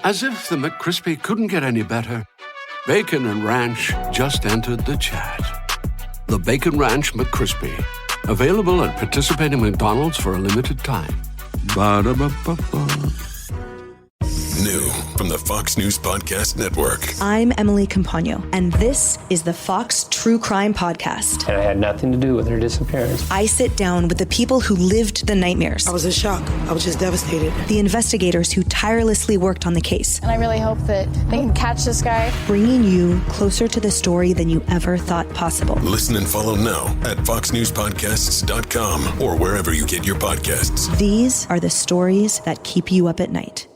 As if the McCrispy couldn't get any better, Bacon and Ranch just entered the chat. The Bacon Ranch McCrispy, available at participating McDonald's for a limited time. Ba-da-ba-ba-ba. New from the Fox News Podcast Network. I'm Emily Campagno, and this is the Fox True Crime Podcast. And I had nothing to do with her disappearance. I sit down with the people who lived the nightmares. I was in shock. I was just devastated. The investigators who tirelessly worked on the case. And I really hope that they can catch this guy. Bringing you closer to the story than you ever thought possible. Listen and follow now at foxnewspodcasts.com or wherever you get your podcasts. These are the stories that keep you up at night.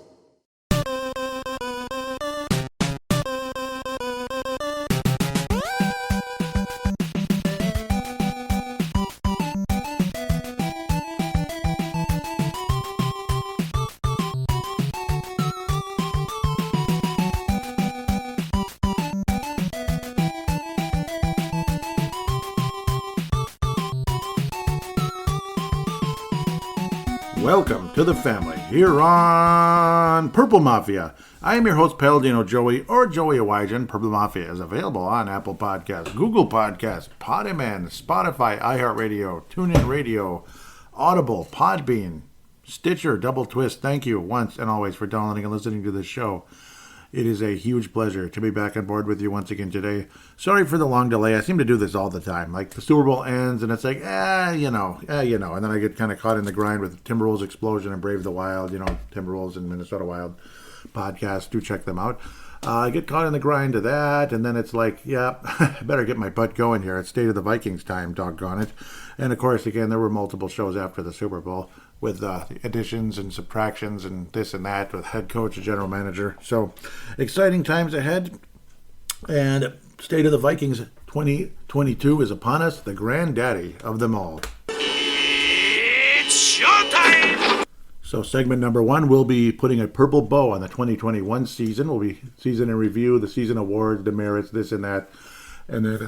Welcome to the family here on Purple Mafia. I am your host, Paladino Joey, or Joey Awajan. Purple Mafia is available on Apple Podcasts, Google Podcasts, Podman, Spotify, iHeartRadio, TuneIn Radio, Audible, Podbean, Stitcher, Double Twist. Thank you once and always for downloading and listening to this show. It is a huge pleasure to be back on board with you once again today. Sorry for the long delay. I seem to do this all the time. Like the Super Bowl ends and it's like, you know. And then I get kind of caught in the grind with Timberwolves Explosion and Brave the Wild, Timberwolves and Minnesota Wild podcast. Do check them out. I get caught in the grind of that, and then it's like, I better get my butt going here. It's State of the Vikings time, doggone it. And of course, again, there were multiple shows after the Super Bowl with additions and subtractions and this and that with head coach and general manager. So exciting times ahead. And State of the Vikings 2022 is upon us, the granddaddy of them all. It's showtime! So segment number one, we'll be putting a purple bow on the 2021 season. We'll be season in review, the season awards, demerits, this and that. And then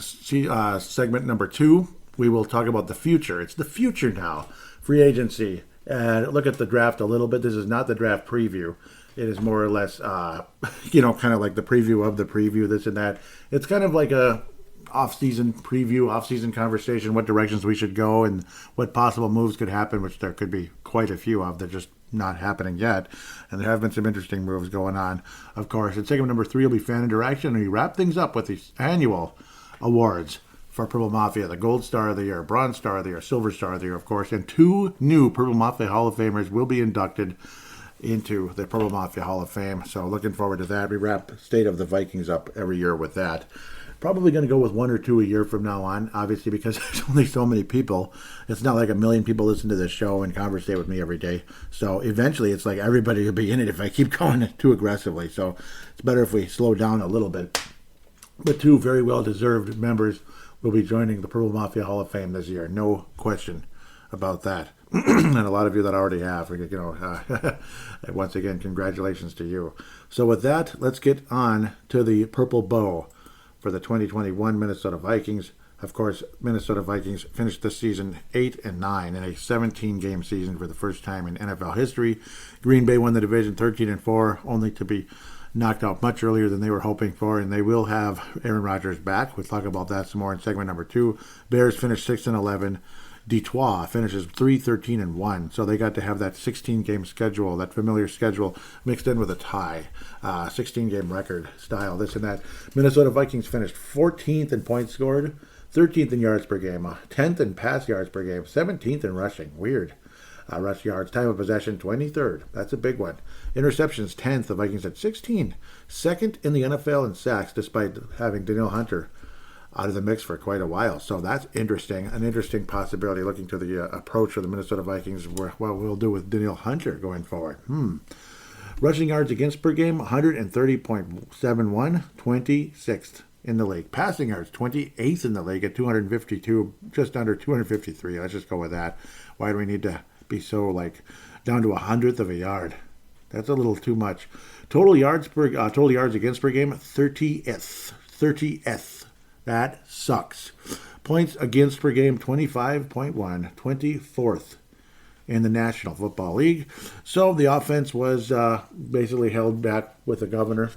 segment number two, we will talk about the future. It's the future now. Free agency. And look at the draft a little bit. This is not the draft preview. It is more or less, kind of like the preview of the preview, this and that. It's kind of like a off-season preview, off-season conversation, what directions we should go and what possible moves could happen, which there could be quite a few of. They're just not happening yet. And there have been some interesting moves going on, of course. And segment number three will be fan interaction. And we wrap things up with the annual awards for Purple Mafia, the Gold Star of the Year, Bronze Star of the Year, Silver Star of the Year, of course. And two new Purple Mafia Hall of Famers will be inducted into the Purple Mafia Hall of Fame. So looking forward to that. We wrap State of the Vikings up every year with that. Probably going to go with one or two a year from now on, obviously, because there's only so many people. It's not like a million people listen to this show and conversate with me every day. So eventually it's like everybody will be in it if I keep going too aggressively. So it's better if we slow down a little bit. But two very well-deserved members will be joining the Purple Mafia Hall of Fame this year. No question about that. And a lot of you that already have, once again, congratulations to you. So with that, let's get on to the Purple Bow for the 2021 Minnesota Vikings. Of course, Minnesota Vikings finished the season 8-9 in a 17-game season for the first time in NFL history. Green Bay won the division 13-4, only to be knocked out much earlier than they were hoping for, and they will have Aaron Rodgers back. We'll talk about that some more in segment number two. Bears finished 6-11. Detroit finishes 3-13-1, so they got to have that 16-game schedule, that familiar schedule, mixed in with a tie, 16-game record style, this and that. Minnesota Vikings finished 14th in points scored, 13th in yards per game, 10th in pass yards per game, 17th in rushing. Weird. Rush yards, time of possession, 23rd. That's a big one. Interceptions, 10th. The Vikings had 16. Second in the NFL in sacks, despite having Danielle Hunter out of the mix for quite a while. So that's interesting. An interesting possibility looking to the approach of the Minnesota Vikings, what we'll do with Danielle Hunter going forward. Rushing yards against per game, 130.71, 26th in the league. Passing yards, 28th in the league at 252, just under 253. Let's just go with that. Why do we need to be so down to 100th of a yard? That's a little too much. Total yards against per game, 30th. That sucks. Points against per game, 25.1, 24th in the National Football League. So the offense was basically held back with the governor,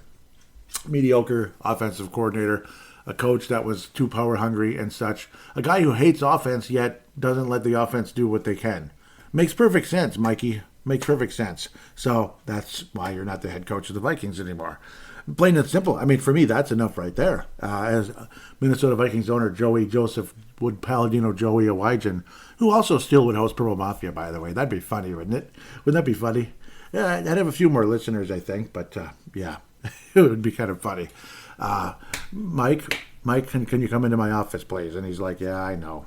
mediocre offensive coordinator, a coach that was too power hungry and such, a guy who hates offense yet doesn't let the offense do what they can. Makes perfect sense, Mikey. Makes perfect sense. So that's why you're not the head coach of the Vikings anymore. Plain and simple. I mean, for me, that's enough right there. As Minnesota Vikings owner Joey Joseph would Paladino Joey Awajan, who also still would host Purple Mafia, by the way. That'd be funny, wouldn't it? Wouldn't that be funny? Yeah, I'd have a few more listeners, I think, but yeah, it would be kind of funny. Mike, can you come into my office, please? And he's like, yeah, I know.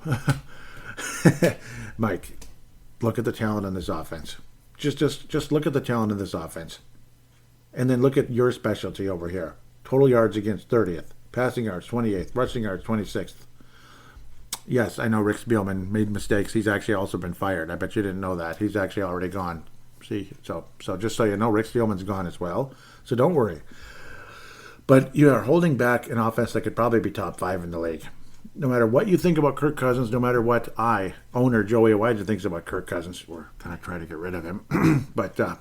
Mike, look at the talent in this offense. Just look at the talent in this offense. And then look at your specialty over here. Total yards against 30th. Passing yards 28th. Rushing yards 26th. Yes, I know Rick Spielman made mistakes. He's actually also been fired. I bet you didn't know that. He's actually already gone. See, so just so you know, Rick Spielman's gone as well. So don't worry. But you are holding back an offense that could probably be top 5 in the league. No matter what you think about Kirk Cousins, no matter what owner Joey Awaja thinks about Kirk Cousins, we're going to try to get rid of him. But you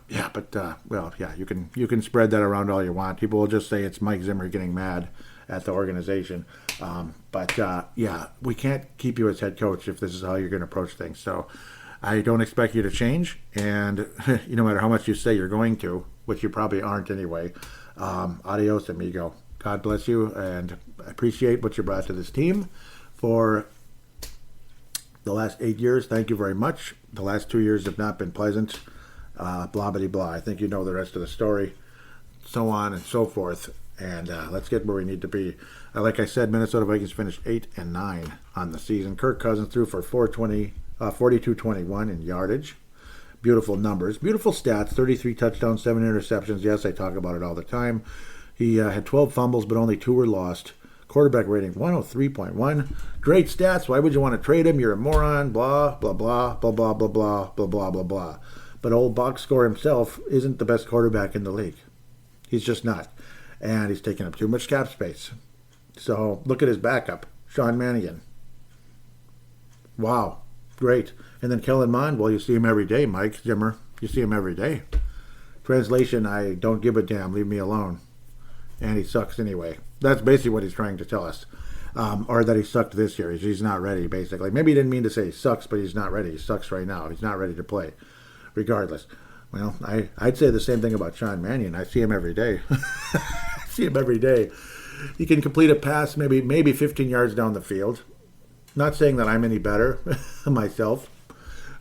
can spread that around all you want. People will just say it's Mike Zimmer getting mad at the organization. We can't keep you as head coach if this is how you're going to approach things. So I don't expect you to change. And no matter how much you say you're going to, which you probably aren't anyway, adios, amigo. God bless you, and I appreciate what you brought to this team for the last 8 years. Thank you very much. The last 2 years have not been pleasant. Blah, blah, blah. I think you know the rest of the story, so on and so forth. And let's get where we need to be. Like I said, Minnesota Vikings finished 8-9 on the season. Kirk Cousins threw for 42-21 in yardage. Beautiful numbers. Beautiful stats. 33 touchdowns, 7 interceptions. Yes, I talk about it all the time. He had 12 fumbles, but only 2 were lost. Quarterback rating 103.1. Great stats. Why would you want to trade him? You're a moron. Blah, blah, blah, blah, blah, blah, blah, blah, blah, blah, blah. But old box score himself isn't the best quarterback in the league. He's just not. And he's taking up too much cap space. So look at his backup, Sean Mannion. Wow. Great. And then Kellen Mond, well, you see him every day, Mike Zimmer. You see him every day. Translation, I don't give a damn. Leave me alone. And he sucks anyway. That's basically what he's trying to tell us. Or that he sucked this year. He's not ready, basically. Maybe he didn't mean to say he sucks, but he's not ready. He sucks right now. He's not ready to play. Regardless. Well, I'd say the same thing about Sean Mannion. I see him every day. I see him every day. He can complete a pass maybe 15 yards down the field. Not saying that I'm any better myself.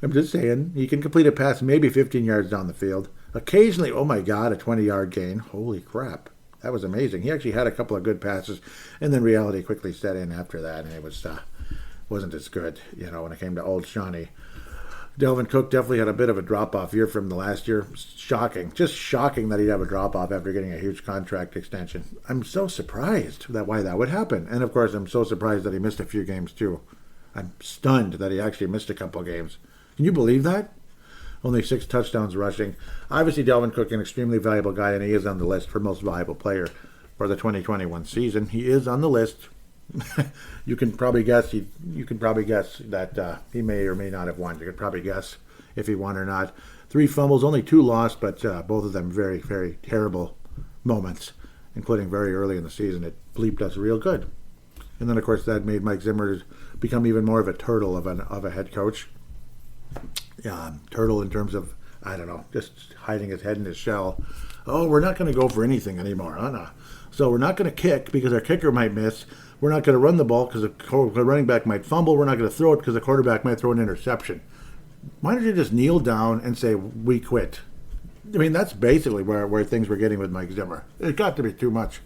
I'm just saying he can complete a pass maybe 15 yards down the field. Occasionally, oh my God, a 20-yard gain. Holy crap. That was amazing. He actually had a couple of good passes, and then reality quickly set in after that, and it wasn't as good, when it came to old Shawnee. Delvin Cook definitely had a bit of a drop-off year from the last year. Shocking. Just shocking that he'd have a drop-off after getting a huge contract extension. I'm so surprised why that would happen. And, of course, I'm so surprised that he missed a few games, too. I'm stunned that he actually missed a couple of games. Can you believe that? Only 6 touchdowns rushing. Obviously, Delvin Cook, an extremely valuable guy, and he is on the list for most valuable player for the 2021 season. He is on the list. You can probably guess. That he may or may not have won. You could probably guess if he won or not. 3 fumbles, only 2 lost, but both of them very, very terrible moments, including very early in the season. It bleeped us real good. And then, of course, that made Mike Zimmer become even more of a turtle of a head coach. Turtle in terms of, I don't know, just hiding his head in his shell. Oh, we're not going to go for anything anymore, no. So we're not going to kick because our kicker might miss. We're not going to run the ball because the running back might fumble. We're not going to throw it because the quarterback might throw an interception. Why don't you just kneel down and say, we quit? I mean, that's basically where things were getting with Mike Zimmer. It got to be too much.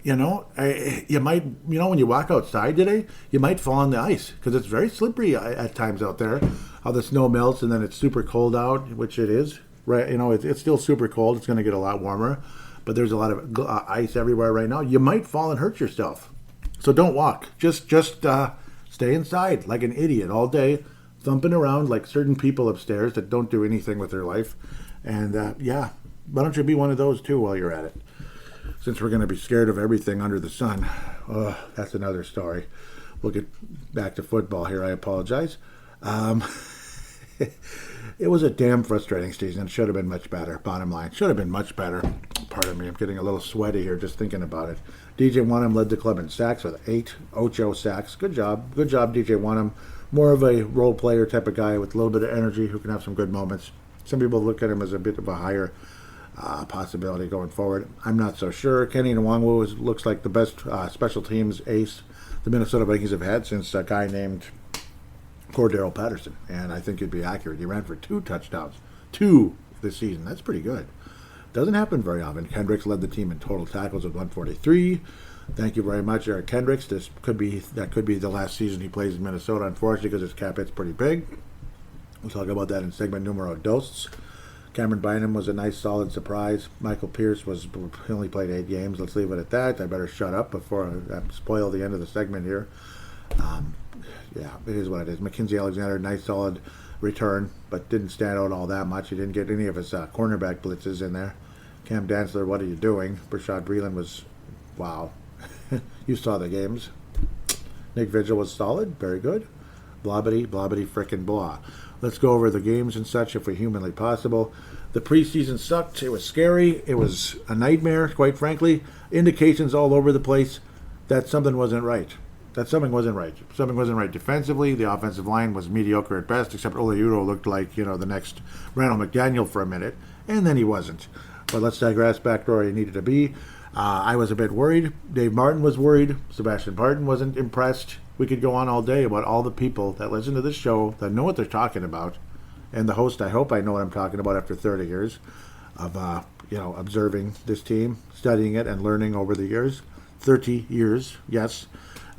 You might, when you walk outside today, you might fall on the ice because it's very slippery at times out there. How the snow melts and then it's super cold out, which it is. Right? It's still super cold. It's going to get a lot warmer, but there's a lot of ice everywhere right now. You might fall and hurt yourself. So don't walk. Just stay inside like an idiot all day, thumping around like certain people upstairs that don't do anything with their life. And why don't you be one of those too while you're at it? Since we're going to be scared of everything under the sun. That's another story. We'll get back to football here. I apologize. It was a damn frustrating season. It should have been much better. Bottom line, should have been much better. Pardon me, I'm getting a little sweaty here just thinking about it. DJ Wanham led the club in sacks with 8 sacks. Good job, DJ Wanham. More of a role player type of guy with a little bit of energy who can have some good moments. Some people look at him as a bit of a higher possibility going forward. I'm not so sure. Kenny Nwangwu looks like the best special teams ace the Minnesota Vikings have had since a guy named Cordero Patterson, and I think he'd be accurate. He ran for 2 touchdowns, 2 this season. That's pretty good. Doesn't happen very often. Kendricks led the team in total tackles with 143. Thank you very much, Eric Kendricks. That could be the last season he plays in Minnesota, unfortunately, because his cap hit's pretty big. We'll talk about that in segment numero dos. Cameron Bynum was a nice, solid surprise. Michael Pierce he only played 8 games. Let's leave it at that. I better shut up before I spoil the end of the segment here. Yeah, it is what it is. Mackenzie Alexander, nice, solid return, but didn't stand out all that much. He didn't get any of his cornerback blitzes in there. Cam Dantzler, what are you doing? Brashad Breeland was, wow. You saw the games. Nick Vigil was solid, very good. Blobbity, frickin' blah. Let's go over the games and such if we humanly possible. The preseason sucked. It was scary. It was a nightmare, quite frankly. Indications all over the place that something wasn't right. Something wasn't right defensively. The offensive line was mediocre at best, except Oliudo looked like, the next Randall McDaniel for a minute, and then he wasn't. But let's digress back to where he needed to be. I was a bit worried. Dave Martin was worried. Sebastian Barton wasn't impressed. We could go on all day about all the people that listen to this show that know what they're talking about. And the host, I hope I know what I'm talking about after 30 years of, observing this team, studying it, and learning over the years. 30 years, yes.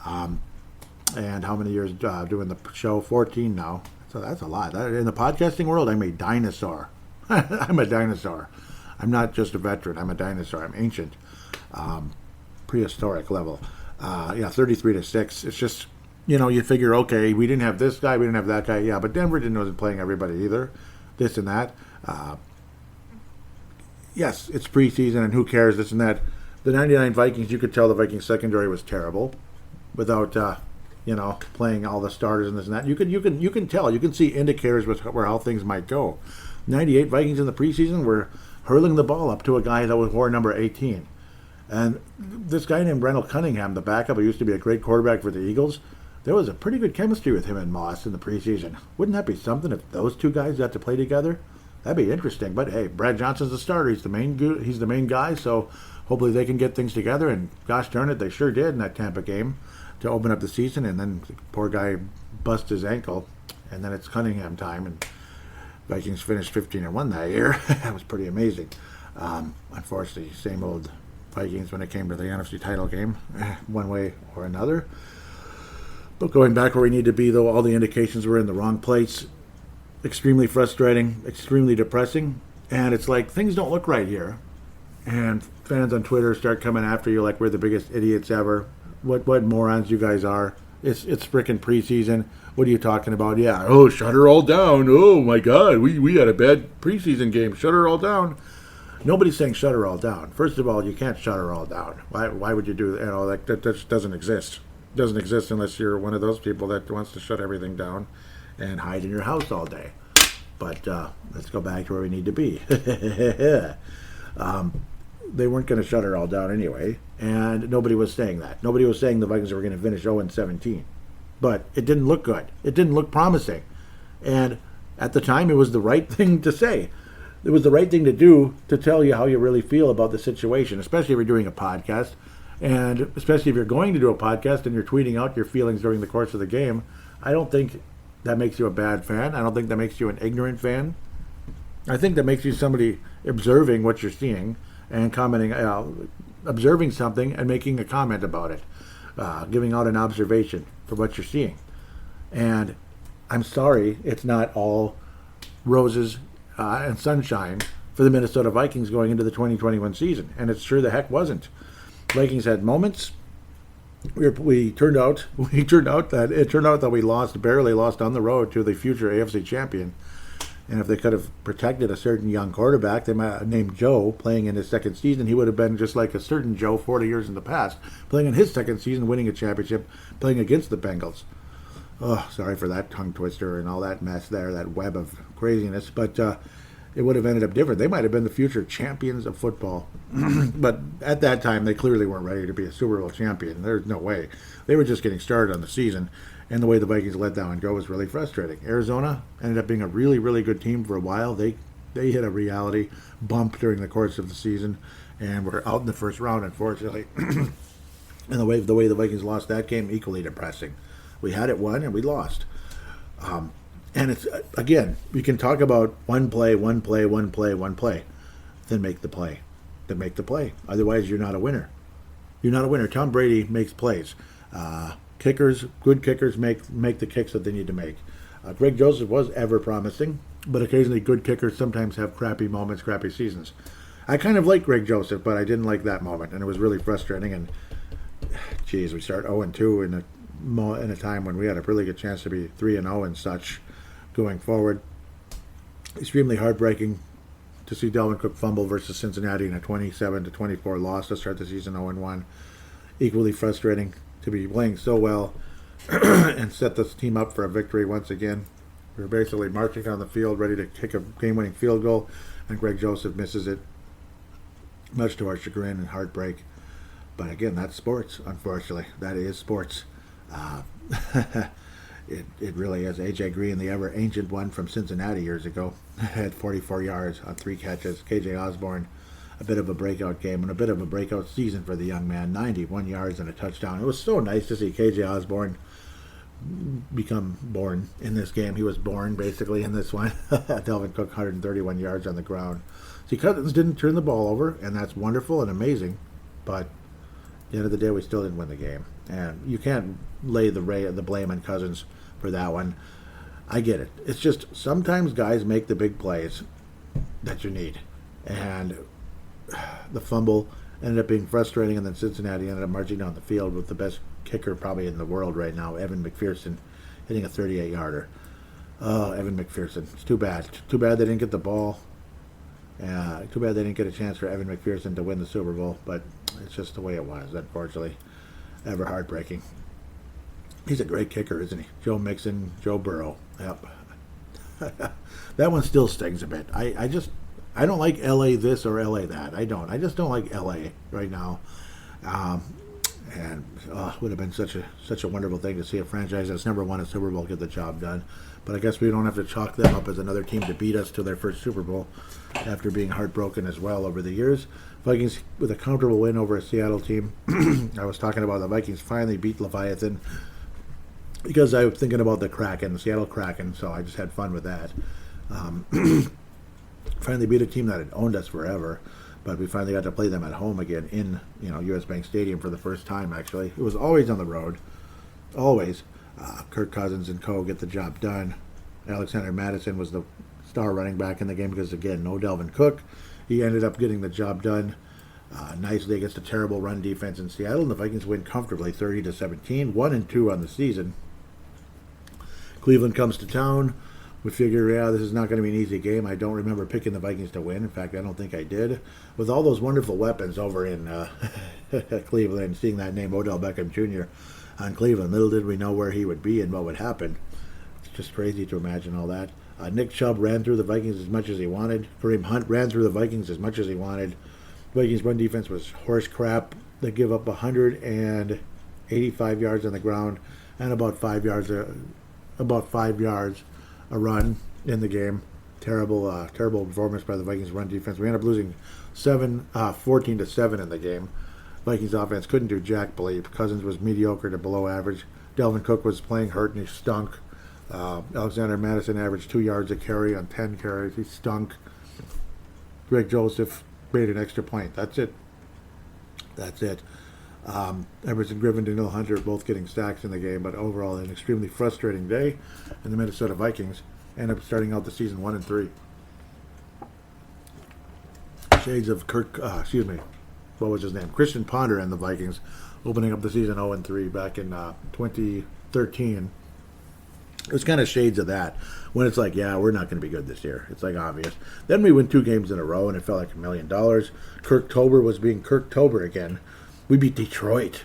And how many years doing the show? 14 now. So that's a lot. In the podcasting world, I'm a dinosaur. I'm a dinosaur. I'm not just a veteran. I'm a dinosaur. I'm ancient. Prehistoric level. 33-6. It's just, you figure, okay, we didn't have this guy, we didn't have that guy. Yeah, but Denver wasn't playing everybody either. This and that. Yes, it's preseason, and who cares, this and that. The 99 Vikings, you could tell the Vikings secondary was terrible without, playing all the starters and this and that. You can tell. You can see indicators with how things might go. 98 Vikings in the preseason were hurling the ball up to a guy that wore number 18. And this guy named Randall Cunningham, the backup, who used to be a great quarterback for the Eagles, there was a pretty good chemistry with him and Moss in the preseason. Wouldn't that be something if those two guys got to play together? That'd be interesting. But hey, Brad Johnson's the starter. He's the main guy, so hopefully they can get things together. And gosh darn it, they sure did in that Tampa game to open up the season. And then the poor guy bust his ankle, and then it's Cunningham time. And Vikings finished 15-1 that year. That was pretty amazing. Unfortunately, same old Vikings when it came to the NFC title game, one way or another. But going back where we need to be, though, all the indications were in the wrong place. Extremely frustrating, extremely depressing. And it's like, things don't look right here. And fans on Twitter start coming after you like we're the biggest idiots ever. What morons you guys are. It's frickin' preseason. What are you talking about? Yeah, shut her all down. Oh, my God, we had a bad preseason game. Shut her all down. Nobody's saying shut her all down. First of all, you can't shut her all down. Why would you do that? That just doesn't exist. It doesn't exist unless you're one of those people that wants to shut everything down and hide in your house all day. But let's go back to where we need to be. They weren't going to shut her all down anyway, and nobody was saying that. Nobody was saying the Vikings were going to finish 0-17. But it didn't look good. It didn't look promising. And at the time, it was the right thing to say. It was the right thing to do to tell you how you really feel about the situation, especially if you're doing a podcast, and especially if you're going to do a podcast and you're tweeting out your feelings during the course of the game. I don't think that makes you a bad fan. I don't think that makes you an ignorant fan. I think that makes you somebody observing what you're seeing and commenting, observing something and making a comment about it, giving out an observation for what you're seeing. And I'm sorry, it's not all roses and sunshine for the Minnesota Vikings going into the 2021 season, and it sure the heck wasn't. Vikings had moments. It turned out that we barely lost on the road to the future AFC champion. And if they could have protected a certain young quarterback, they might have named Joe, playing in his second season, he would have been just like a certain Joe 40 years in the past, playing in his second season, winning a championship, playing against the Bengals. Oh, sorry for that tongue twister and all that mess there, that web of craziness. But it would have ended up different. They might have been the future champions of football. But at that time, they clearly weren't ready to be a Super Bowl champion. There's no way. They were just getting started on the season. And the way the Vikings let that one go was really frustrating. Arizona ended up being a really, really good team for a while. They hit a reality bump during the course of the season and were out in the first round, unfortunately. And the way the Vikings lost that game, equally depressing. We had it won and we lost. And it's, again, you can talk about one play. Then make the play. Otherwise, you're not a winner. You're not a winner. Tom Brady makes plays. Good kickers make the kicks that they need to make. Greg Joseph was ever promising, but occasionally good kickers sometimes have crappy moments, crappy seasons. I kind of like Greg Joseph, but I didn't like that moment, and it was really frustrating. And geez, we start 0-2 in a time when we had a really good chance to be 3-0 and such going forward. Extremely heartbreaking to see Dalvin Cook fumble versus Cincinnati in a 27-24 loss to start the season 0-1. Equally frustrating to be playing so well and set this team up for a victory once again. We were basically marching down the field ready to kick a game-winning field goal, and Greg Joseph misses it, much to our chagrin and heartbreak. But again, that's sports, unfortunately. That is sports. It really is. A.J. Green, the ever-ancient one from Cincinnati years ago, had 44 yards on 3 catches. K.J. Osborne, a bit of a breakout game and a bit of a breakout season for the young man, 91 yards and a touchdown. It was so nice to see K.J. Osborne become born in this game. He was born, basically, in this one. Dalvin Cook, 131 yards on the ground. See, Cousins didn't turn the ball over, and that's wonderful and amazing, but at the end of the day, we still didn't win the game. And you can't lay the blame on Cousins for that one. I get it. It's just sometimes guys make the big plays that you need. And the fumble ended up being frustrating, and then Cincinnati ended up marching down the field with the best kicker probably in the world right now, Evan McPherson, hitting a 38-yarder. Oh, Evan McPherson. It's too bad. Too bad they didn't get the ball. Too bad they didn't get a chance for Evan McPherson to win the Super Bowl, but it's just the way it was, unfortunately. Ever heartbreaking. He's a great kicker, isn't he? Joe Mixon, Joe Burrow. Yep. That one still stings a bit. I don't like LA this or LA that. I just don't like LA right now. And it would have been such a wonderful thing to see a franchise that's never won a Super Bowl get the job done. But I guess we don't have to chalk them up as another team to beat us to their first Super Bowl after being heartbroken as well over the years. Vikings with a comfortable win over a Seattle team. I was talking about the Vikings finally beat Leviathan because I was thinking about the Kraken, the Seattle Kraken, so I just had fun with that. Finally beat a team that had owned us forever, but we finally got to play them at home again in U.S. Bank Stadium for the first time, actually. It was always on the road. Always. Kirk Cousins and co. get the job done. Alexander Madison was the star running back in the game because, again, no Dalvin Cook. He ended up getting the job done nicely against a terrible run defense in Seattle, and the Vikings win comfortably 30-17, 1-2 on the season. Cleveland comes to town. We figure, this is not going to be an easy game. I don't remember picking the Vikings to win. In fact, I don't think I did. With all those wonderful weapons over in Cleveland, seeing that name, Odell Beckham Jr., on Cleveland, little did we know where he would be and what would happen. It's just crazy to imagine all that. Nick Chubb ran through the Vikings as much as he wanted. Kareem Hunt ran through the Vikings as much as he wanted. Vikings' run defense was horse crap. They give up 185 yards on the ground and about 5 yards a run in the game. Terrible performance by the Vikings run defense. We ended up losing 14-7 in the game. Vikings offense couldn't do jack bleep. Cousins was mediocre to below average. Dalvin Cook was playing hurt and he stunk. Alexander Madison averaged 2 yards a carry on 10 carries. He stunk. Greg Joseph made an extra point. That's it. Emerson Griffin, Daniil Hunter both getting sacks in the game, but overall an extremely frustrating day. And the Minnesota Vikings end up starting out the season 1-3. Shades of what was his name? Christian Ponder and the Vikings opening up the season 0-3 back in 2013. It was kind of shades of that when it's like, we're not going to be good this year. It's like obvious. Then we win 2 games in a row and it felt like $1 million. Kirktober was being Kirktober again. We beat Detroit.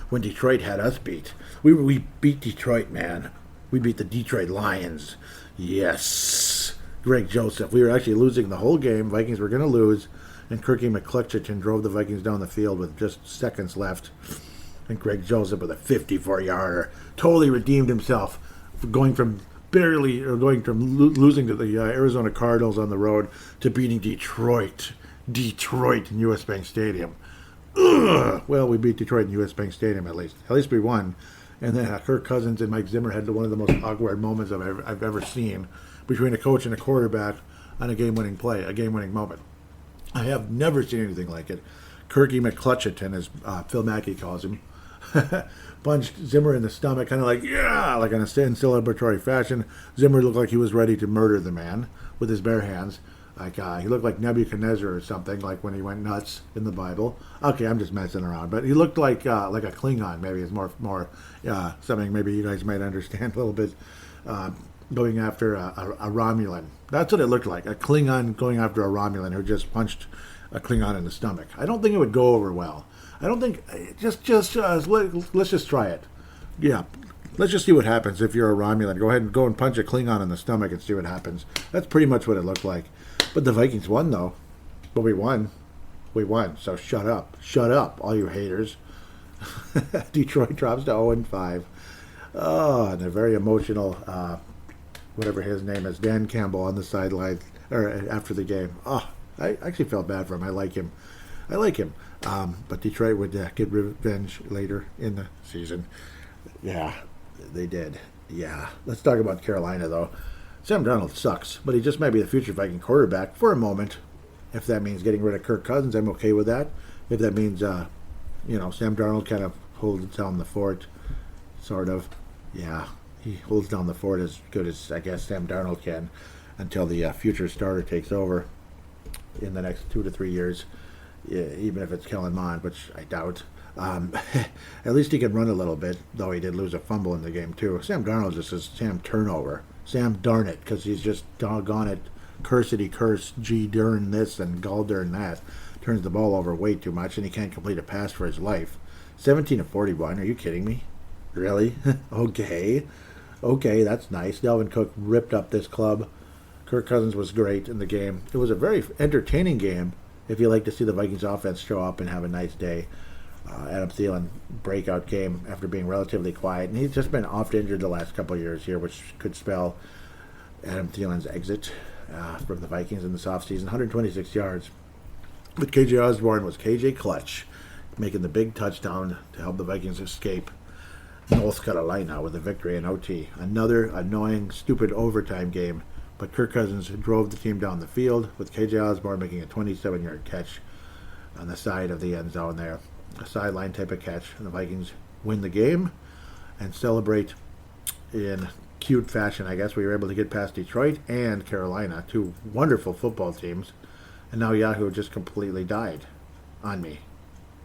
when Detroit had us beat. We beat Detroit, man. We beat the Detroit Lions. Yes. Greg Joseph. We were actually losing the whole game. Vikings were going to lose. And Kirky McClutcherton drove the Vikings down the field with just seconds left. And Greg Joseph with a 54-yarder totally redeemed himself for going from losing to the Arizona Cardinals on the road to beating Detroit in U.S. Bank Stadium. Ugh. Well, we beat Detroit in U.S. Bank Stadium at least. At least we won. And then Kirk Cousins and Mike Zimmer had one of the most awkward moments I've ever seen between a coach and a quarterback on a game-winning play, a game-winning moment. I have never seen anything like it. Kirky McClutcherton, as Phil Mackey calls him, punched Zimmer in the stomach, kind of like, yeah, like in a celebratory fashion. Zimmer looked like he was ready to murder the man with his bare hands. Like he looked like Nebuchadnezzar or something, like when he went nuts in the Bible. Okay, I'm just messing around, but he looked like a Klingon. Maybe is more something maybe you guys might understand a little bit. Going after a Romulan. That's what it looked like. A Klingon going after a Romulan who just punched a Klingon in the stomach. I don't think it would go over well. I don't think. Let's just try it. Yeah. Let's just see what happens if you're a Romulan. Go ahead and go and punch a Klingon in the stomach and see what happens. That's pretty much what it looked like. But the Vikings won, though. But we won. We won. So shut up. Shut up, all you haters. Detroit drops to 0-5. Oh, and a very emotional, whatever his name is, Dan Campbell on the sideline or after the game. Oh, I actually felt bad for him. I like him. But Detroit would get revenge later in the season. Yeah, they did. Yeah. Let's talk about Carolina, though. Sam Darnold sucks, but he just might be the future Viking quarterback for a moment. If that means getting rid of Kirk Cousins, I'm okay with that. If that means, Sam Darnold kind of holds down the fort, sort of. Yeah, he holds down the fort as good as, I guess, Sam Darnold can until the future starter takes over in the next 2 to 3 years, even if it's Kellen Mond, which I doubt. At least he can run a little bit, though he did lose a fumble in the game, too. Sam Darnold just says Sam Turnover. Sam darn it, because he's just doggone it, cursedy curse, gee darn this and gall darn that. Turns the ball over way too much, and he can't complete a pass for his life. 17 of 41, are you kidding me? Really? Okay, that's nice. Dalvin Cook ripped up this club. Kirk Cousins was great in the game. It was a very entertaining game if you like to see the Vikings offense show up and have a nice day. Adam Thielen, breakout game after being relatively quiet. And he's just been oft injured the last couple of years here, which could spell Adam Thielen's exit from the Vikings in this offseason. 126 yards. But KJ Osborne was KJ Clutch, making the big touchdown to help the Vikings escape North Carolina with a victory in OT. Another annoying, stupid overtime game. But Kirk Cousins drove the team down the field with KJ Osborne making a 27-yard catch on the side of the end zone there. A sideline type of catch. And the Vikings win the game and celebrate in cute fashion. I guess we were able to get past Detroit and Carolina, two wonderful football teams. And now Yahoo just completely died on me.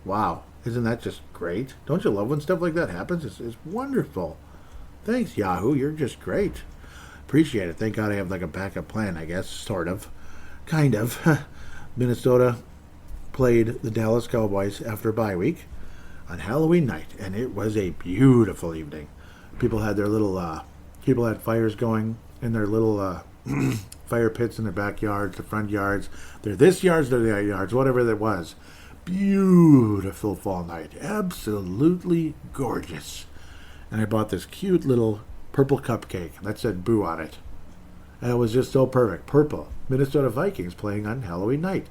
Wow. Isn't that just great? Don't you love when stuff like that happens? It's wonderful. Thanks, Yahoo. You're just great. Appreciate it. Thank God I have like a backup plan, I guess. Sort of. Kind of. Minnesota played the Dallas Cowboys after a bye week on Halloween night, and it was a beautiful evening. People had their little had fires going in their little fire pits in their backyards, the front yards. They're this yards, they're that yards, whatever that was. Beautiful fall night. Absolutely gorgeous. And I bought this cute little purple cupcake that said boo on it. And it was just so perfect. Purple. Minnesota Vikings playing on Halloween night.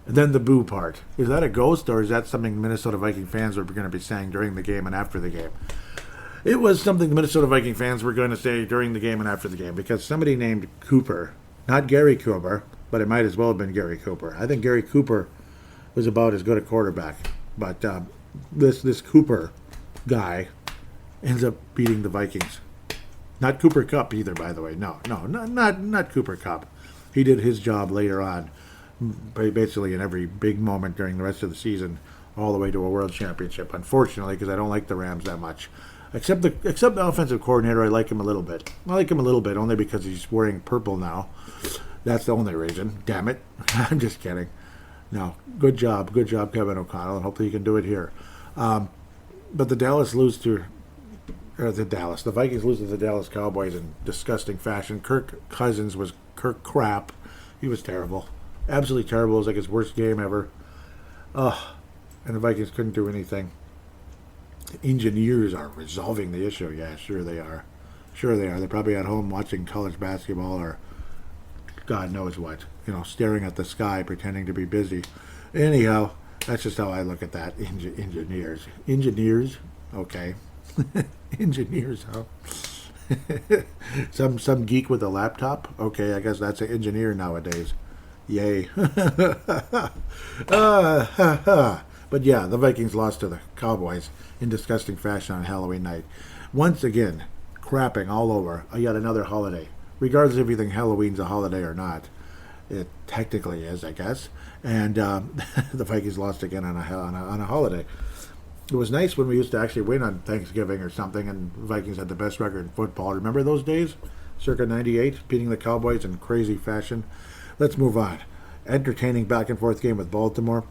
And then the boo part. Is that a ghost, or is that something Minnesota Viking fans were going to be saying during the game and after the game? It was something the Minnesota Viking fans were going to say during the game and after the game, because somebody named Cooper, not Gary Cooper, but it might as well have been Gary Cooper. I think Gary Cooper was about as good a quarterback, but this Cooper guy ends up beating the Vikings. Not Cooper Kupp either, by the way. No, not Cooper Kupp. He did his job later on, basically in every big moment during the rest of the season, all the way to a world championship. Unfortunately, because I don't like the Rams that much. Except the offensive coordinator, I like him a little bit. I like him a little bit only because he's wearing purple now. That's the only reason. Damn it. I'm just kidding. No, good job, Kevin O'Connell, and hopefully you can do it here. But the Vikings lose to the Dallas Cowboys in disgusting fashion. Kirk Cousins was Kirk crap. He was terrible. Absolutely terrible. It was like his worst game ever. Ugh. And the Vikings couldn't do anything. The engineers are resolving the issue. Yeah, sure they are. Sure they are. They're probably at home watching college basketball or God knows what. Staring at the sky, pretending to be busy. Anyhow, that's just how I look at that. Engineers. Engineers? Okay. Engineers, huh? some geek with a laptop? Okay, I guess that's an engineer nowadays. Yay. But yeah, the Vikings lost to the Cowboys in disgusting fashion on Halloween night. Once again, crapping all over yet another holiday. Regardless if you think Halloween's a holiday or not. It technically is, I guess. And the Vikings lost again on a holiday. It was nice when we used to actually win on Thanksgiving or something, and the Vikings had the best record in football. Remember those days? Circa 98, beating the Cowboys in crazy fashion. Let's move on. Entertaining back-and-forth game with Baltimore.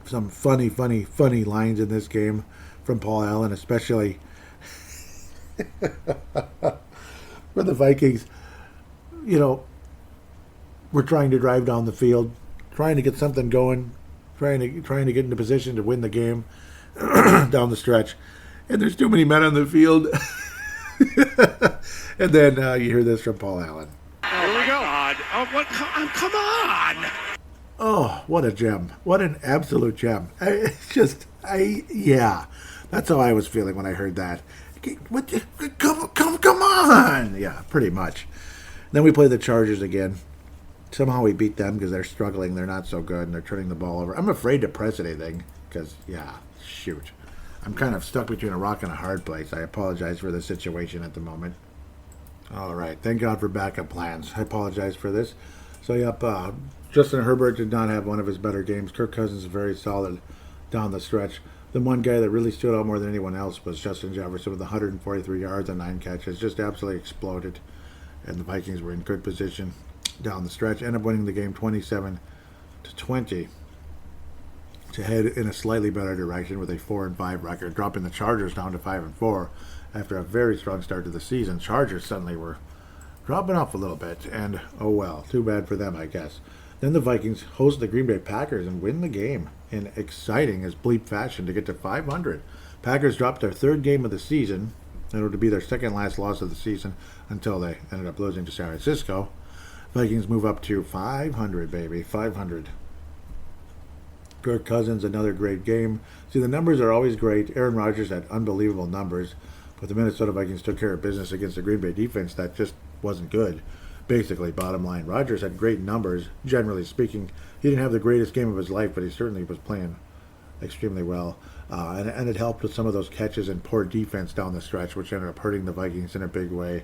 Some funny lines in this game from Paul Allen, especially for the Vikings. We're trying to drive down the field, trying to get something going, trying to get into position to win the game down the stretch, and there's too many men on the field. And then you hear this from Paul Allen. Here we go. Come on! Oh, what a gem! What an absolute gem! Yeah, that's how I was feeling when I heard that. Come on! Yeah, pretty much. Then we play the Chargers again. Somehow we beat them because they're struggling. They're not so good, and they're turning the ball over. I'm afraid to press anything because, shoot. I'm kind of stuck between a rock and a hard place. I apologize for the situation at the moment. All right. Thank God for backup plans. I apologize for this. So, yep, Justin Herbert did not have one of his better games. Kirk Cousins is very solid down the stretch. The one guy that really stood out more than anyone else was Justin Jefferson with 143 yards and 9 catches. Just absolutely exploded. And the Vikings were in good position down the stretch. Ended up winning the game 27-20 to head in a slightly better direction with a 4-5 record, dropping the Chargers down to 5-4 after a very strong start to the season. Chargers suddenly were dropping off a little bit, and oh well, too bad for them, I guess. Then the Vikings host the Green Bay Packers and win the game in exciting as bleep fashion to get to 500. Packers dropped their third game of the season. It would be their second last loss of the season until they ended up losing to San Francisco. Vikings move up to 500, baby, 500. Kirk Cousins, another great game. See, the numbers are always great. Aaron Rodgers had unbelievable numbers, but the Minnesota Vikings took care of business against the Green Bay defense that just wasn't good. Basically, bottom line, Rodgers had great numbers, generally speaking. He didn't have the greatest game of his life, but he certainly was playing extremely well. And it helped with some of those catches and poor defense down the stretch, which ended up hurting the Vikings in a big way.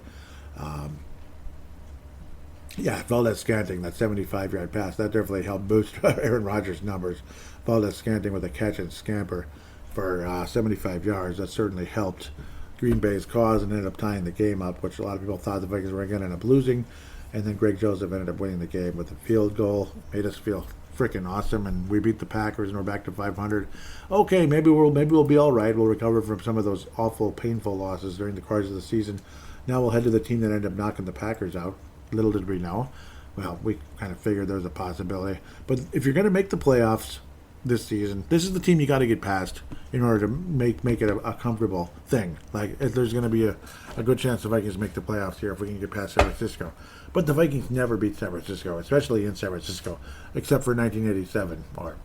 Valdez-Scantling, that 75-yard pass, that definitely helped boost Aaron Rodgers' numbers. Valdez-Scantling with a catch and scamper for 75 yards. That certainly helped Green Bay's cause and ended up tying the game up, which a lot of people thought the Vikings were going to end up losing. And then Greg Joseph ended up winning the game with a field goal. Made us feel freaking awesome, and we beat the Packers, and we're back to 500. Okay, maybe we'll be all right. We'll recover from some of those awful, painful losses during the course of the season. Now we'll head to the team that ended up knocking the Packers out. Little did we know. Well, we kind of figured there was a possibility. But if you're going to make the playoffs this season, this is the team you got to get past in order to make it a comfortable thing. Like, if there's going to be a good chance the Vikings make the playoffs here if we can get past San Francisco. But the Vikings never beat San Francisco, especially in San Francisco, except for 1987, or,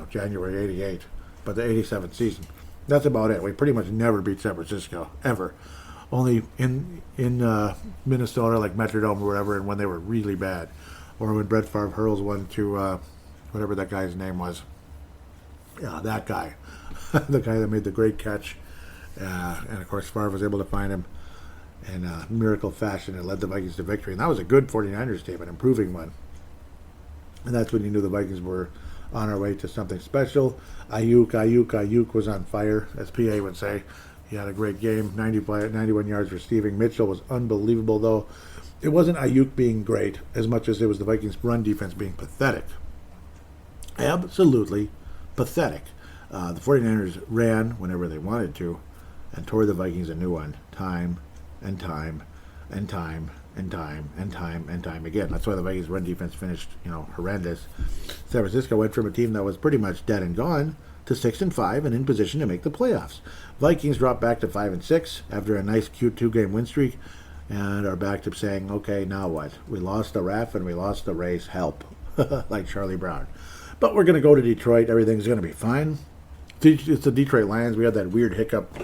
January 88, but the 87 season. That's about it. We pretty much never beat San Francisco, ever. Only in Minnesota, like Metrodome or whatever, and when they were really bad. Or when Brett Favre hurls one to whatever that guy's name was. Yeah, that guy. The guy that made the great catch. And, of course, Favre was able to find him in miracle fashion and led the Vikings to victory. And that was a good 49ers team, an improving one. And that's when you knew the Vikings were on our way to something special. Ayuk was on fire, as PA would say. He had a great game, 91 yards receiving. Mitchell was unbelievable, though. It wasn't Ayuk being great as much as it was the Vikings' run defense being pathetic. Absolutely pathetic. The 49ers ran whenever they wanted to and tore the Vikings a new one time and time and time and time and time and time again. That's why the Vikings' run defense finished, horrendous. San Francisco went from a team that was pretty much dead and gone to 6-5 and in position to make the playoffs. Vikings dropped back to 5-6 after a nice, cute 2-game win streak, and are back to saying, okay, now what? We lost the ref and we lost the race. Help, like Charlie Brown. But we're going to go to Detroit. Everything's going to be fine. It's the Detroit Lions. We had that weird hiccup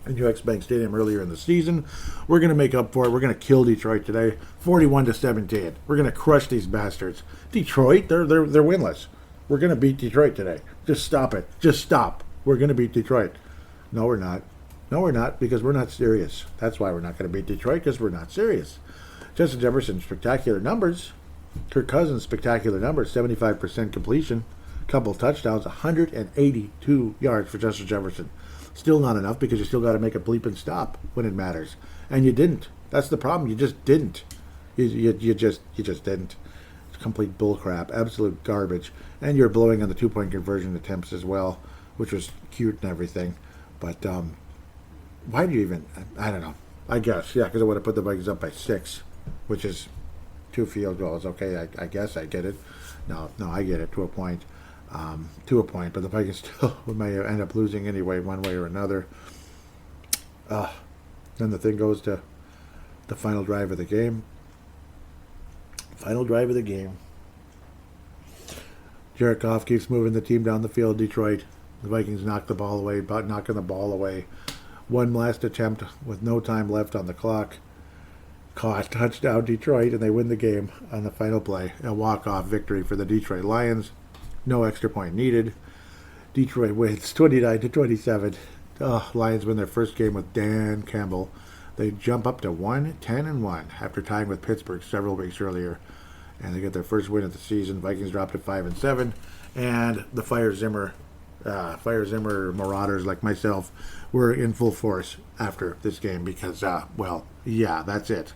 in UX Bank Stadium earlier in the season. We're going to make up for it. We're going to kill Detroit today, 41-17. We're going to crush these bastards. Detroit, they're winless. We're going to beat Detroit today. Just stop it. Just stop. We're going to beat Detroit. No, we're not. No, we're not, because we're not serious. That's why we're not going to beat Detroit, because we're not serious. Justin Jefferson, spectacular numbers. Kirk Cousins, spectacular numbers. 75% completion. Couple touchdowns. 182 yards for Justin Jefferson. Still not enough, because you still got to make a bleeping stop when it matters. And you didn't. That's the problem. You just didn't. You just didn't. It's complete bullcrap. Absolute garbage. And you're blowing on the 2-point conversion attempts as well, which was cute and everything. But why do you even... I don't know. I guess, yeah, because I would have put the Vikings up by 6, which is 2 field goals. Okay, I guess I get it. No, I get it to a point. But the Vikings still may end up losing anyway, one way or another. Then the thing goes to the final drive of the game. Jared Goff keeps moving the team down the field. Detroit, the Vikings knock the ball away, knocking the ball away. One last attempt with no time left on the clock. Caught, touchdown Detroit, and they win the game on the final play. A walk-off victory for the Detroit Lions. No extra point needed. Detroit wins 29-27. Lions win their first game with Dan Campbell. They jump up to 1-10-1 after tying with Pittsburgh several weeks earlier. And they get their first win of the season. Vikings drop to 5-7. And the Fire Zimmer marauders like myself were in full force after this game because, that's it.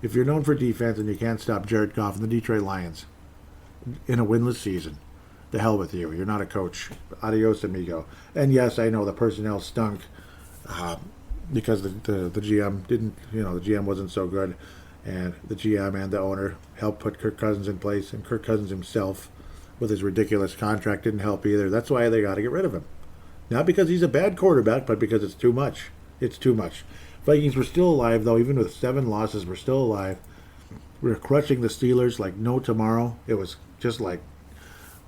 If you're known for defense and you can't stop Jared Goff and the Detroit Lions in a winless season, the hell with you. You're not a coach. Adios, amigo. And yes, I know the personnel stunk because the GM didn't, the GM wasn't so good. And the GM and the owner helped put Kirk Cousins in place. And Kirk Cousins himself, with his ridiculous contract, didn't help either. That's why they got to get rid of him. Not because he's a bad quarterback, but because it's too much. It's too much. Vikings were still alive, though. Even with 7 losses, we're still alive. We were crushing the Steelers like no tomorrow. It was just like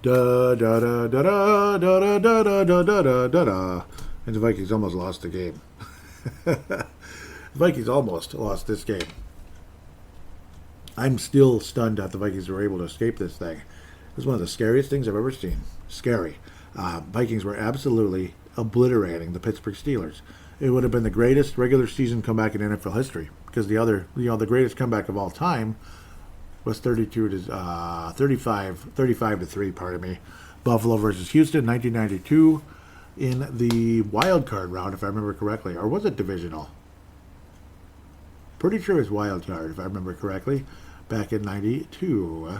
da da da da da da da da da da da da da, and the Vikings almost lost the game. The Vikings almost lost this game. I'm still stunned that the Vikings were able to escape this thing. It was one of the scariest things I've ever seen. Scary. Vikings were absolutely obliterating the Pittsburgh Steelers. It would have been the greatest regular season comeback in NFL history because the greatest comeback of all time was 35-3, pardon me. Buffalo versus Houston, 1992, in the wild card round, if I remember correctly. Or was it divisional? Pretty sure it was wild card, if I remember correctly, back in 92.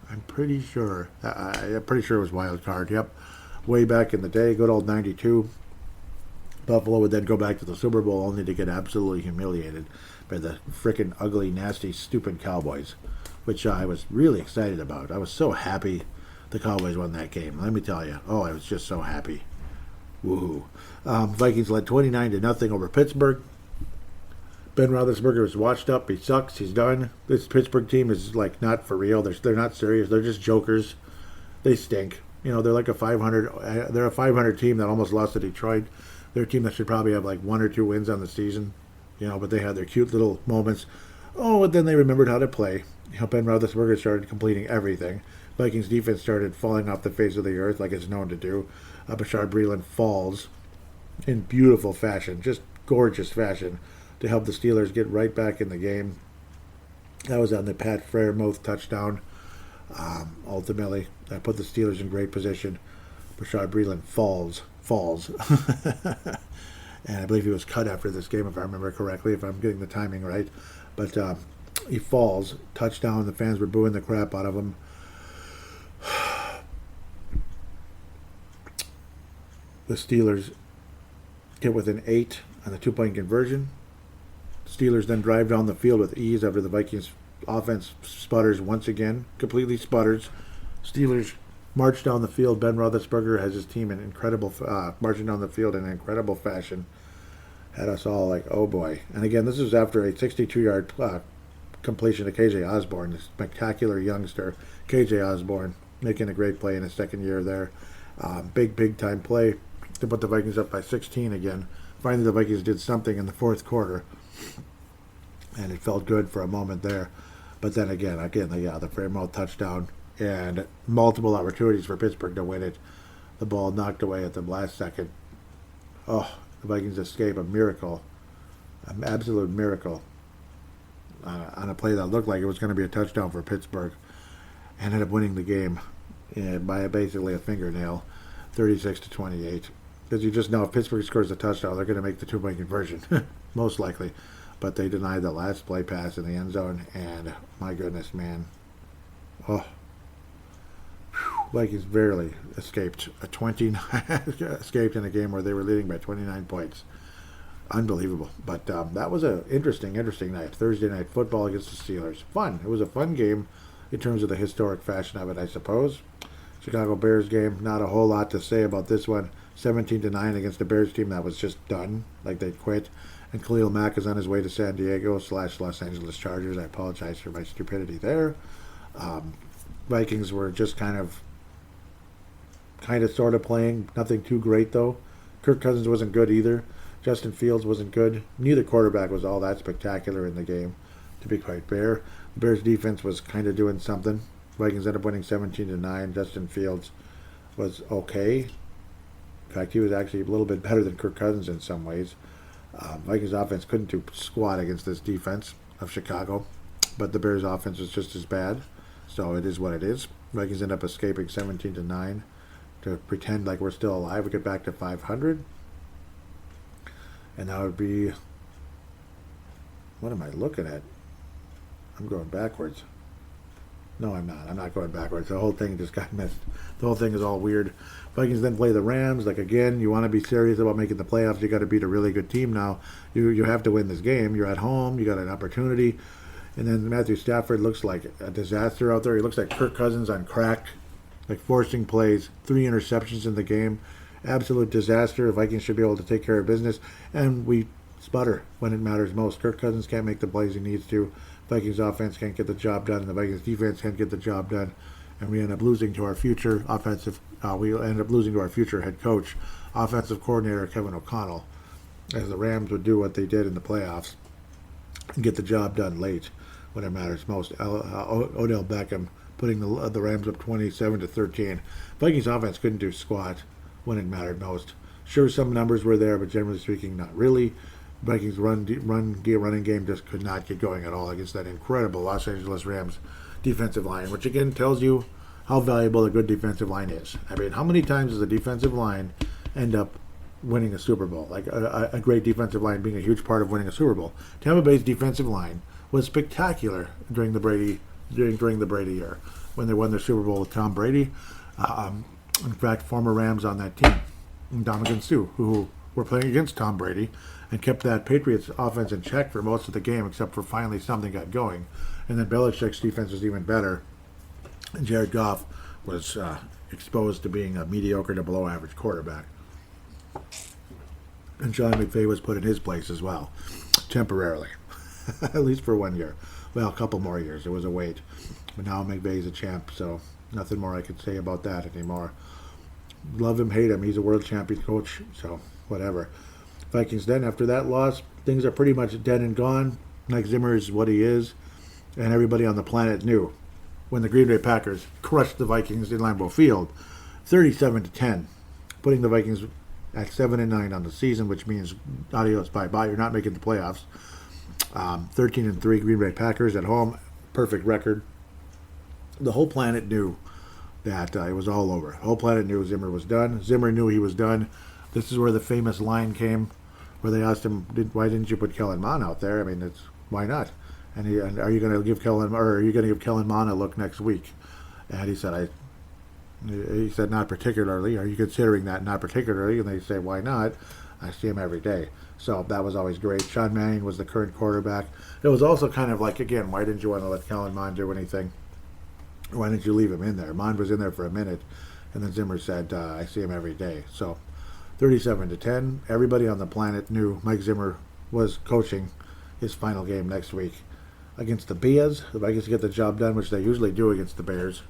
I'm pretty sure. I'm pretty sure it was wild card, yep. Way back in the day, good old 92. Buffalo would then go back to the Super Bowl only to get absolutely humiliated by the frickin' ugly, nasty, stupid Cowboys, which I was really excited about. I was so happy the Cowboys won that game. Let me tell you. Oh, I was just so happy. Woohoo. Vikings led 29-0 over Pittsburgh. Ben Roethlisberger was washed up. He sucks. He's done. This Pittsburgh team is like not for real. They're not serious. They're just jokers. They stink. They're like a 500. They're a 500 team that almost lost to Detroit. They're a team that should probably have like 1 or 2 wins on the season. But they had their cute little moments. Oh, and then they remembered how to play. Ben Roethlisberger started completing everything. Vikings defense started falling off the face of the earth like it's known to do. Bashard Breeland falls in beautiful fashion, just gorgeous fashion, to help the Steelers get right back in the game. That was on the Pat Freiermuth touchdown. Ultimately, that put the Steelers in great position. Bashard Breeland falls. And I believe he was cut after this game, if I remember correctly, if I'm getting the timing right. But he falls. Touchdown. The fans were booing the crap out of him. The Steelers get within 8 on the 2-point conversion. Steelers then drive down the field with ease after the Vikings offense sputters once again, completely sputters. Steelers march down the field. Ben Roethlisberger has his team in incredible, marching down the field in incredible fashion. Had us all like, oh boy. And again, this is after a 62-yard completion to KJ Osborne, the spectacular youngster. KJ Osborne making a great play in his second year there. Big time play to put the Vikings up by 16 again. Finally, the Vikings did something in the fourth quarter, and it felt good for a moment there. But then again, the Fairmouth touchdown and multiple opportunities for Pittsburgh to win it. The ball knocked away at the last second. Oh, the Vikings escape a miracle, an absolute miracle, on a play that looked like it was going to be a touchdown for Pittsburgh. Ended up winning the game by basically a fingernail, 36-28. Because you just know if Pittsburgh scores a touchdown, they're going to make the 2-point conversion, most likely. But they denied the last play pass in the end zone, and my goodness, man. Oh. Vikings barely escaped escaped in a game where they were leading by 29 points. Unbelievable. But that was an interesting night. Thursday night football against the Steelers. Fun. It was a fun game in terms of the historic fashion of it, I suppose. Chicago Bears game, not a whole lot to say about this one. 17-9 against the Bears team that was just done, like they'd quit. And Khalil Mack is on his way to San Diego / Los Angeles Chargers. I apologize for my stupidity there. Vikings were just kind of sort of playing. Nothing too great, though. Kirk Cousins wasn't good either. Justin Fields wasn't good. Neither quarterback was all that spectacular in the game, to be quite fair. The Bears' defense was kind of doing something. Vikings ended up winning 17-9. Justin Fields was okay. In fact, he was actually a little bit better than Kirk Cousins in some ways. Vikings offense couldn't do squat against this defense of Chicago, but the Bears' offense was just as bad. So it is what it is. Vikings end up escaping 17-9 to pretend like we're still alive. We get back to 500. And that would be... What am I looking at? I'm going backwards. No, I'm not. I'm not going backwards. The whole thing just got missed. The whole thing is all weird. Vikings then play the Rams. Like, again, you want to be serious about making the playoffs. You got to beat a really good team now. You have to win this game. You're at home. You got an opportunity. And then Matthew Stafford looks like a disaster out there. He looks like Kirk Cousins on crack, like forcing plays, 3 interceptions in the game. Absolute disaster. The Vikings should be able to take care of business. And we sputter when it matters most. Kirk Cousins can't make the plays he needs to. Vikings offense can't get the job done, and the Vikings defense can't get the job done, and we end up losing to our future head coach, offensive coordinator Kevin O'Connell, as the Rams would do what they did in the playoffs and get the job done late when it matters most. Odell Beckham putting the Rams up 27-13. Vikings offense couldn't do squat when it mattered most. Sure, some numbers were there, but generally speaking, not really. Vikings running game just could not get going at all against that incredible Los Angeles Rams defensive line, which again tells you how valuable a good defensive line is. I mean, how many times does a defensive line end up winning a Super Bowl? Like a great defensive line being a huge part of winning a Super Bowl. Tampa Bay's defensive line was spectacular during the Brady year when they won their Super Bowl with Tom Brady. In fact, former Rams on that team, Dominican Sue, who were playing against Tom Brady, and kept that Patriots offense in check for most of the game, except for finally something got going. And then Belichick's defense was even better. And Jared Goff was exposed to being a mediocre to below average quarterback. And Sean McVay was put in his place as well, temporarily, at least for 1 year. Well, a couple more years. It was a wait. But now McVay's a champ, so nothing more I could say about that anymore. Love him, hate him. He's a world champion coach, so whatever. Vikings then, after that loss, things are pretty much dead and gone. Mike Zimmer is what he is, and everybody on the planet knew when the Green Bay Packers crushed the Vikings in Lambeau Field, 37-10, putting the Vikings at 7-9 on the season, which means adios, bye-bye. You're not making the playoffs. 13-3 Green Bay Packers at home, perfect record. The whole planet knew that it was all over. The whole planet knew Zimmer was done. Zimmer knew he was done. This is where the famous line came, where they asked him, "Why didn't you put Kellen Mond out there? I mean, why not? And are you going to give Kellen Mond a look next week?" And he said, He said, not particularly. Are you considering that? Not particularly. And they say, why not? I see him every day. So that was always great. Sean Mannion was the current quarterback. It was also kind of like, again, why didn't you want to let Kellen Mond do anything? Why didn't you leave him in there? Mond was in there for a minute, and then Zimmer said, I see him every day. So 37-10. Everybody on the planet knew Mike Zimmer was coaching his final game next week against the Bears. The Vikings get the job done, which they usually do against the Bears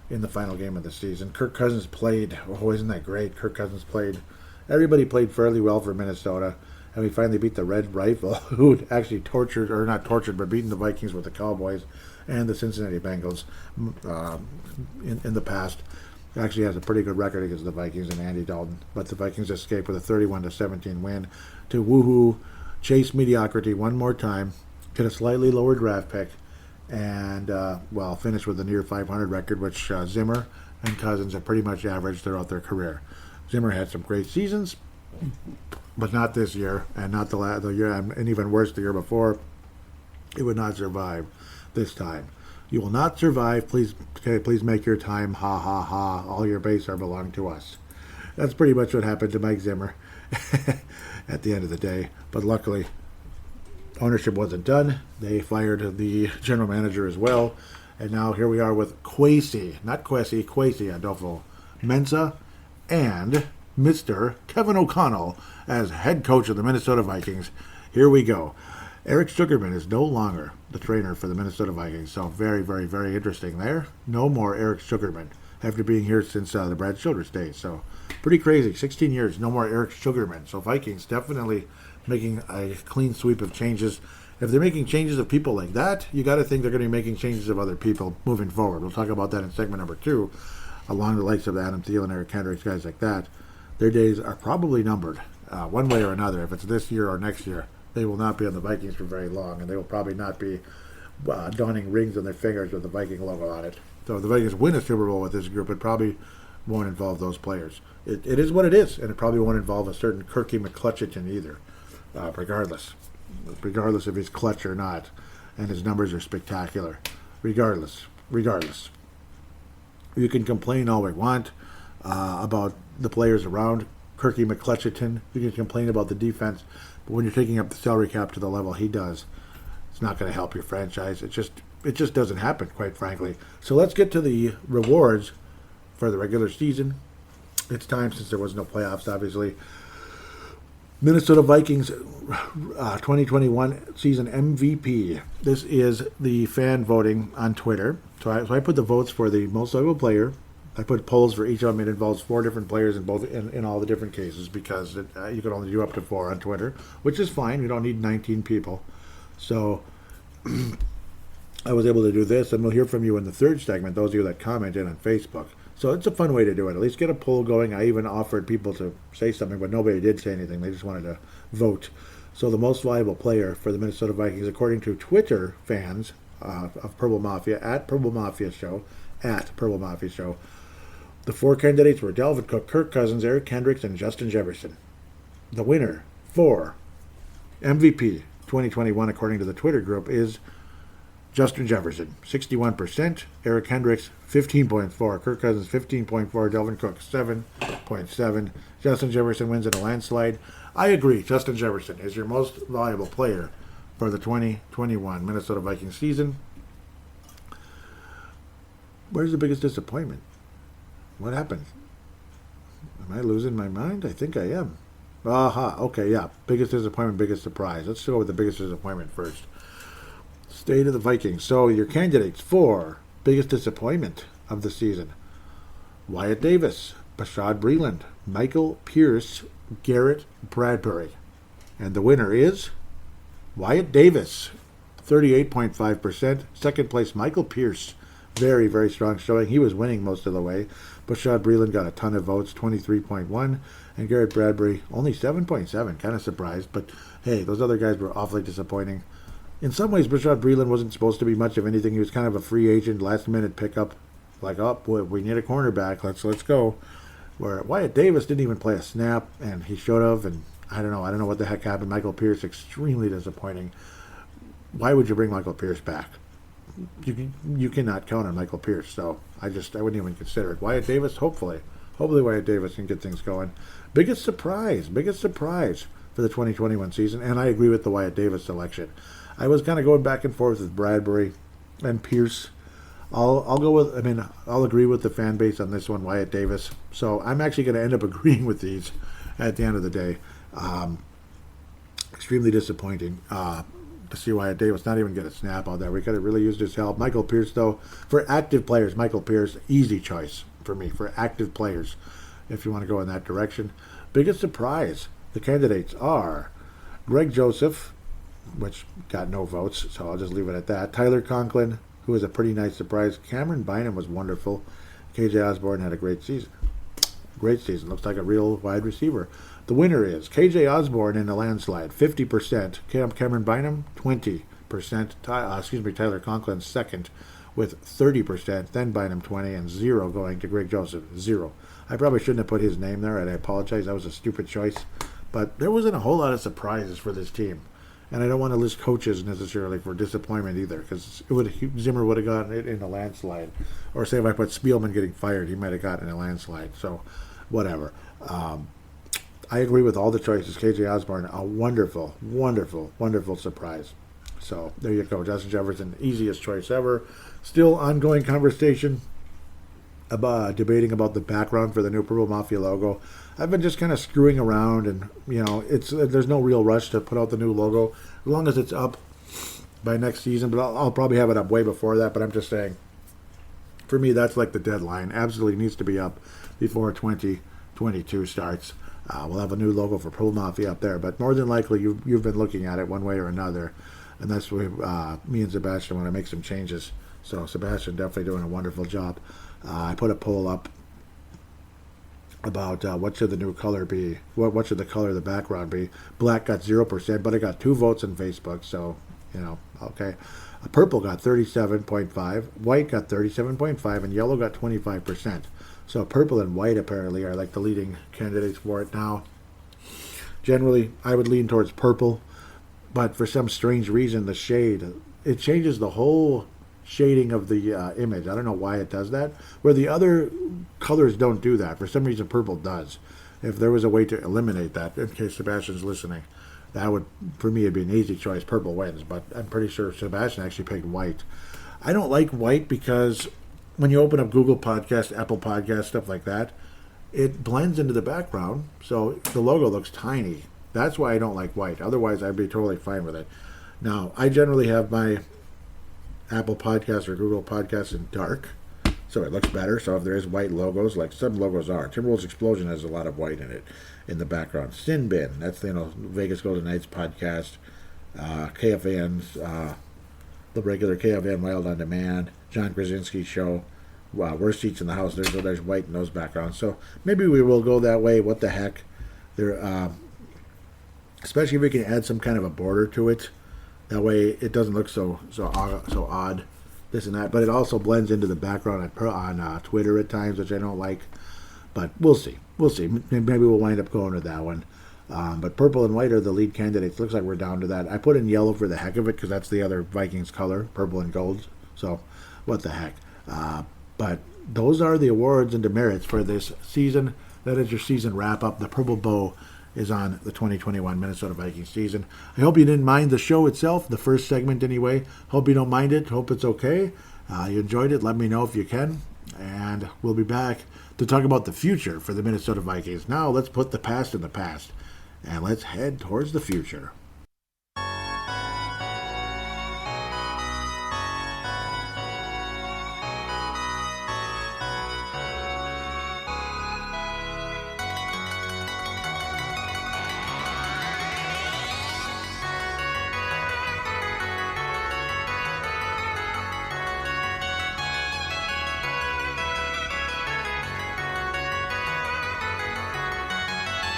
in the final game of the season. Kirk Cousins played. Oh, isn't that great? Kirk Cousins played. Everybody played fairly well for Minnesota. And we finally beat the Red Rifle, who actually tortured, or not tortured, but beaten the Vikings with the Cowboys and the Cincinnati Bengals in the past. Actually has a pretty good record against the Vikings and Andy Dalton. But the Vikings escaped with a 31-17 win to woohoo, chase mediocrity one more time, get a slightly lower draft pick, and, finish with a near 500 record, which Zimmer and Cousins have pretty much averaged throughout their career. Zimmer had some great seasons, but not this year, and not the year, and even worse the year before. It would not survive this time. You will not survive. Please make your time. Ha ha ha. All your base are belong to us. That's pretty much what happened to Mike Zimmer at the end of the day. But luckily, ownership wasn't done. They fired the general manager as well, and now here we are with Kwesi Adolfo Mensa and Mr. Kevin O'Connell as head coach of the Minnesota Vikings. Here we go. Eric Sugarman is no longer the trainer for the Minnesota Vikings, so very, very, very interesting there. No more Eric Sugarman after being here since the Brad Childress days, so pretty crazy. 16 years, no more Eric Sugarman. So Vikings definitely making a clean sweep of changes. If they're making changes of people like that, you got to think they're going to be making changes of other people moving forward. We'll talk about that in segment number 2, along the likes of Adam Thielen, Eric Kendricks, guys like that. Their days are probably numbered, one way or another. If it's this year or next year, they will not be on the Vikings for very long, and they will probably not be donning rings on their fingers with the Viking logo on it. So if the Vikings win a Super Bowl with this group, it probably won't involve those players. It is what it is, and it probably won't involve a certain Kirky McClutcherton either, regardless if he's clutch or not, and his numbers are spectacular. Regardless. You can complain all we want about the players around Kirky McClutcherton. You can complain about the defense, but when you're taking up the salary cap to the level he does, it's not going to help your franchise. It just doesn't happen, quite frankly. So let's get to the rewards for the regular season. It's time, since there was no playoffs, obviously. Minnesota Vikings 2021 season MVP. This is the fan voting on Twitter. So I put the votes for the most valuable player. I put polls for each of them. It involves 4 different players in all the different cases, because you can only do up to 4 on Twitter, which is fine. You don't need 19 people. So I was able to do this, and we'll hear from you in the third segment, those of you that commented on Facebook. So it's a fun way to do it. At least get a poll going. I even offered people to say something, but nobody did say anything. They just wanted to vote. So the most valuable player for the Minnesota Vikings, according to Twitter fans of Purple Mafia, at Purple Mafia Show, the 4 candidates were Dalvin Cook, Kirk Cousins, Eric Kendricks, and Justin Jefferson. The winner for MVP 2021, according to the Twitter group, is Justin Jefferson, 61%. Eric Kendricks, 15.4. Kirk Cousins, 15.4. Dalvin Cook, 7.7. Justin Jefferson wins in a landslide. I agree. Justin Jefferson is your most valuable player for the 2021 Minnesota Vikings season. Where's the biggest disappointment? What happened? Am I losing my mind? I think I am. Aha. Okay, yeah. Biggest disappointment, biggest surprise. Let's go with the biggest disappointment first. State of the Vikings. So your candidates for biggest disappointment of the season: Wyatt Davis, Bashaud Breeland, Michael Pierce, Garrett Bradbury. And the winner is Wyatt Davis, 38.5%. Second place, Michael Pierce. Very, very strong showing. He was winning most of the way. Bashaud Breeland got a ton of votes, 23.1. And Garrett Bradbury, only 7.7. Kind of surprised. But, hey, those other guys were awfully disappointing. In some ways, Bashaud Breeland wasn't supposed to be much of anything. He was kind of a free agent, last-minute pickup. Like, oh, boy, we need a cornerback. Let's go. Where Wyatt Davis didn't even play a snap, and he should have. And I don't know what the heck happened. Michael Pierce, extremely disappointing. Why would you bring Michael Pierce back? you cannot count on Michael Pierce. So I wouldn't even consider it. Wyatt Davis, hopefully Wyatt Davis can get things going. Biggest surprise for the 2021 season, and I agree with the Wyatt Davis selection. I was kind of going back and forth with Bradbury and Pierce. I'll go with. I mean, I'll agree with the fan base on this one, Wyatt Davis. So I'm actually going to end up agreeing with these at the end of the day. Extremely disappointing to see Wyatt Davis not even get a snap out there. We could have really used his help. Michael Pierce, though, for active players, Michael Pierce, easy choice for me for active players. If you want to go in that direction. Biggest surprise, the candidates are Greg Joseph, which got no votes, so I'll just leave it at that. Tyler Conklin, who was a pretty nice surprise. Cameron Bynum was wonderful. KJ Osborne had a great season. Great season. Looks like a real wide receiver. The winner is KJ Osborne in a landslide, 50%. Cameron Bynum, 20%. Tyler Conklin second with 30%. Then Bynum 20 and 0 going to Greg Joseph, 0. I probably shouldn't have put his name there, and I apologize. That was a stupid choice. But there wasn't a whole lot of surprises for this team. And I don't want to list coaches necessarily for disappointment either, because Zimmer would have gotten it in a landslide. Or say if I put Spielman getting fired, he might have gotten a landslide. So, whatever. I agree with all the choices. KJ Osborne, a wonderful, wonderful, wonderful surprise. So, there you go. Justin Jefferson, easiest choice ever. Still ongoing conversation about debating about the background for the new Purple Mafia logo. I've been just kind of screwing around, and there's no real rush to put out the new logo as long as it's up by next season. But I'll probably have it up way before that. But I'm just saying, for me, that's like the deadline. Absolutely needs to be up before 2022 starts. We'll have a new logo for Purple Mafia up there, but more than likely you've been looking at it one way or another, and that's where me and Sebastian want to make some changes. So Sebastian definitely doing a wonderful job. I put a poll up about what should the new color be. What should the color of the background be? Black got 0%, but it got 2 votes on Facebook, so, okay. Purple got 37.5, white got 37.5, and yellow got 25%. So purple and white apparently are like the leading candidates for it now. Generally, I would lean towards purple, but for some strange reason, the shade, it changes the whole shading of the image. I don't know why it does that, where the other colors don't do that. For some reason, purple does. If there was a way to eliminate that, in case Sebastian's listening, that would, for me, it'd be an easy choice. Purple wins, but I'm pretty sure Sebastian actually picked white. I don't like white because when you open up Google Podcasts, Apple Podcasts, stuff like that, it blends into the background, so the logo looks tiny. That's why I don't like white. Otherwise, I'd be totally fine with it. Now, I generally have my Apple Podcasts or Google Podcasts in dark, so it looks better. So if there is white logos, like some logos are, Timberwolves Explosion has a lot of white in it, in the background. Sin Bin, that's Vegas Golden Knights podcast, KFN's, the regular KFN Wild on Demand, John Krasinski show, Worst Seats in the House. There's white in those backgrounds. So maybe we will go that way. What the heck? There, especially if we can add some kind of a border to it. That way it doesn't look so odd, this and that. But it also blends into the background on Twitter at times, which I don't like. But we'll see. Maybe we'll wind up going to that one. But purple and white are the lead candidates. Looks like we're down to that. I put in yellow for the heck of it because that's the other Vikings color, purple and gold. So what the heck. But those are the awards and demerits for this season. That is your season wrap-up. The purple bow is on the 2021 Minnesota Vikings season. I hope you didn't mind the show itself, the first segment anyway. Hope you don't mind it. Hope it's okay. You enjoyed it. Let me know if you can. And we'll be back to talk about the future for the Minnesota Vikings. Now let's put the past in the past. And let's head towards the future.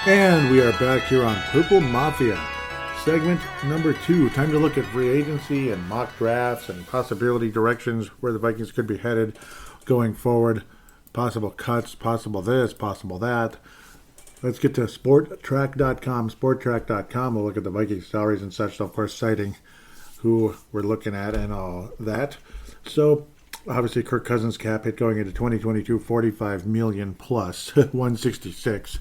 And we are back here on Purple Mafia, segment number 2. Time to look at free agency and mock drafts and possibility directions where the Vikings could be headed going forward. Possible cuts, possible this, possible that. Let's get to sporttrack.com. Sporttrack.com. We'll look at the Vikings salaries and such, of course, citing who we're looking at and all that. So obviously Kirk Cousins cap hit going into 2022, 45 million plus 166.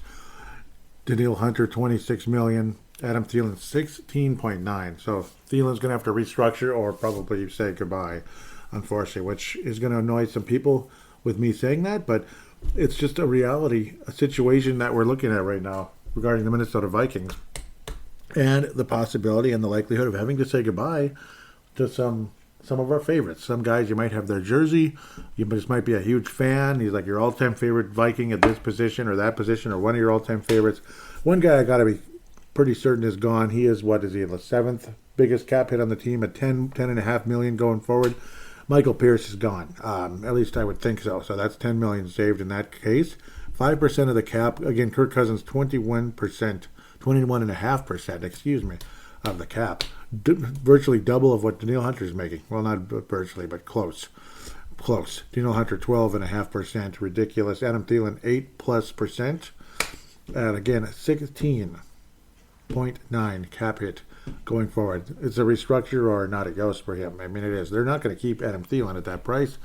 Danielle Hunter 26 million. Adam Thielen 16.9. So Thielen's going to have to restructure or probably say goodbye, unfortunately, which is going to annoy some people with me saying that, but it's just a reality, a situation that we're looking at right now regarding the Minnesota Vikings and the possibility and the likelihood of having to say goodbye to some of our favorites. Some guys, you might have their jersey, you just might be a huge fan. He's like your all-time favorite Viking at this position or that position or one of your all-time favorites. One guy I got to be pretty certain is gone. He is, what is he, the 7th biggest cap hit on the team at 10.5 million going forward. Michael Pierce is gone. At least I would think so. So that's 10 million saved in that case. 5% of the cap. Again, Kirk Cousins 21.5%, of the cap. Virtually double of what Danielle Hunter is making. Well, not virtually, but close. Danielle Hunter 12.5%, ridiculous. Adam Thielen 8+%, and again 16.9 cap hit going forward. It's a restructure or not a ghost for him. I mean, it is. They're not going to keep Adam Thielen at that price,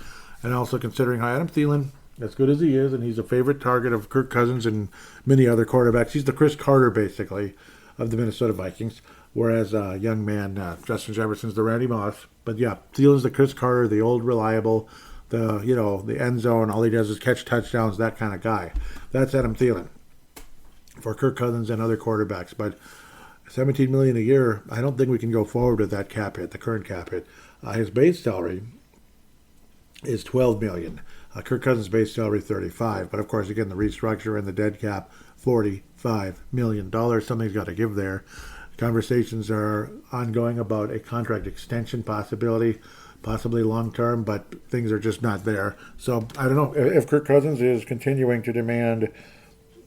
and also considering how Adam Thielen, as good as he is, and he's a favorite target of Kirk Cousins and many other quarterbacks. He's the Chris Carter, basically, of the Minnesota Vikings. Whereas young man Justin Jefferson's the Randy Moss. But yeah, Thielen's the Chris Carter, the old reliable, the end zone. All he does is catch touchdowns, that kind of guy. That's Adam Thielen for Kirk Cousins and other quarterbacks. But $17 million a year, I don't think we can go forward with that cap hit, the current cap hit. His base salary is $12 million. Kirk Cousins' base salary $35. But of course, again, the restructure and the dead cap, $45 million. Something's got to give there. Conversations are ongoing about a contract extension possibility, possibly long-term, but things are just not there. So I don't know if Kirk Cousins is continuing to demand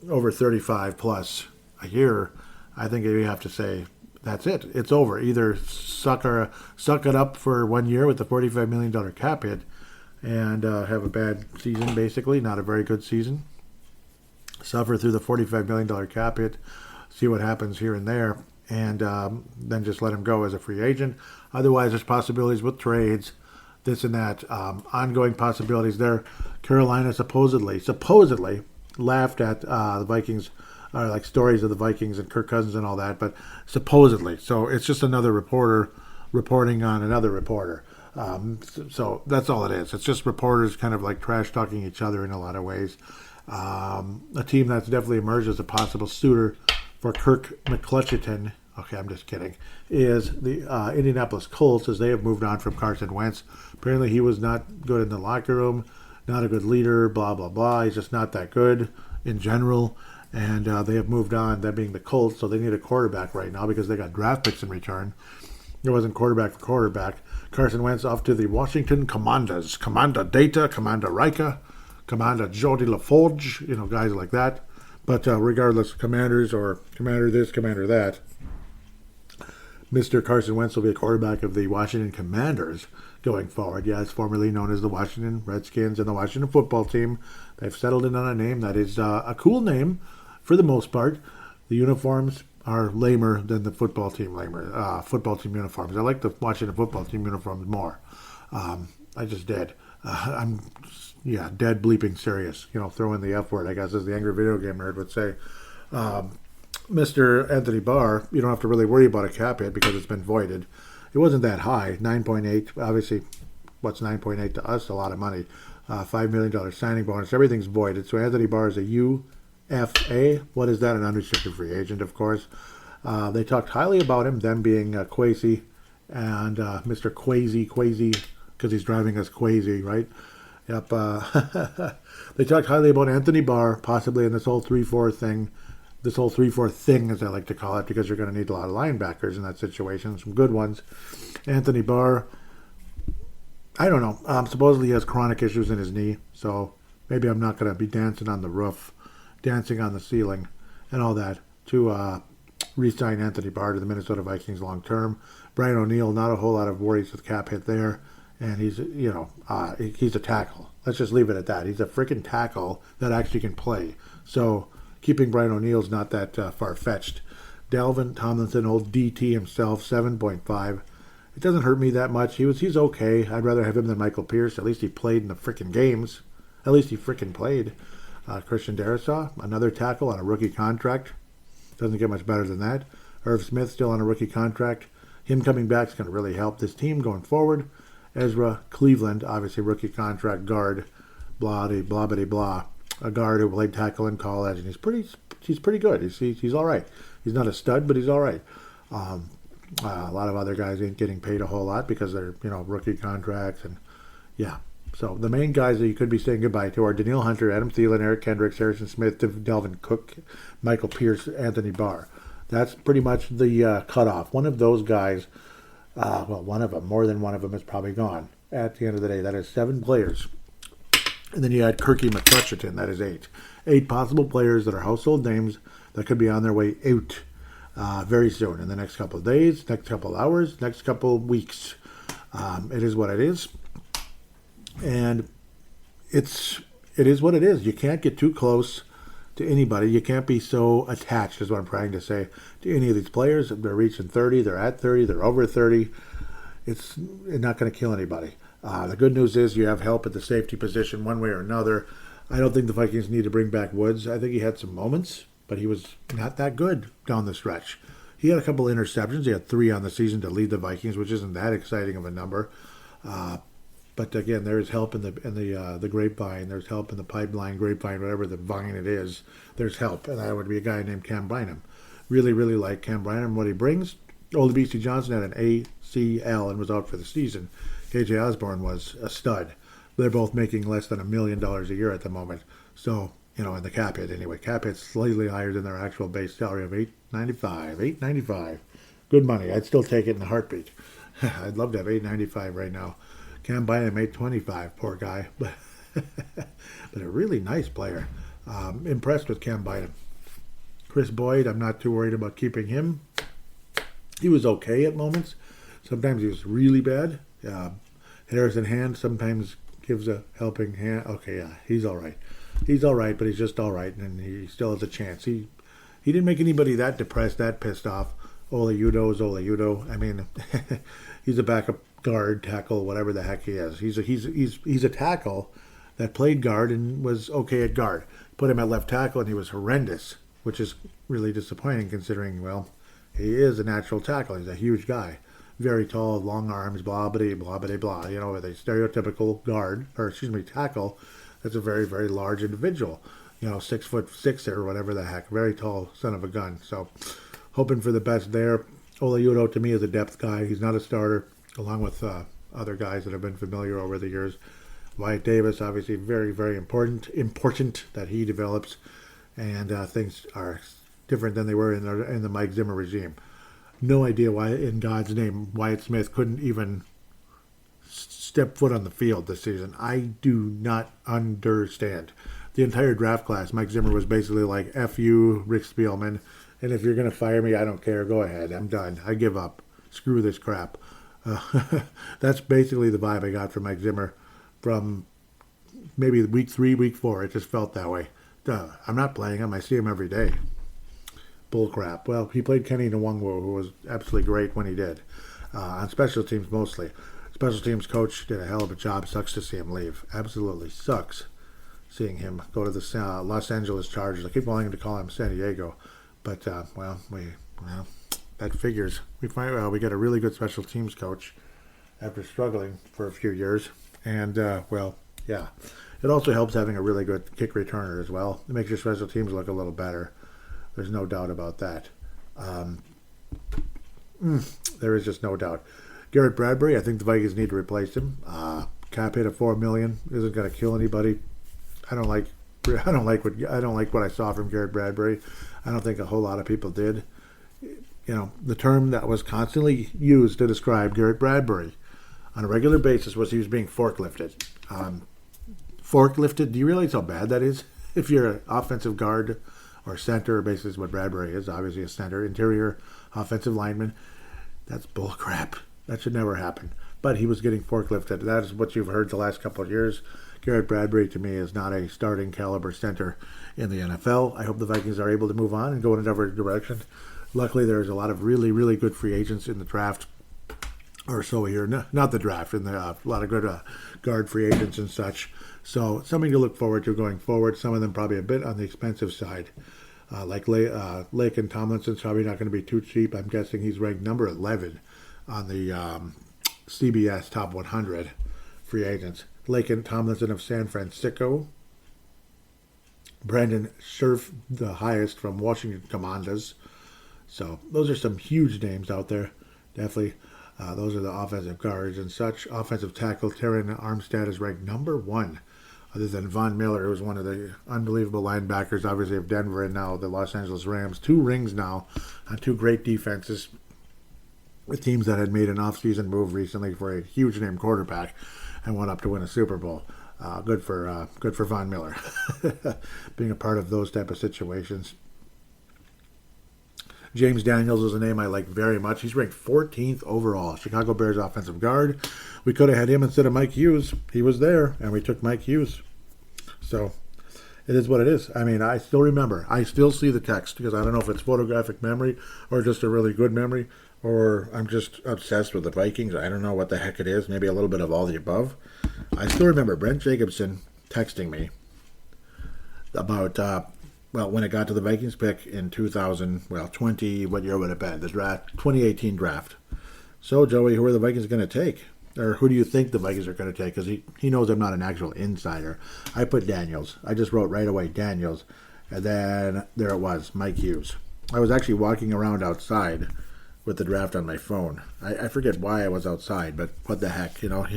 over 35 plus a year. I think you have to say that's it. It's over. Either suck it up for 1 year with the $45 million cap hit and have a bad season, basically, not a very good season. Suffer through the $45 million cap hit, see what happens here and there, and then just let him go as a free agent. Otherwise, there's possibilities with trades, this and that, ongoing possibilities there. Carolina supposedly laughed at the Vikings, like stories of the Vikings and Kirk Cousins and all that, but supposedly. So it's just another reporter reporting on another reporter. So that's all it is. It's just reporters kind of like trash-talking each other in a lot of ways. A team that's definitely emerged as a possible suitor for Kirk McClutcheton, okay, I'm just kidding, is the Indianapolis Colts, as they have moved on from Carson Wentz. Apparently he was not good in the locker room, not a good leader, blah, blah, blah. He's just not that good in general. And they have moved on, that being the Colts, so they need a quarterback right now because they got draft picks in return. There wasn't quarterback for quarterback. Carson Wentz off to the Washington Commanders. Commander Data, Commander Riker, Commander Jody LaForge, guys like that. But regardless, Commanders or Commander this, Commander that, Mr. Carson Wentz will be a quarterback of the Washington Commanders going forward. Yeah, it's formerly known as the Washington Redskins and the Washington football team. They've settled in on a name that is a cool name for the most part. The uniforms are lamer than the football team uniforms. I like the Washington football team uniforms more. I just did. I'm dead bleeping serious. Throw in the F word, I guess, as the angry video game nerd would say. Mr. Anthony Barr, you don't have to really worry about a cap hit because it's been voided. It wasn't that high, 9.8. Obviously, what's 9.8 to us? A lot of money. $5 million signing bonus. Everything's voided. So Anthony Barr is a UFA. What is that? An unrestricted free agent, of course. They talked highly about him, them being Kwesi and Mr. Kwesi, because he's driving us crazy, right? Yep. They talked highly about Anthony Barr, possibly in this whole 3-4 thing. This whole 3-4 thing, as I like to call it, because you're going to need a lot of linebackers in that situation, some good ones. Anthony Barr, I don't know. Supposedly he has chronic issues in his knee, so maybe I'm not going to be dancing on the roof, dancing on the ceiling, and all that to re-sign Anthony Barr to the Minnesota Vikings long term. Brian O'Neill, not a whole lot of worries with cap hit there, and he's a tackle. Let's just leave it at that. He's a freaking tackle that actually can play. So keeping Brian O'Neill's not that far-fetched. Dalvin Tomlinson, old DT himself, 7.5. it doesn't hurt me that much. He's okay. I'd rather have him than Michael Pierce. At least he played in the frickin' games. At least he frickin' played. Christian Darrisaw, another tackle on a rookie contract. Doesn't get much better than that. Irv Smith still on a rookie contract. Him coming back is going to really help this team going forward. Ezra Cleveland, obviously rookie contract guard. Blah. A guard who played tackle in college, and he's pretty good. He's all right. He's not a stud, but he's all right. A lot of other guys ain't getting paid a whole lot because they're rookie contracts, and yeah. So the main guys that you could be saying goodbye to are Danielle Hunter, Adam Thielen, Eric Kendricks, Harrison Smith, Delvin Cook, Michael Pierce, Anthony Barr. That's pretty much the cutoff. One of those guys, one of them, more than one of them, is probably gone at the end of the day. That is 7 players. And then you add Kirky McCutcheon, that is 8. 8 possible players that are household names that could be on their way out very soon, in the next couple of days, next couple of hours, next couple of weeks. It is what it is. And it is what it is. You can't get too close to anybody. You can't be so attached, is what I'm trying to say, to any of these players. They're reaching 30, they're at 30, they're over 30. It's not going to kill anybody. The good news is you have help at the safety position one way or another. I don't think the Vikings need to bring back Woods. I think he had some moments, but he was not that good down the stretch. He had a couple of interceptions. He had 3 on the season to lead the Vikings, which isn't that exciting of a number. But again, there's help in the grapevine. There's help in the pipeline, grapevine, whatever the vine it is. There's help, and that would be a guy named Cam Bynum. Really, really like Cam Bynum, what he brings. Olabisi Johnson had an ACL and was out for the season. KJ Osborne was a stud. They're both making less than $1 million a year at the moment. So, in the cap hit anyway. Cap hit's slightly higher than their actual base salary of $895. Good money. I'd still take it in a heartbeat. I'd love to have $895 right now. Cam Bynum $825, poor guy, but a really nice player. Impressed with Cam Bynum. Chris Boyd, I'm not too worried about keeping him. He was okay at moments. Sometimes he was really bad. Harrison Hand sometimes gives a helping hand. Okay, yeah, he's all right. He's all right, but he's just all right, and he still has a chance. He didn't make anybody that depressed, that pissed off. Ole Udoh is Ole Udoh. I mean, he's a backup guard, tackle, whatever the heck he is. He's a tackle that played guard and was okay at guard. Put him at left tackle, and he was horrendous, which is really disappointing considering, well, he is a natural tackle. He's a huge guy. Very tall, long arms, blah, blah, blah, blah, blah. With a stereotypical tackle, that's a very, very large individual. 6'6" or whatever the heck. Very tall son of a gun. So, hoping for the best there. Ole Udoh, to me, is a depth guy. He's not a starter, along with other guys that have been familiar over the years. Wyatt Davis, obviously, very, very important that he develops. And things are different than they were in the Mike Zimmer regime. No idea why, in God's name, Wyatt Smith couldn't even step foot on the field this season. I do not understand. The entire draft class, Mike Zimmer was basically like, F you, Rick Spielman, and if you're going to fire me, I don't care. Go ahead. I'm done. I give up. Screw this crap. That's basically the vibe I got from Mike Zimmer from maybe week 3, week 4. It just felt that way. I'm not playing him. I see him every day. Bull crap. Well, he played Kenny Nwangwu, who was absolutely great when he did. On special teams mostly. Special teams coach did a hell of a job. Sucks to see him leave. Absolutely sucks seeing him go to the Los Angeles Chargers. I keep wanting to call him San Diego. But, that figures. We got a really good special teams coach after struggling for a few years. And, yeah. It also helps having a really good kick returner as well. It makes your special teams look a little better. There's no doubt about that. There is just no doubt. Garrett Bradbury, I think the Vikings need to replace him. Cap hit of $4 million isn't going to kill anybody. I don't like what I saw from Garrett Bradbury. I don't think a whole lot of people did. The term that was constantly used to describe Garrett Bradbury on a regular basis was he was being forklifted. Forklifted, do you realize how bad that is? If you're an offensive guard or center, basically is what Bradbury is, obviously a center, interior offensive lineman, that's bull crap. That should never happen. But he was getting forklifted. That is what you've heard the last couple of years. Garrett Bradbury, to me, is not a starting caliber center in the NFL. I hope the Vikings are able to move on and go in a different direction. Luckily, there's a lot of really, really good free agents in the draft. or so a year. Not the draft, and a lot of good guard free agents and such. So something to look forward to going forward. Some of them probably a bit on the expensive side. Like Laken Tomlinson's probably not going to be too cheap. I'm guessing he's ranked number 11 on the CBS Top 100 free agents. Laken Tomlinson of San Francisco. Brandon Scherf, the highest from Washington Commanders. So those are some huge names out there. Definitely. Those are the offensive guards and such. Offensive tackle Terran Armstead is ranked number 1. Other than Von Miller, who's one of the unbelievable linebackers, obviously, of Denver and now the Los Angeles Rams. 2 rings now on 2 great defenses with teams that had made an offseason move recently for a huge name quarterback and went up to win a Super Bowl. Good for Von Miller being a part of those type of situations. James Daniels is a name I like very much. He's ranked 14th overall. Chicago Bears offensive guard. We could have had him instead of Mike Hughes. He was there, and we took Mike Hughes. So it is what it is. I mean, I still remember. I still see the text because I don't know if it's photographic memory or just a really good memory or I'm just obsessed with the Vikings. I don't know what the heck it is. Maybe a little bit of all the above. I still remember Brent Jacobson texting me about when it got to the Vikings pick in 2020, what year would it have been? The draft, 2018 draft. So, Joey, who are the Vikings going to take? Or who do you think the Vikings are going to take? Because he knows I'm not an actual insider. I put Daniels. I just wrote right away Daniels. And then there it was, Mike Hughes. I was actually walking around outside with the draft on my phone. I forget why I was outside, but what the heck, you know.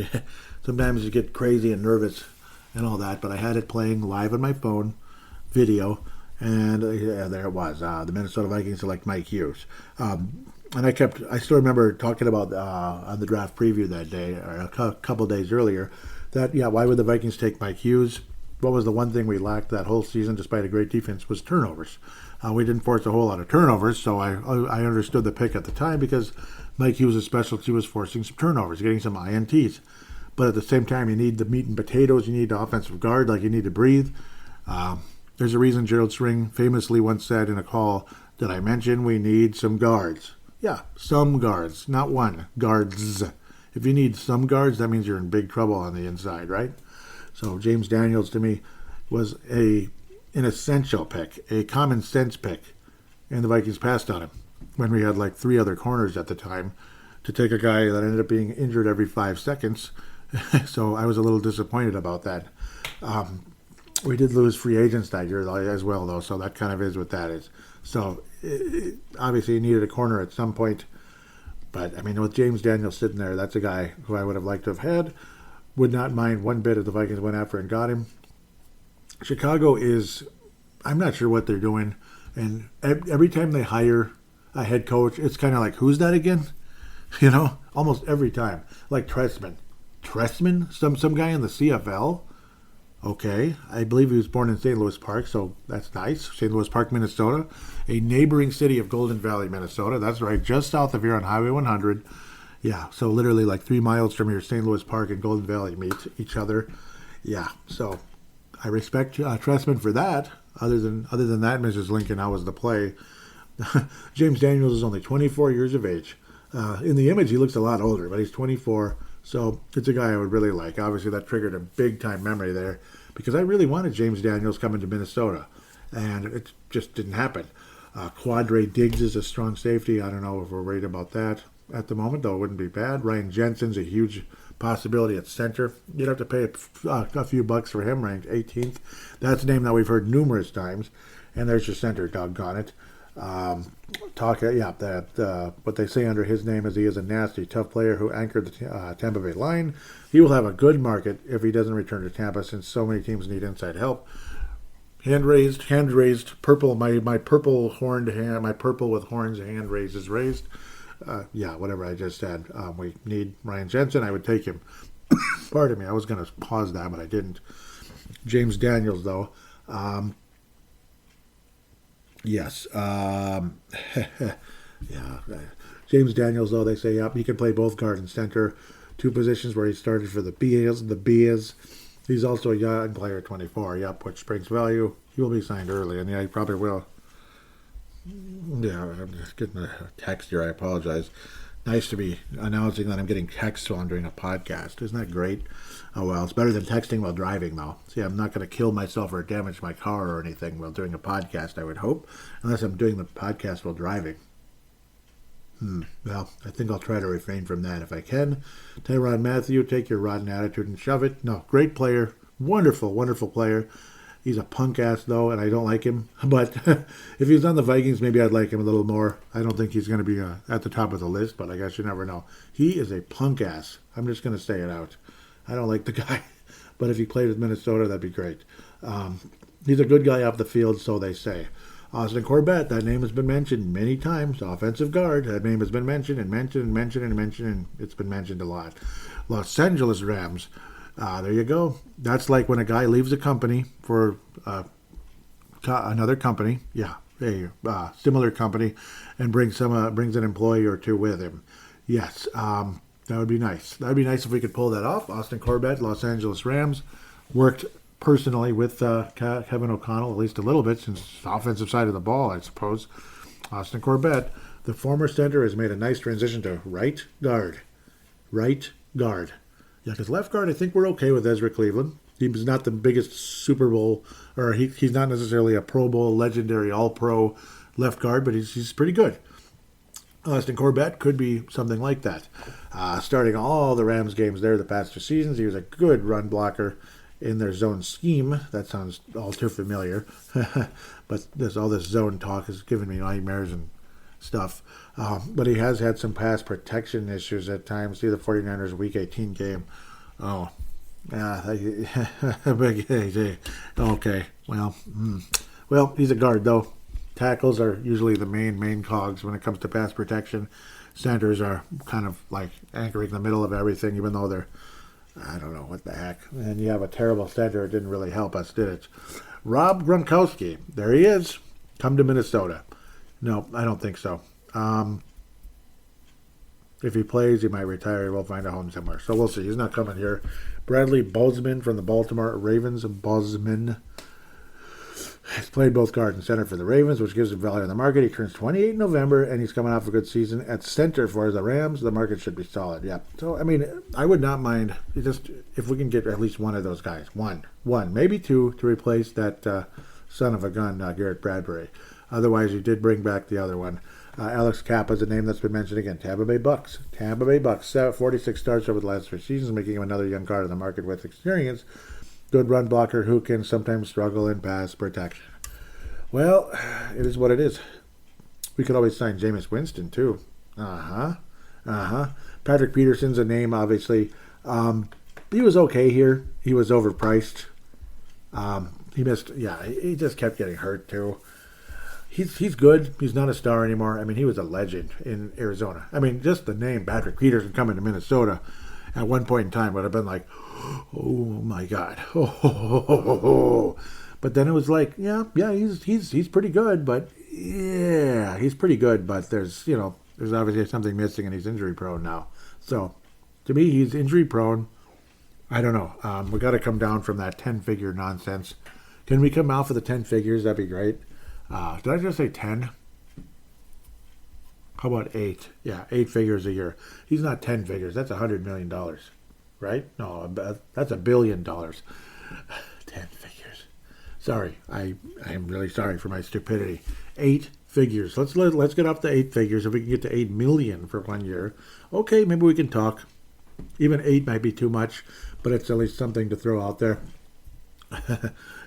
Sometimes you get crazy and nervous and all that, but I had it playing live on my phone, video. And there it was. The Minnesota Vikings select Mike Hughes. And I still remember talking about on the draft preview that day, or a couple days earlier, that, why would the Vikings take Mike Hughes? What was the one thing we lacked that whole season, despite a great defense, was turnovers. We didn't force a whole lot of turnovers, so I understood the pick at the time because Mike Hughes' specialty was forcing some turnovers, getting some INTs. But at the same time, you need the meat and potatoes. You need the offensive guard, like you need to breathe. There's a reason Gerald String famously once said in a call that I mentioned we need some guards. Yeah, some guards, not one. Guards. If you need some guards, that means you're in big trouble on the inside, right? So James Daniels, to me, was an essential pick, a common sense pick, and the Vikings passed on him when we had like 3 other corners at the time to take a guy that ended up being injured every 5 seconds. So I was a little disappointed about that. We did lose free agents that year as well, though, so that kind of is what that is. So, obviously, he needed a corner at some point. But, I mean, with James Daniels sitting there, that's a guy who I would have liked to have had. Would not mind one bit if the Vikings went after and got him. Chicago is, I'm not sure what they're doing. And every time they hire a head coach, it's kind of like, who's that again? You know, almost every time. Like Trestman. Trestman? Some guy in the CFL? Okay, I believe he was born in St. Louis Park, so that's nice. St. Louis Park, Minnesota, a neighboring city of Golden Valley, Minnesota. That's right, just south of here on Highway 100. Yeah, so literally like 3 miles from here, St. Louis Park and Golden Valley meet each other. Yeah, so I respect Trestman for that. Other than that, Mrs. Lincoln, how was the play? James Daniels is only 24 years of age. In the image, he looks a lot older, but he's 24. So it's a guy I would really like. Obviously, that triggered a big-time memory there because I really wanted James Daniels coming to Minnesota, and it just didn't happen. Quadre Diggs is a strong safety. I don't know if we're worried about that at the moment, though it wouldn't be bad. Ryan Jensen's a huge possibility at center. You'd have to pay a few bucks for him, ranked 18th. That's a name that we've heard numerous times, and there's your center, doggone it. What they say under his name is he is a nasty, tough player who anchored the Tampa Bay line. He will have a good market if he doesn't return to Tampa, since so many teams need inside help. Hand raised, purple. My purple horned hand, my purple with horns hand raised is raised. Whatever I just said. We need Ryan Jensen. I would take him. Pardon me. I was going to pause that, but I didn't. James Daniels, though. Yes. James Daniels, though, they say, he can play both guard and center, 2 positions where he started for the Bears. He's also a young player, 24, which brings value. He will be signed early, and he probably will. Yeah, I'm just getting a text here. I apologize. Nice to be announcing that I'm getting texts while I'm doing a podcast. Isn't that great? Oh, well, it's better than texting while driving, though. See, I'm not going to kill myself or damage my car or anything while doing a podcast, I would hope, unless I'm doing the podcast while driving. Well, I think I'll try to refrain from that if I can. Tyrann Mathieu, take your rotten attitude and shove it. No, great player. Wonderful, wonderful player. He's a punk ass, though, and I don't like him. But if he was on the Vikings, maybe I'd like him a little more. I don't think he's going to be at the top of the list, but I guess you never know. He is a punk ass. I'm just going to say it out. I don't like the guy. But if he played with Minnesota, that'd be great. He's a good guy off the field, so they say. Austin Corbett, that name has been mentioned many times. Offensive guard, that name has been mentioned and mentioned and mentioned and mentioned, and it's been mentioned a lot. Los Angeles Rams. There you go. That's like when a guy leaves a company for another company, a similar company, and brings an employee or two with him. Yes, that would be nice. That would be nice if we could pull that off. Austin Corbett, Los Angeles Rams, worked personally with Kevin O'Connell, at least a little bit, since offensive side of the ball, I suppose. Austin Corbett, the former center, has made a nice transition to right guard. Right guard. Yeah, because left guard, I think we're okay with Ezra Cleveland. He's not the biggest Super Bowl, or he's not necessarily a Pro Bowl, legendary All-Pro left guard, but he's pretty good. Austin Corbett could be something like that. Starting all the Rams games there the past 2 seasons, he was a good run blocker in their zone scheme. That sounds all too familiar. But all this zone talk has given me nightmares and stuff. But he has had some pass protection issues at times. See the 49ers Week 18 game. Oh, okay. Well, he's a guard, though. Tackles are usually the main cogs when it comes to pass protection. Centers are kind of like anchoring the middle of everything, even though they're, I don't know, what the heck. And you have a terrible center. It didn't really help us, did it? Rob Gronkowski. There he is. Come to Minnesota. No, I don't think so. If he plays, he might retire. He will find a home somewhere. So we'll see. He's not coming here. Bradley Bozeman from the Baltimore Ravens. Bozeman has played both guard and center for the Ravens, which gives him value in the market. He turns 28 in November, and he's coming off a good season at center for the Rams. The market should be solid. Yeah. So, I mean, I would not mind just if we can get at least one of those guys. One, maybe two, to replace that son of a gun, Garrett Bradbury. Otherwise, you did bring back the other one. Alex Kappa is a name that's been mentioned again. Tampa Bay Bucks. 46 starts over the last 3 seasons, making him another young guard in the market with experience. Good run blocker who can sometimes struggle in pass protection. Well, it is what it is. We could always sign Jameis Winston, too. Patrick Peterson's a name, obviously. He was okay here. He was overpriced. He missed, he just kept getting hurt, too. He's good. He's not a star anymore. I mean, he was a legend in Arizona. I mean, just the name Patrick Peterson coming to Minnesota at one point in time would have been like, oh my God. But then it was like, he's pretty good, but he's pretty good, but there's obviously something missing and he's injury prone now. So to me, he's injury prone. I don't know. We got to come down from that 10-figure nonsense. Can we come out for the 10 figures? That'd be great. Did I just say 10? How about 8? Yeah, 8 figures a year. He's not 10 figures. That's $100 million, right? No, that's $1 billion. 10 figures. Sorry, I am really sorry for my stupidity. 8 figures. Let's get up to 8 figures. If we can get to 8 million for 1 year, okay, maybe we can talk. Even 8 might be too much, but it's at least something to throw out there.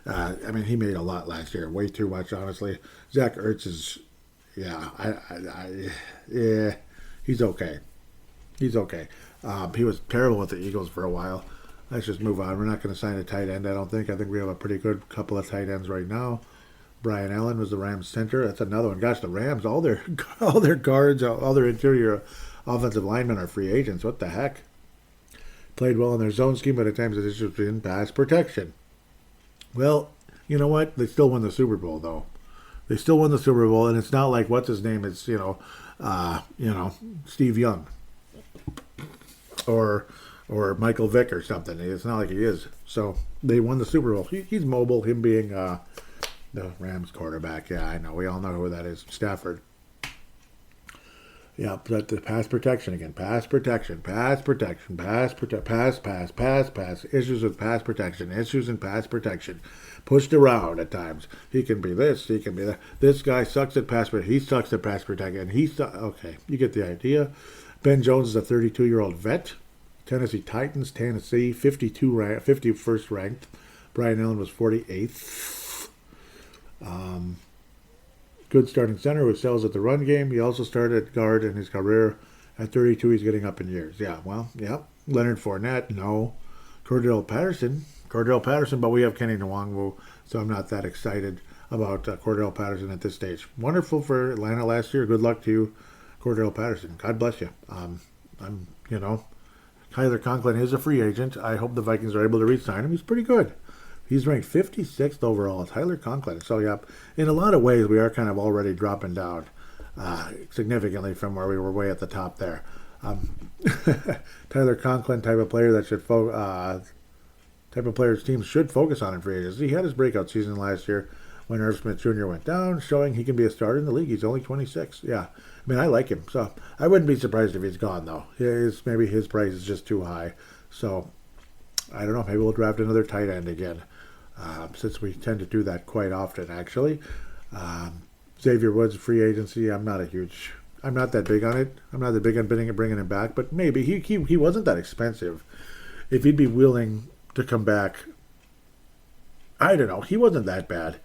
I mean, he made a lot last year. Way too much, honestly. Zach Ertz is, he's okay. He's okay. He was terrible with the Eagles for a while. Let's just move on. We're not going to sign a tight end, I don't think. I think we have a pretty good couple of tight ends right now. Brian Allen was the Rams center. That's another one. Gosh, the Rams, all their guards, all their interior offensive linemen are free agents. What the heck? Played well in their zone scheme, but at times it is just in pass protection. Well, you know what? They still won the Super Bowl, though. They still won the Super Bowl, and it's not like what's his name? It's Steve Young or Michael Vick or something. It's not like he is. So they won the Super Bowl. He's mobile. Him being the Rams quarterback. Yeah, I know. We all know who that is. Stafford. Yeah, but the pass protection again. Pass protection. Pass protection. Pass. Issues with pass protection. Issues in pass protection. Pushed around at times. He can be this. He can be that. This guy sucks at pass protection. He sucks at pass protection. Okay, you get the idea. Ben Jones is a 32-year-old vet. Tennessee Titans, Tennessee, 51st ranked. Brian Allen was 48th. Good starting center who excels at the run game. He also started at guard in his career. At 32, he's getting up in years. Yeah. Leonard Fournette, no. Cordell Patterson, but we have Kenny Nwangwu, so I'm not that excited about Cordell Patterson at this stage. Wonderful for Atlanta last year. Good luck to you, Cordell Patterson. God bless you. Tyler Conklin is a free agent. I hope the Vikings are able to re-sign him. He's pretty good. He's ranked 56th overall, Tyler Conklin. So, yeah, in a lot of ways, we are kind of already dropping down significantly from where we were way at the top there. Tyler Conklin, type of player that should type of players teams should focus on in free agency. He had his breakout season last year when Irv Smith Jr. went down, showing he can be a starter in the league. He's only 26. Yeah, I mean, I like him. So I wouldn't be surprised if he's gone, though. Maybe his price is just too high. So I don't know. Maybe we'll draft another tight end again. Since we tend to do that quite often, actually. Xavier Woods, free agency, I'm not that big on it. I'm not that big on bringing him back, but maybe he wasn't that expensive. If he'd be willing to come back, I don't know. He wasn't that bad.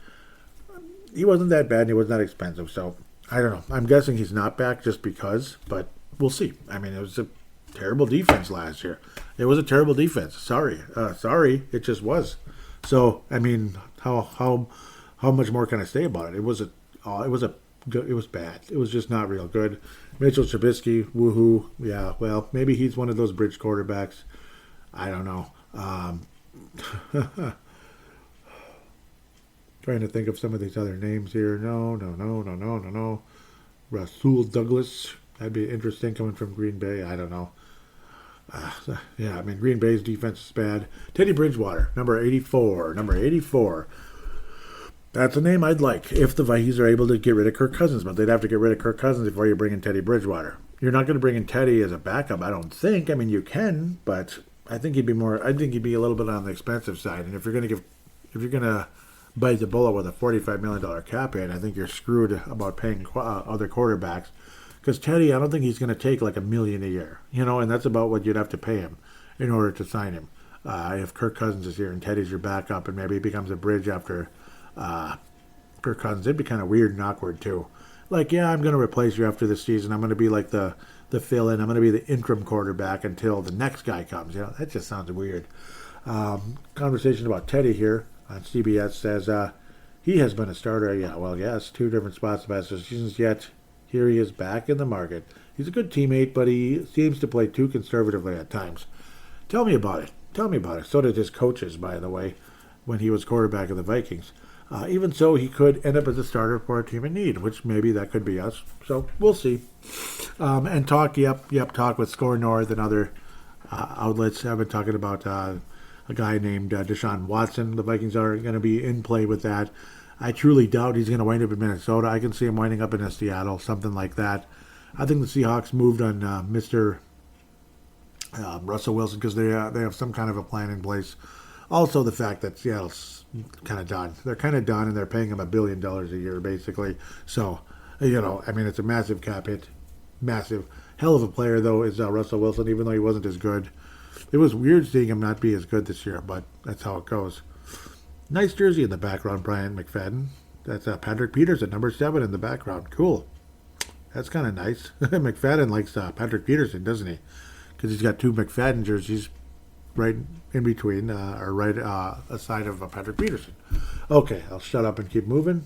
He wasn't that bad, and he was not expensive, so I don't know. I'm guessing he's not back just because, but we'll see. I mean, it was a terrible defense last year. It was a terrible defense. Sorry, it just was. So, I mean, how much more can I say about it? It was bad. It was just not real good. Mitchell Trubisky, woohoo. Yeah, well, maybe he's one of those bridge quarterbacks. I don't know. Trying to think of some of these other names here. No. Rasul Douglas. That'd be interesting coming from Green Bay. I don't know. Yeah, I mean, Green Bay's defense is bad. Teddy Bridgewater, number 84. That's a name I'd like if the Vikings are able to get rid of Kirk Cousins, but they'd have to get rid of Kirk Cousins before you bring in Teddy Bridgewater. You're not going to bring in Teddy as a backup, I don't think. I mean, you can, but I think he'd be a little bit on the expensive side. And if you're going to bite the bullet with a $45 million cap hit, I think you're screwed about paying other quarterbacks. Because Teddy, I don't think he's going to take like $1 million a year, and that's about what you'd have to pay him in order to sign him. If Kirk Cousins is here and Teddy's your backup and maybe he becomes a bridge after Kirk Cousins, it'd be kind of weird and awkward too. Like, yeah, I'm going to replace you after this season. I'm going to be like the fill-in. I'm going to be the interim quarterback until the next guy comes. That just sounds weird. Conversation about Teddy here on CBS says he has been a starter. Yeah, well, yes, 2 different spots the past 2 seasons, yet here he is back in the market. He's a good teammate, but he seems to play too conservatively at times. Tell me about it. So did his coaches, by the way, when he was quarterback of the Vikings. Even so, he could end up as a starter for a team in need, which maybe that could be us. So we'll see. And talk with Score North and other outlets. I've been talking about a guy named Deshaun Watson. The Vikings are going to be in play with that. I truly doubt he's going to wind up in Minnesota. I can see him winding up in Seattle, something like that. I think the Seahawks moved on Mr. Russell Wilson because they have some kind of a plan in place. Also, the fact that Seattle's kind of done. They're kind of done, and they're paying him $1 billion a year, basically. So, I mean, it's a massive cap hit. Massive. Hell of a player, though, is Russell Wilson, even though he wasn't as good. It was weird seeing him not be as good this year, but that's how it goes. Nice jersey in the background, Brian McFadden. That's Patrick Peterson, number 7 in the background. Cool. That's kind of nice. McFadden likes Patrick Peterson, doesn't he? Because he's got 2 McFadden jerseys right in between, or right aside of Patrick Peterson. Okay, I'll shut up and keep moving.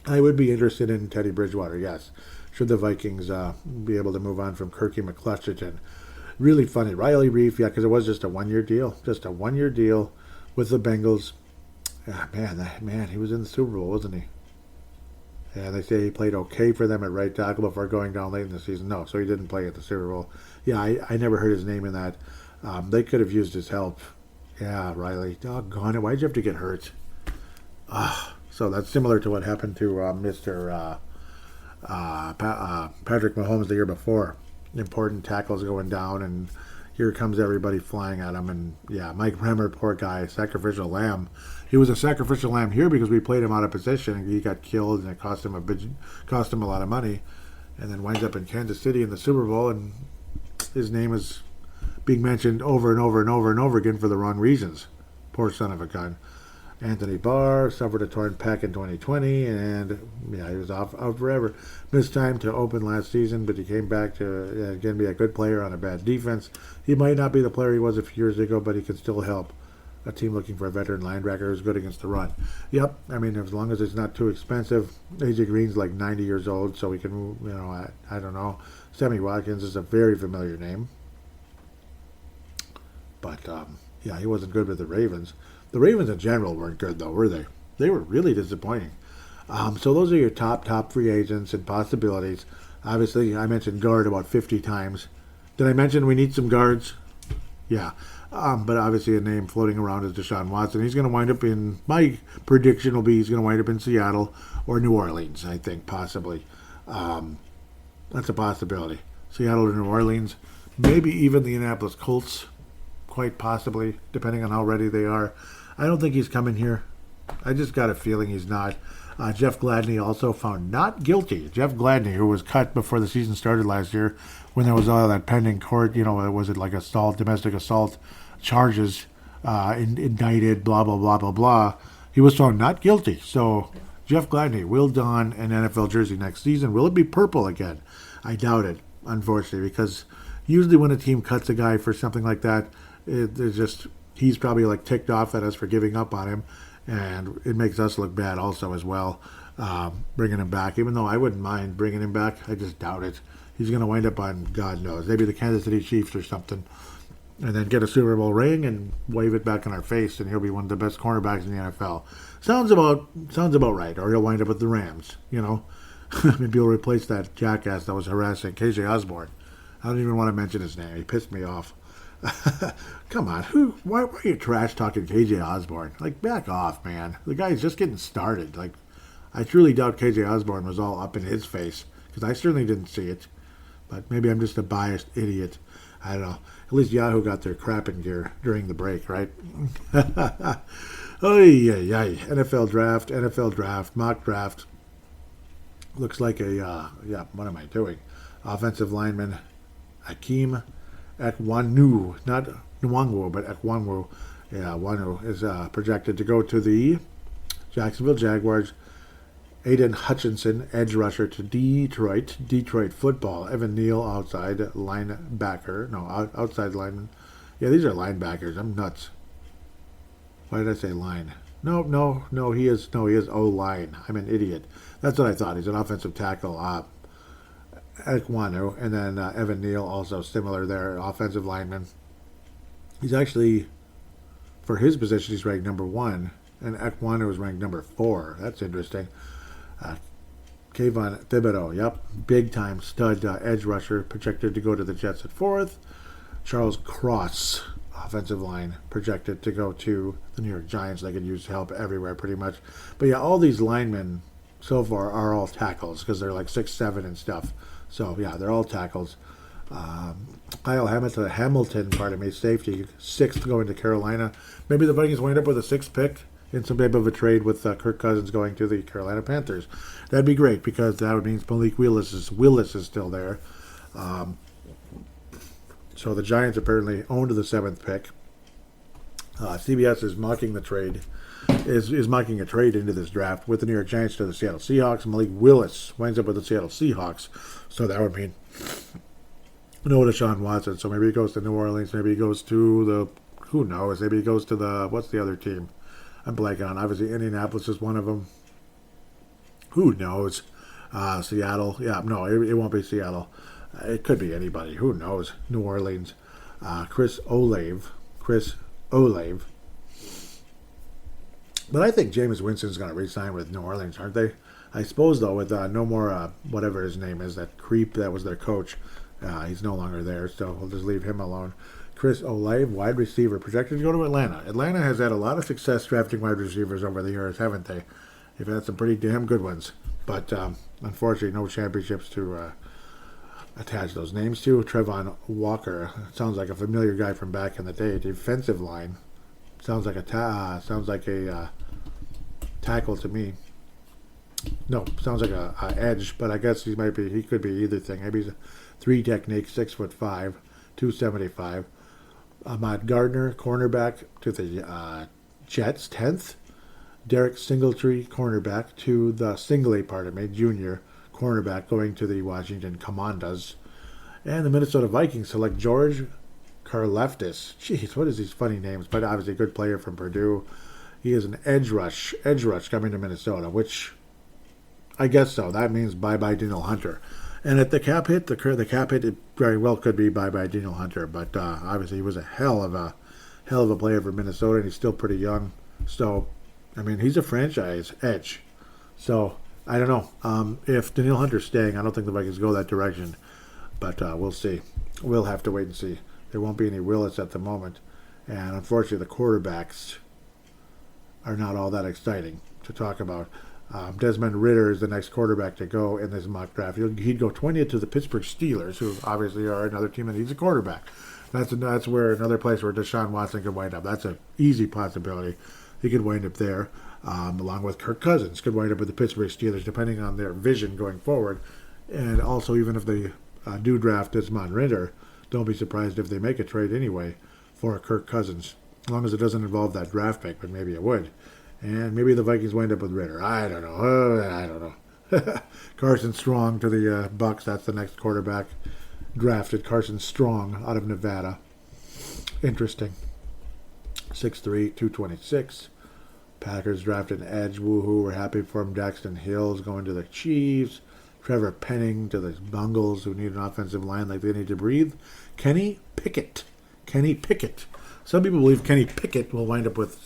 I would be interested in Teddy Bridgewater, yes. Should the Vikings be able to move on from Kirky McClutcherton. Really funny. Riley Reef, yeah, because it was just a 1-year deal. Just a 1-year deal with the Bengals. Man, he was in the Super Bowl, wasn't he? Yeah, they say he played okay for them at right tackle before going down late in the season. No, so he didn't play at the Super Bowl. Yeah, I never heard his name in that. They could have used his help. Yeah, Riley. Doggone it. Why'd you have to get hurt? So that's similar to what happened to Mr. Patrick Mahomes the year before. Important tackles going down, and here comes everybody flying at him. And yeah, Mike Remmer, poor guy, sacrificial lamb. He was a sacrificial lamb here because we played him out of position, and he got killed, and it cost him a lot of money, and then winds up in Kansas City in the Super Bowl, and his name is being mentioned over and over and over and over again for the wrong reasons. Poor son of a gun. Anthony Barr suffered a torn pec in 2020, and yeah, he was out forever. Missed time to open last season, but he came back to again be a good player on a bad defense. He might not be the player he was a few years ago, but he can still help a team looking for a veteran linebacker who's good against the run. Yep, I mean, as long as it's not too expensive. AJ Green's like 90 years old, so we can, I don't know. Sammy Watkins is a very familiar name. But, yeah, he wasn't good with the Ravens. The Ravens in general weren't good, though, were they? They were really disappointing. So those are your top free agents and possibilities. Obviously, I mentioned guard about 50 times. Did I mention we need some guards? Yeah. But obviously a name floating around is Deshaun Watson. He's going to wind up in, my prediction will be he's going to wind up in Seattle or New Orleans, I think, possibly. That's a possibility. Seattle or New Orleans. Maybe even the Indianapolis Colts, quite possibly, depending on how ready they are. I don't think he's coming here. I just got a feeling he's not. Jeff Gladney also found not guilty. Jeff Gladney, who was cut before the season started last year, when there was all that pending court, was it like domestic assault charges, indicted, blah, blah, blah, blah, blah. He was found not guilty. So Jeff Gladney will don an NFL jersey next season. Will it be purple again? I doubt it, unfortunately, because usually when a team cuts a guy for something like that, he's probably like ticked off at us for giving up on him, and it makes us look bad also as well, bringing him back. Even though I wouldn't mind bringing him back, I just doubt it. He's going to wind up on, God knows, maybe the Kansas City Chiefs or something, and then get a Super Bowl ring and wave it back in our face, and he'll be one of the best cornerbacks in the NFL. Sounds about right. Or he'll wind up with the Rams, Maybe he'll replace that jackass that was harassing KJ Osborne. I don't even want to mention his name. He pissed me off. Come on, why are you trash talking KJ Osborne? Like, back off, man. The guy's just getting started. Like, I truly doubt KJ Osborne was all up in his face, because I certainly didn't see it. But maybe I'm just a biased idiot. I don't know. At least Yahoo got their crap in gear during the break, right? Oh, yeah. NFL draft, mock draft. Looks like what am I doing? Offensive lineman Akeem Ekwanwu, not Nwangwu, but Ekwanwu. Yeah, Nwangwu is projected to go to the Jacksonville Jaguars. Aiden Hutchinson, edge rusher to Detroit football. Evan Neal, outside linebacker. No, outside lineman. Yeah, these are linebackers. I'm nuts. Why did I say line? No, he is O-line. I'm an idiot. That's what I thought. He's an offensive tackle. Ekwanwu, and then Evan Neal, also similar there, offensive lineman. He's actually, for his position, he's ranked number 1, and Ekwanwu is ranked number 4. That's interesting. Kayvon Thibodeau, big-time stud edge rusher, projected to go to the Jets at 4th. Charles Cross, offensive line, projected to go to the New York Giants. They could use help everywhere pretty much. But yeah, all these linemen so far are all tackles because they're like 6'7" and stuff. So yeah, they're all tackles. Kyle Hamilton, safety, 6th going to Carolina. Maybe the Vikings wind up with a 6th pick in some type of a trade with Kirk Cousins going to the Carolina Panthers. That'd be great because that would mean Malik Willis is still there. So the Giants apparently owned the 7th pick. CBS is mocking the trade, is mocking a trade into this draft with the New York Giants to the Seattle Seahawks. Malik Willis winds up with the Seattle Seahawks. So that would mean no Deshaun Watson. So maybe he goes to New Orleans. Maybe he goes to who knows? Maybe he goes to what's the other team? I'm blanking on. Obviously, Indianapolis is one of them. Who knows? Seattle. Yeah, no, it won't be Seattle. It could be anybody. Who knows? New Orleans. Chris Olave. But I think Jameis Winston's going to re-sign with New Orleans, aren't they? I suppose, though, with no more, whatever his name is, that creep that was their coach. He's no longer there, so we'll just leave him alone. Chris Olave, wide receiver, projected to go to Atlanta. Atlanta has had a lot of success drafting wide receivers over the years, haven't they? They've had some pretty damn good ones. But unfortunately, no championships to attach those names to. Trevon Walker sounds like a familiar guy from back in the day. Defensive line sounds like a tackle to me. No, sounds like a edge, but I guess he could be either thing. Maybe he's a 3 technique, 6'5", 275. Ahmad Gardner, cornerback to the Jets, 10th. Derek Singletary, cornerback to the junior cornerback, going to the Washington Commanders. And the Minnesota Vikings select George Karlaftis. Jeez, what is these funny names? But obviously a good player from Purdue. He is an edge rush coming to Minnesota, which I guess so. That means bye-bye Daniel Hunter. And at the cap hit, it very well could be bye-bye Daniel Hunter. But obviously he was a hell of a player for Minnesota, and he's still pretty young. So, I mean, he's a franchise edge. So, I don't know. If Daniel Hunter's staying, I don't think the Vikings go that direction. But we'll see. We'll have to wait and see. There won't be any Willits at the moment. And unfortunately, the quarterbacks are not all that exciting to talk about. Desmond Ridder is the next quarterback to go in this mock draft. He'd go 20th to the Pittsburgh Steelers, who obviously are another team that needs a quarterback. That's where another place where Deshaun Watson could wind up. That's an easy possibility. He could wind up there, along with Kirk Cousins. Could wind up with the Pittsburgh Steelers, depending on their vision going forward. And also, even if they do draft Desmond Ridder, don't be surprised if they make a trade anyway for Kirk Cousins, as long as it doesn't involve that draft pick, but maybe it would. And maybe the Vikings wind up with Ridder. I don't know. Carson Strong to the Bucks. That's the next quarterback drafted. Carson Strong out of Nevada. Interesting. 6'3", 226. Packers drafted an edge. Woohoo. We're happy for him. Daxton Hill's going to the Chiefs. Trevor Penning to the Bungles, who need an offensive line like they need to breathe. Kenny Pickett. Some people believe Kenny Pickett will wind up with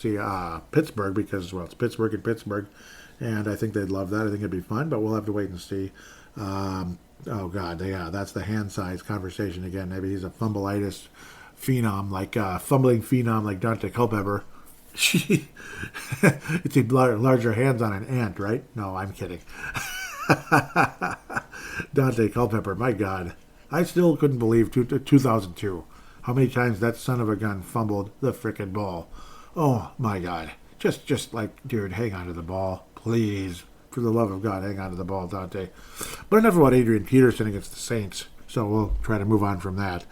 Pittsburgh because, well, it's Pittsburgh, and I think they'd love that. I think it'd be fun, but we'll have to wait and see. That's the hand size conversation again. Maybe he's a fumbleitis phenom, fumbling phenom like Dante Culpepper. It's larger hands on an ant, right? No, I'm kidding. Dante Culpepper, my God. I still couldn't believe 2002. How many times that son of a gun fumbled the frickin' ball. Oh, my God. Just dude, hang on to the ball. Please. For the love of God, hang on to the ball, Dante. But enough about Adrian Peterson against the Saints. So we'll try to move on from that.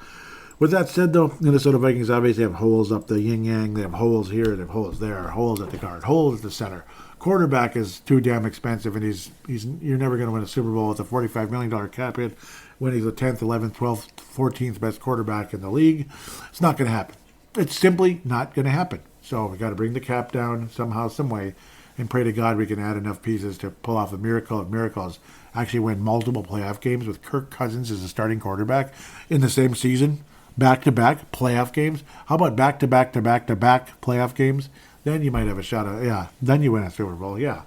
With that said, though, Minnesota Vikings obviously have holes up the yin-yang. They have holes here, they have holes there, holes at the guard, holes at the center. Quarterback is too damn expensive, and you're never going to win a Super Bowl with a $45 million cap hit when he's the 10th, 11th, 12th, 14th best quarterback in the league. It's not going to happen. It's simply not going to happen. So we got to bring the cap down somehow, some way, and pray to God we can add enough pieces to pull off a miracle of miracles. Actually win multiple playoff games with Kirk Cousins as a starting quarterback in the same season. Back-to-back playoff games. How about back-to-back-to-back-to-back playoff games? Then you might have a shot at, then you win a Super Bowl, yeah.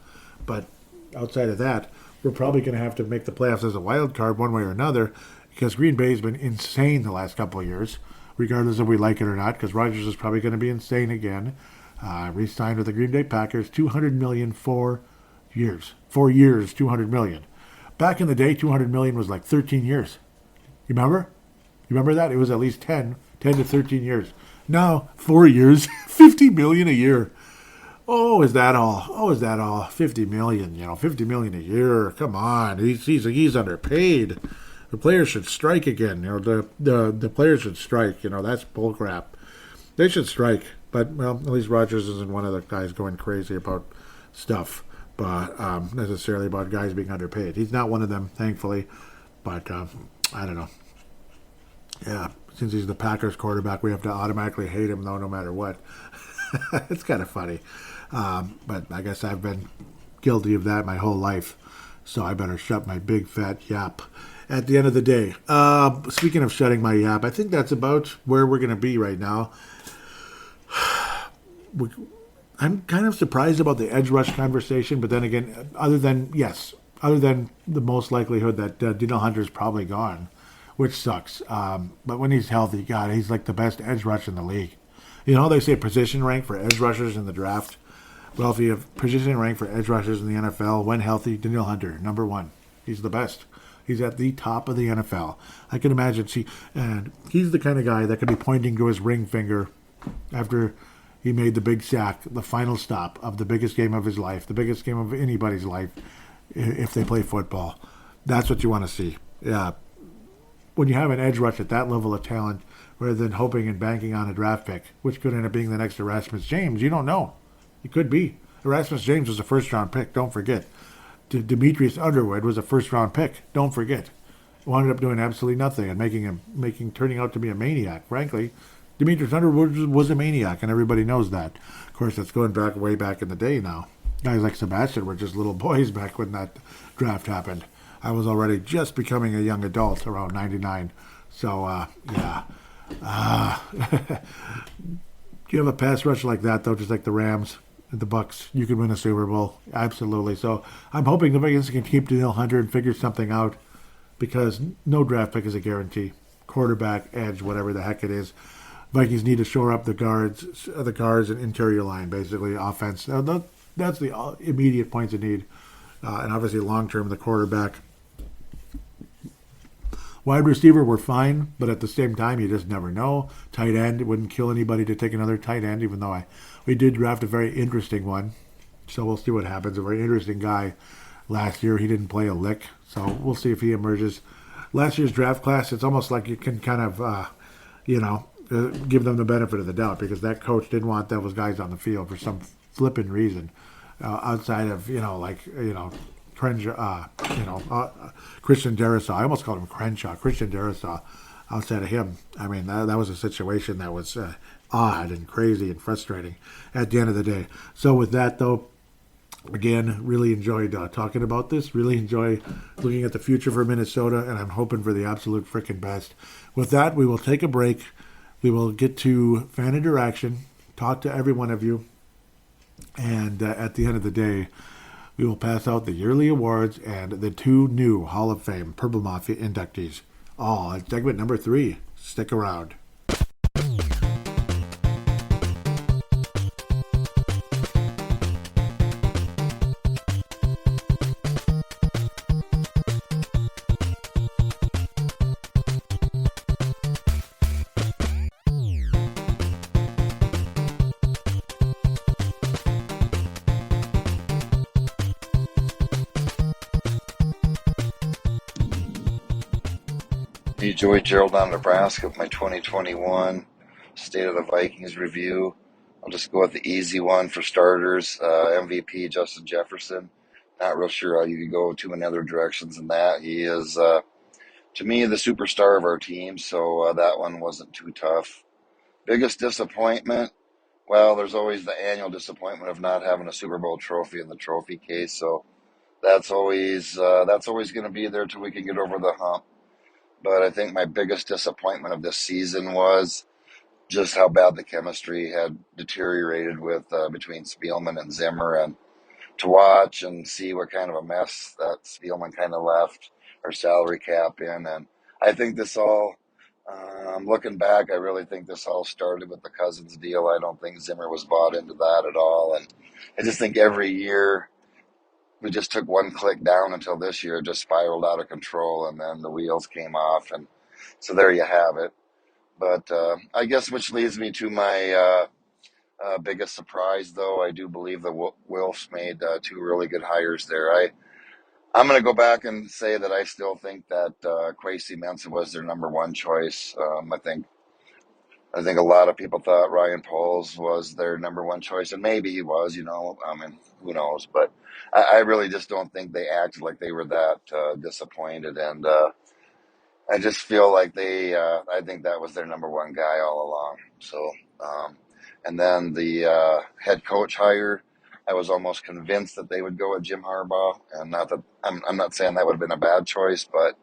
But outside of that, we're probably going to have to make the playoffs as a wild card one way or another, because Green Bay's been insane the last couple of years, regardless if we like it or not, because Rodgers is probably going to be insane again. Re-signed with the Green Bay Packers, $200 million, 4 years. 4 years, $200 million. Back in the day, $200 million was like 13 years. You remember? You remember that? It was at least 10 to 13 years. Now, 4 years, $50 million a year. Oh, is that all? $50 million, $50 million a year. Come on, he's underpaid. The players should strike again. The players should strike. That's bullcrap. They should strike. But well, at least Rodgers isn't one of the guys going crazy about stuff, but necessarily about guys being underpaid. He's not one of them, thankfully. But I don't know. Yeah, since he's the Packers quarterback, we have to automatically hate him, though, no matter what. It's kind of funny. But I guess I've been guilty of that my whole life, so I better shut my big fat yap at the end of the day. Speaking of shutting my yap, I think that's about where we're going to be right now. I'm kind of surprised about the edge rush conversation, but then again, other than the most likelihood that Daniel Hunter's probably gone, which sucks. But when he's healthy, God, he's like the best edge rush in the league. They say position rank for edge rushers in the draft. Well, if you have position rank for edge rushers in the NFL, when healthy, Danielle Hunter, number one. He's the best. He's at the top of the NFL. I can imagine. And he's the kind of guy that could be pointing to his ring finger after he made the big sack, the final stop of the biggest game of his life, the biggest game of anybody's life, if they play football. That's what you want to see. Yeah. When you have an edge rush at that level of talent, rather than hoping and banking on a draft pick, which could end up being the next Erasmus James, you don't know. It could be. Erasmus James was a first-round pick, don't forget. Demetrius Underwood was a first-round pick, don't forget. Wound up doing absolutely nothing and turning out to be a maniac, frankly. Demetrius Underwood was a maniac, and everybody knows that. Of course, that's going back way back in the day now. Guys like Sebastian were just little boys back when that draft happened. I was already just becoming a young adult around 99. So, yeah. You have a pass rush like that, though, just like the Rams and the Bucks, you could win a Super Bowl. Absolutely. So I'm hoping the Vikings can keep Danielle Hunter and figure something out, because no draft pick is a guarantee. Quarterback, edge, whatever the heck it is. Vikings need to shore up the guards and interior line, basically, offense. That's the immediate points of need. And obviously, long-term, the quarterback. Wide receiver, we're fine, but at the same time, you just never know. Tight end, it wouldn't kill anybody to take another tight end, even though we did draft a very interesting one. So we'll see what happens. A very interesting guy last year. He didn't play a lick, so we'll see if he emerges. Last year's draft class, it's almost like you can kind of, give them the benefit of the doubt, because that coach didn't want those guys on the field for some flippin' reason, outside of, Christian Darrisaw. I almost called him Crenshaw. Christian Darrisaw. Outside of him, I mean, that was a situation that was odd and crazy and frustrating at the end of the day. So with that, though, again, really enjoyed talking about this. Really enjoy looking at the future for Minnesota, and I'm hoping for the absolute frickin' best. With that, we will take a break. We will get to fan interaction, talk to every one of you, and at the end of the day, we will pass out the yearly awards and the 2 new Hall of Fame Purple Mafia inductees. All at segment number 3. Stick around. Joey Gerald on Nebraska with my 2021 State of the Vikings review. I'll just go with the easy one for starters. MVP Justin Jefferson. Not real sure how you could go too many other directions than that. He is, to me, the superstar of our team, so that one wasn't too tough. Biggest disappointment? Well, there's always the annual disappointment of not having a Super Bowl trophy in the trophy case, so that's always going to be there till we can get over the hump. But I think my biggest disappointment of this season was just how bad the chemistry had deteriorated with between Spielman and Zimmer, and to watch and see what kind of a mess that Spielman kind of left our salary cap in. And I think this all, looking back, I really think this all started with the Cousins deal. I don't think Zimmer was bought into that at all. And I just think every year we just took one click down until this year it just spiraled out of control, and then the wheels came off, and so there you have it. But I guess which leads me to my biggest surprise, though. I do believe the Wilfs made 2 really good hires there. I'm going to go back and say that I still think that Kwesi Mensah was their number 1 choice. I think a lot of people thought Ryan Poles was their number 1 choice, and maybe he was, who knows. But I really just don't think they acted like they were that disappointed, and I just feel like I think that was their number 1 guy all along. So, and then the head coach hire, I was almost convinced that they would go with Jim Harbaugh, and not that I'm not saying that would have been a bad choice, but.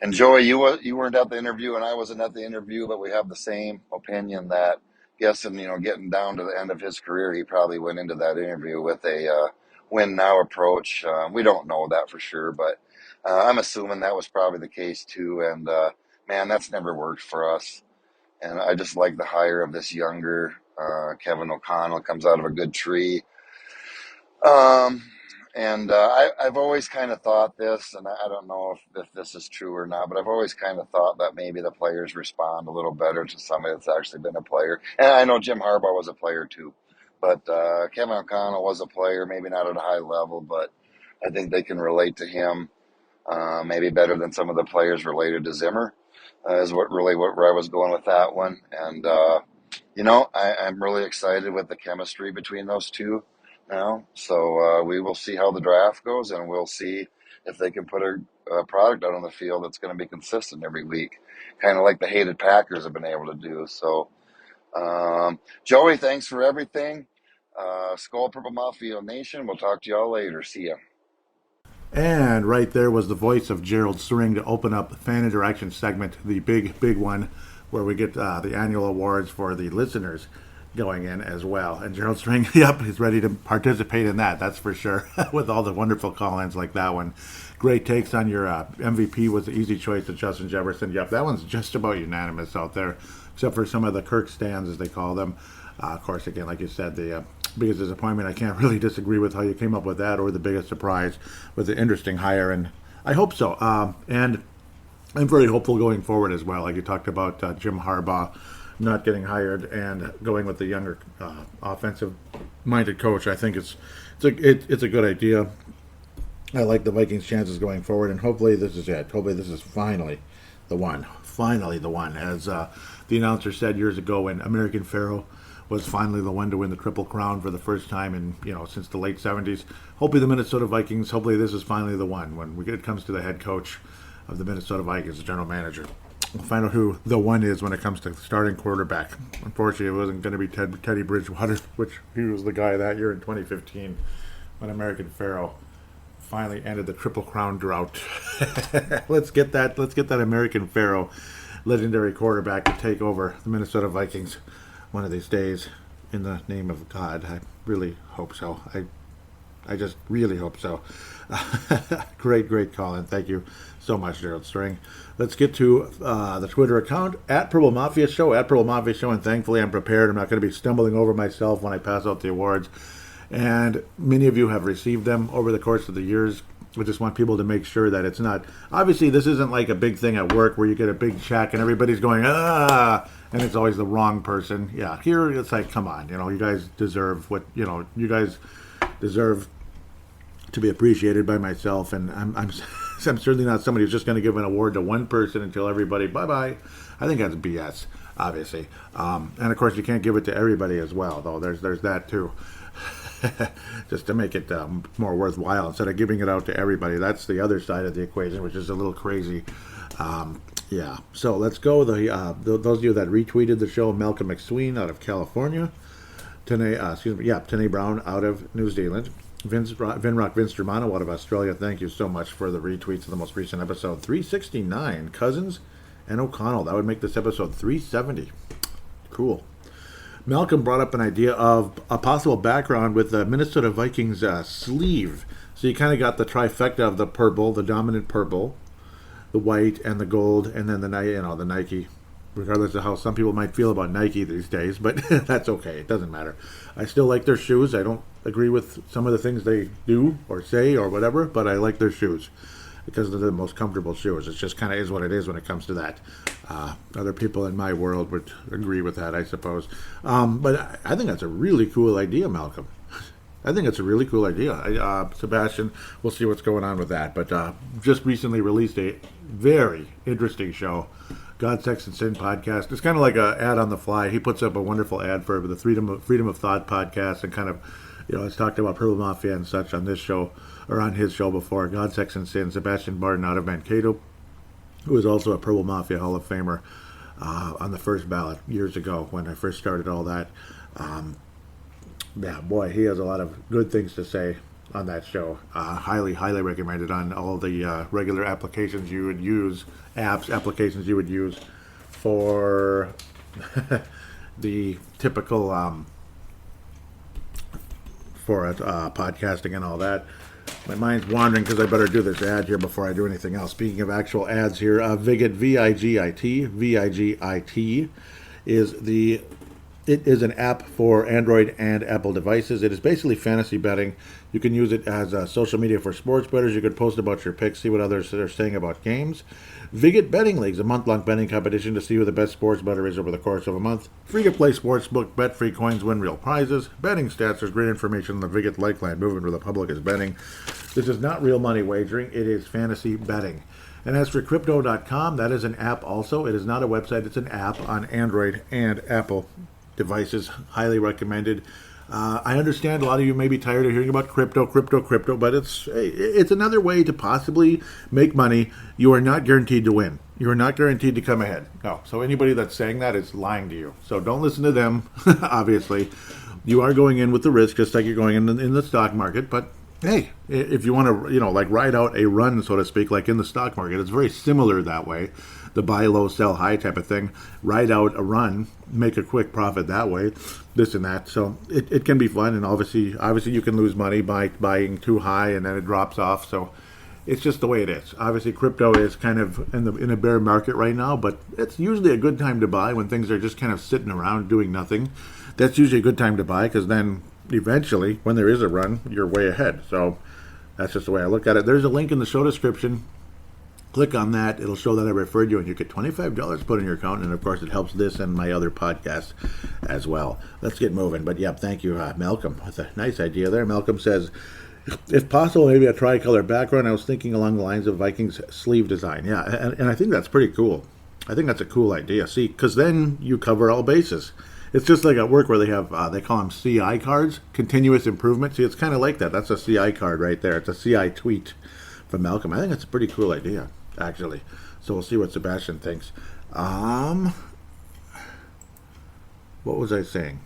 And Joey, you weren't at the interview, and I wasn't at the interview, but we have the same opinion that, guessing, getting down to the end of his career, he probably went into that interview with a win now approach. We don't know that for sure, but I'm assuming that was probably the case too. And man, that's never worked for us. And I just like the hire of this younger Kevin O'Connell. Comes out of a good tree. I've always kind of thought this, and I don't know if this is true or not, but I've always kind of thought that maybe the players respond a little better to somebody that's actually been a player. And I know Jim Harbaugh was a player too, but Kevin O'Connell was a player, maybe not at a high level, but I think they can relate to him maybe better than some of the players related to Zimmer, is where I was going with that one. And, I'm really excited with the chemistry between those two now. So we will see how the draft goes, and we'll see if they can put a product out on the field that's going to be consistent every week, kind of like the hated Packers have been able to do. So, Joey, thanks for everything. Skull Purple Mafia Nation. We'll talk to y'all later. See ya. And right there was the voice of Gerald String to open up the fan interaction segment, the big one, where we get the annual awards for the listeners going in as well. And Gerald String, yep, he's ready to participate in that, that's for sure, with all the wonderful call-ins like that one. Great takes on your MVP was the easy choice of Justin Jefferson. Yep, that one's just about unanimous out there, except for some of the Kirk stands, as they call them. Of course, again, like you said, the biggest disappointment, I can't really disagree with how you came up with that, or the biggest surprise was the interesting hire, and I hope so. And I'm very hopeful going forward as well. Like you talked about Jim Harbaugh not getting hired and going with the younger offensive-minded coach. I think it's a good idea. I like the Vikings' chances going forward, and hopefully this is it. Hopefully this is finally the one. Finally the one. As the announcer said years ago when American Pharaoh was finally the one to win the Triple Crown for the first time in, since the late 70s. Hopefully the Minnesota Vikings, hopefully this is finally the one when it comes to the head coach of the Minnesota Vikings, the general manager. We'll find out who the one is when it comes to starting quarterback. Unfortunately, it wasn't going to be Teddy Bridgewater, which he was the guy that year in 2015 when American Pharaoh finally ended the Triple Crown drought. Let's get that American Pharaoh, legendary quarterback, to take over the Minnesota Vikings one of these days, in the name of God. I really hope so. I just really hope so. Great call, and thank you so much, Gerald String. Let's get to the Twitter account, @Purple Mafia Show, and thankfully I'm prepared. I'm not going to be stumbling over myself when I pass out the awards. And many of you have received them over the course of the years. I just want people to make sure that it's not... Obviously, this isn't like a big thing at work where you get a big check and everybody's going, and it's always the wrong person. Yeah, here it's like, come on, you guys deserve what, you guys deserve to be appreciated by myself, and I'm certainly not somebody who's just going to give an award to one person and tell everybody bye-bye. I think that's BS, obviously. And of course, you can't give it to everybody as well, though. There's that too. Just to make it more worthwhile, instead of giving it out to everybody. That's the other side of the equation, which is a little crazy. Yeah, so let's go. Those of you that retweeted the show: Malcolm McSween out of California, Tanae Brown out of New Zealand, Vince Germano out of Australia. Thank you so much for the retweets of the most recent episode 369. Cousins and O'Connell. That would make this episode 370. Cool. Malcolm brought up an idea of a possible background with the Minnesota Vikings sleeve. So you kind of got the trifecta of the purple, the dominant purple, the white, and the gold, and then the Nike. Regardless of how some people might feel about Nike these days, but that's okay. It doesn't matter. I still like their shoes. I don't agree with some of the things they do or say or whatever, but I like their shoes because they're the most comfortable shoes. It just kind of is what it is when it comes to that. Other people in my world would agree with that, I suppose. But I think that's a really cool idea, Malcolm. I think it's a really cool idea. Sebastian, we'll see what's going on with that. But just recently released a very interesting show, God, Sex, and Sin podcast. It's kind of like an ad on the fly. He puts up a wonderful ad for the Freedom of Thought podcast, and kind of, has talked about Purple Mafia and such on this show, or on his show before. God, Sex, and Sin. Sebastian Barton out of Mankato, who was also a Purple Mafia Hall of Famer on the first ballot years ago when I first started all that. Yeah, boy, he has a lot of good things to say on that show. Highly recommended on all the regular applications you would use, applications you would use for the typical podcasting and all that. My mind's wandering because I better do this ad here before I do anything else. Speaking of actual ads here, Vig It, Vigit, is the It is an app for Android and Apple devices. It is basically fantasy betting. You can use it as social media for sports bettors. You could post about your picks, see what others are saying about games. Vig It Betting Leagues, a month-long betting competition to see who the best sports bettor is over the course of a month. Free-to-play sportsbook, bet free coins, win real prizes. Betting stats, there's great information on the Vig It Likeline movement where the public is betting. This is not real money wagering, it is fantasy betting. And as for Crypto.com, that is an app also. It is not a website, it's an app on Android and Apple devices. Highly recommended. I understand a lot of you may be tired of hearing about crypto, but it's another way to possibly make money. You are not guaranteed to win. You are not guaranteed to come ahead. No. So anybody that's saying that is lying to you. So don't listen to them, obviously. You are going in with the risk, just like you're going in the stock market. But hey, if you want to, like ride out a run, so to speak, like in the stock market, it's very similar that way. The buy low, sell high type of thing. Ride out a run, make a quick profit that way, this and that. So it can be fun, and obviously you can lose money by buying too high and then it drops off. So it's just the way it is. Obviously, crypto is kind of in a bear market right now, but it's usually a good time to buy when things are just kind of sitting around doing nothing. That's usually a good time to buy because then eventually, when there is a run, you're way ahead. So that's just the way I look at it. There's a link in the show description. Click on that. It'll show that I referred you, and you get $25 put in your account. And, of course, it helps this and my other podcasts as well. Let's get moving. But, yeah, thank you, Malcolm. That's a nice idea there. Malcolm says, if possible, maybe a tricolor background. I was thinking along the lines of Vikings sleeve design. Yeah, and I think that's pretty cool. I think that's a cool idea. See, because then you cover all bases. It's just like at work where they have, they call them CI cards, continuous improvement. See, it's kind of like that. That's a CI card right there. It's a CI tweet from Malcolm. I think it's a pretty cool idea, actually. So we'll see what Sebastian thinks. What was I saying?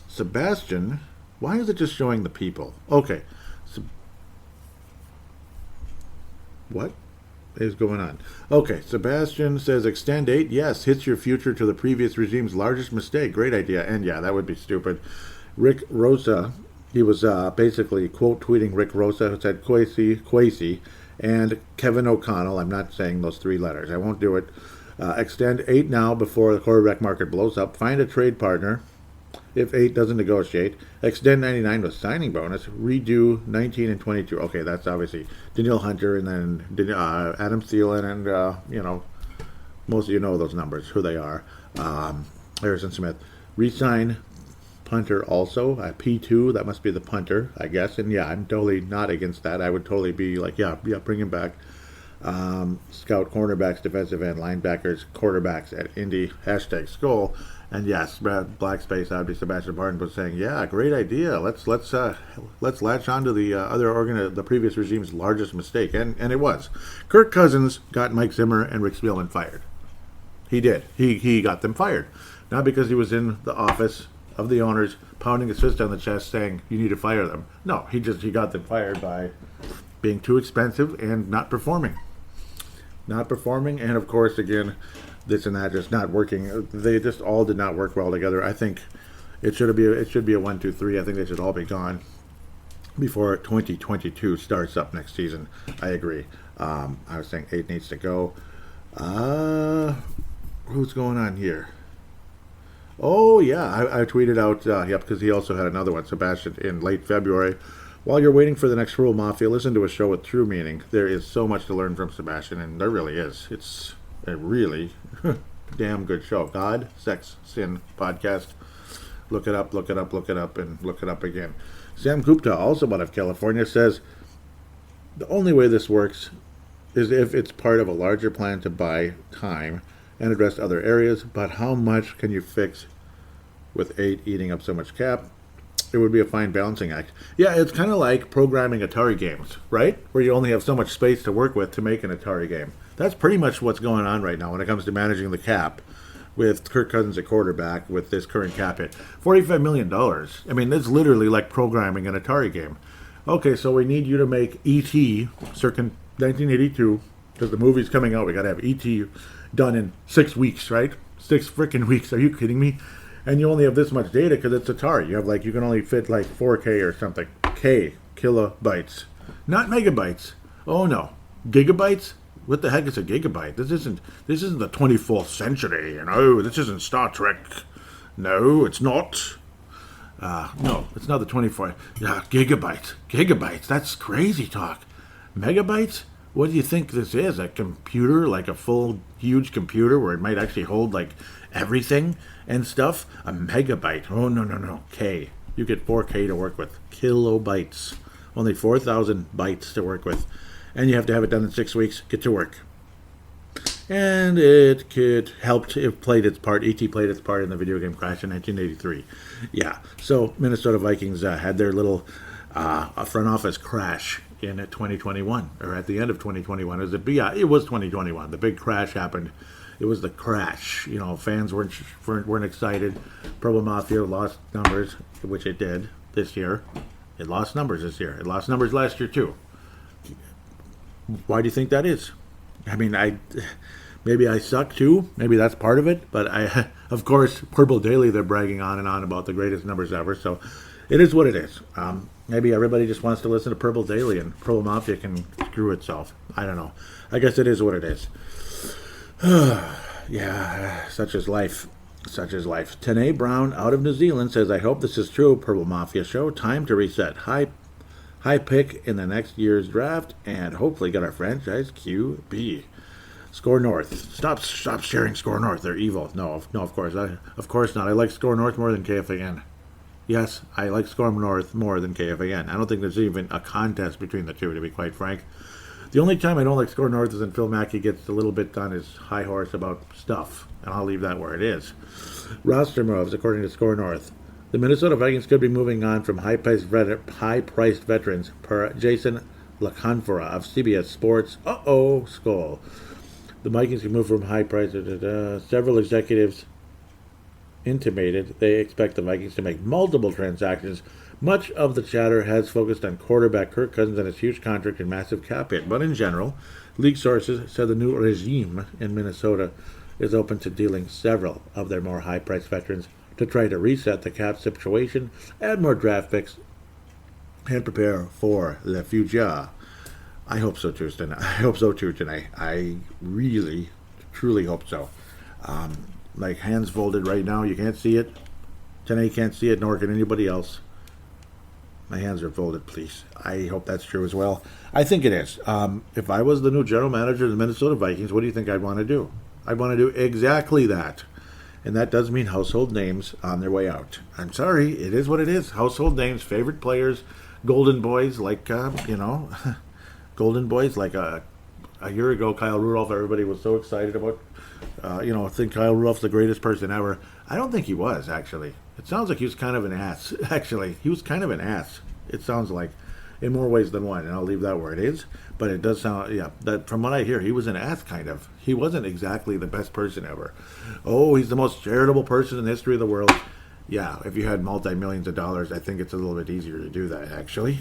Sebastian, why is it just showing the people? Okay. What is going on? Okay, Sebastian says extend 8. Yes, hits your future to the previous regime's largest mistake. Great idea. And yeah, that would be stupid. Rick Rosa, he was basically quote tweeting Rick Rosa, who said Kwesi, and Kevin O'Connell. I'm not saying those 3 letters. I won't do it. Extend 8 now before the quarterback market blows up. Find a trade partner if 8 doesn't negotiate. Extend 99 with signing bonus. Redo 19 and 22. Okay, that's obviously Danielle Hunter and then Adam Thielen and, most of you know those numbers, who they are. Harrison Smith. Resign punter also. P2, that must be the punter, I guess. And yeah, I'm totally not against that. I would totally be like, yeah, bring him back. Scout cornerbacks, defensive end, linebackers, quarterbacks at Indy, #Skull. And yes, Blackspace, I'd be Sebastian Barton was saying, yeah, great idea. Let's latch on to the previous regime's largest mistake, and it was. Kirk Cousins got Mike Zimmer and Rick Spielman fired. He did. He got them fired, not because he was in the office of the owners pounding his fist on the chest saying you need to fire them. No, he got them fired by being too expensive and not performing, and of course again, this and that just not working. They just all did not work well together. I think it should be a 1, 2, 3. I think they should all be gone before 2022 starts up next season. I agree. I was saying 8 needs to go. Who's going on here? Oh yeah, I tweeted out. Because he also had another one, Sebastian, in late February. While you're waiting for the next rule, Mafia, listen to a show with true meaning. There is so much to learn from Sebastian, and there really is. It's a really damn good show. God, Sex, Sin podcast. Look it up, and look it up again. Sam Gupta, also out of California, says the only way this works is if it's part of a larger plan to buy time and address other areas, but how much can you fix with 8 eating up so much cap? It would be a fine balancing act. Yeah, it's kind of like programming Atari games, right? Where you only have so much space to work with to make an Atari game. That's pretty much what's going on right now when it comes to managing the cap with Kirk Cousins at quarterback with this current cap hit. $45 million. I mean, that's literally like programming an Atari game. Okay, so we need you to make E.T. circa 1982, because the movie's coming out. We got to have E.T. done in 6 weeks, right? 6 freaking weeks. Are you kidding me? And you only have this much data because it's Atari. You have you can only fit 4K or something. Kilobytes. Not megabytes. Oh no. Gigabytes? What the heck is a gigabyte? This isn't the 24th century, This isn't Star Trek. No, it's not. No, it's not the 24. Yeah, gigabytes. Gigabytes. That's crazy talk. Megabytes? What do you think this is? A computer, like a full, huge computer where it might actually hold like everything and stuff? A megabyte. Oh, no. K. You get 4K to work with. Kilobytes. Only 4,000 bytes to work with. And you have to have it done in 6 weeks. Get to work. And it helped. It played its part. E.T. played its part in the video game crash in 1983. Yeah. So Minnesota Vikings had their little front office crash in 2021, or at the end of 2021. It was 2021. The big crash happened. It was the crash. Fans weren't excited. Purple Mafia lost numbers, which it did this year. It lost numbers this year. It lost numbers last year too. Why do you think that is? I mean, maybe I suck too. Maybe that's part of it. But of course, Purple Daily, they're bragging on and on about the greatest numbers ever. So it is what it is. Maybe everybody just wants to listen to Purple Daily and Purple Mafia can screw itself. I don't know. I guess it is what it is. Yeah, such is life. Such is life. Tanae Brown out of New Zealand says, I hope this is true, Purple Mafia show. Time to reset. High pick in the next year's draft, and hopefully get our franchise QB. Score North. Stop sharing Score North. They're evil. No, of course not. I like Score North more than KFAN. Yes, I like Score North more than KFAN. I don't think there's even a contest between the two, to be quite frank. The only time I don't like Score North is when Phil Mackey gets a little bit on his high horse about stuff, and I'll leave that where it is. Roster moves, according to Score North. The Minnesota Vikings could be moving on from high-priced veterans, per Jason LaConfora of CBS Sports. Skull. The Vikings can move from high-priced. Several executives intimated they expect the Vikings to make multiple transactions. Much of the chatter has focused on quarterback Kirk Cousins and his huge contract and massive cap hit. But in general, league sources said the new regime in Minnesota is open to dealing several of their more high-priced veterans to try to reset the cap situation, add more draft picks, and prepare for the future. I hope so too, tonight. I really, truly hope so. Like hands folded right now. You can't see it. Tanae can't see it, nor can anybody else. My hands are folded, please. I hope that's true as well. I think it is. If I was the new general manager of the Minnesota Vikings, what do you think I'd want to do? I'd want to do exactly that. And that does mean household names on their way out. I'm sorry, it is what it is. Household names, favorite players, golden boys like, golden boys like a year ago, Kyle Rudolph, everybody was so excited about, I think Kyle Rudolph's the greatest person ever. I don't think he was, actually. It sounds like he was kind of an ass, actually. He was kind of an ass, it sounds like, in more ways than one, and I'll leave that where it is. But it does sound, that from what I hear, he was an ass, kind of. He wasn't exactly the best person ever. Oh, he's the most charitable person in the history of the world. Yeah, if you had multi-millions of dollars, I think it's a little bit easier to do that, actually.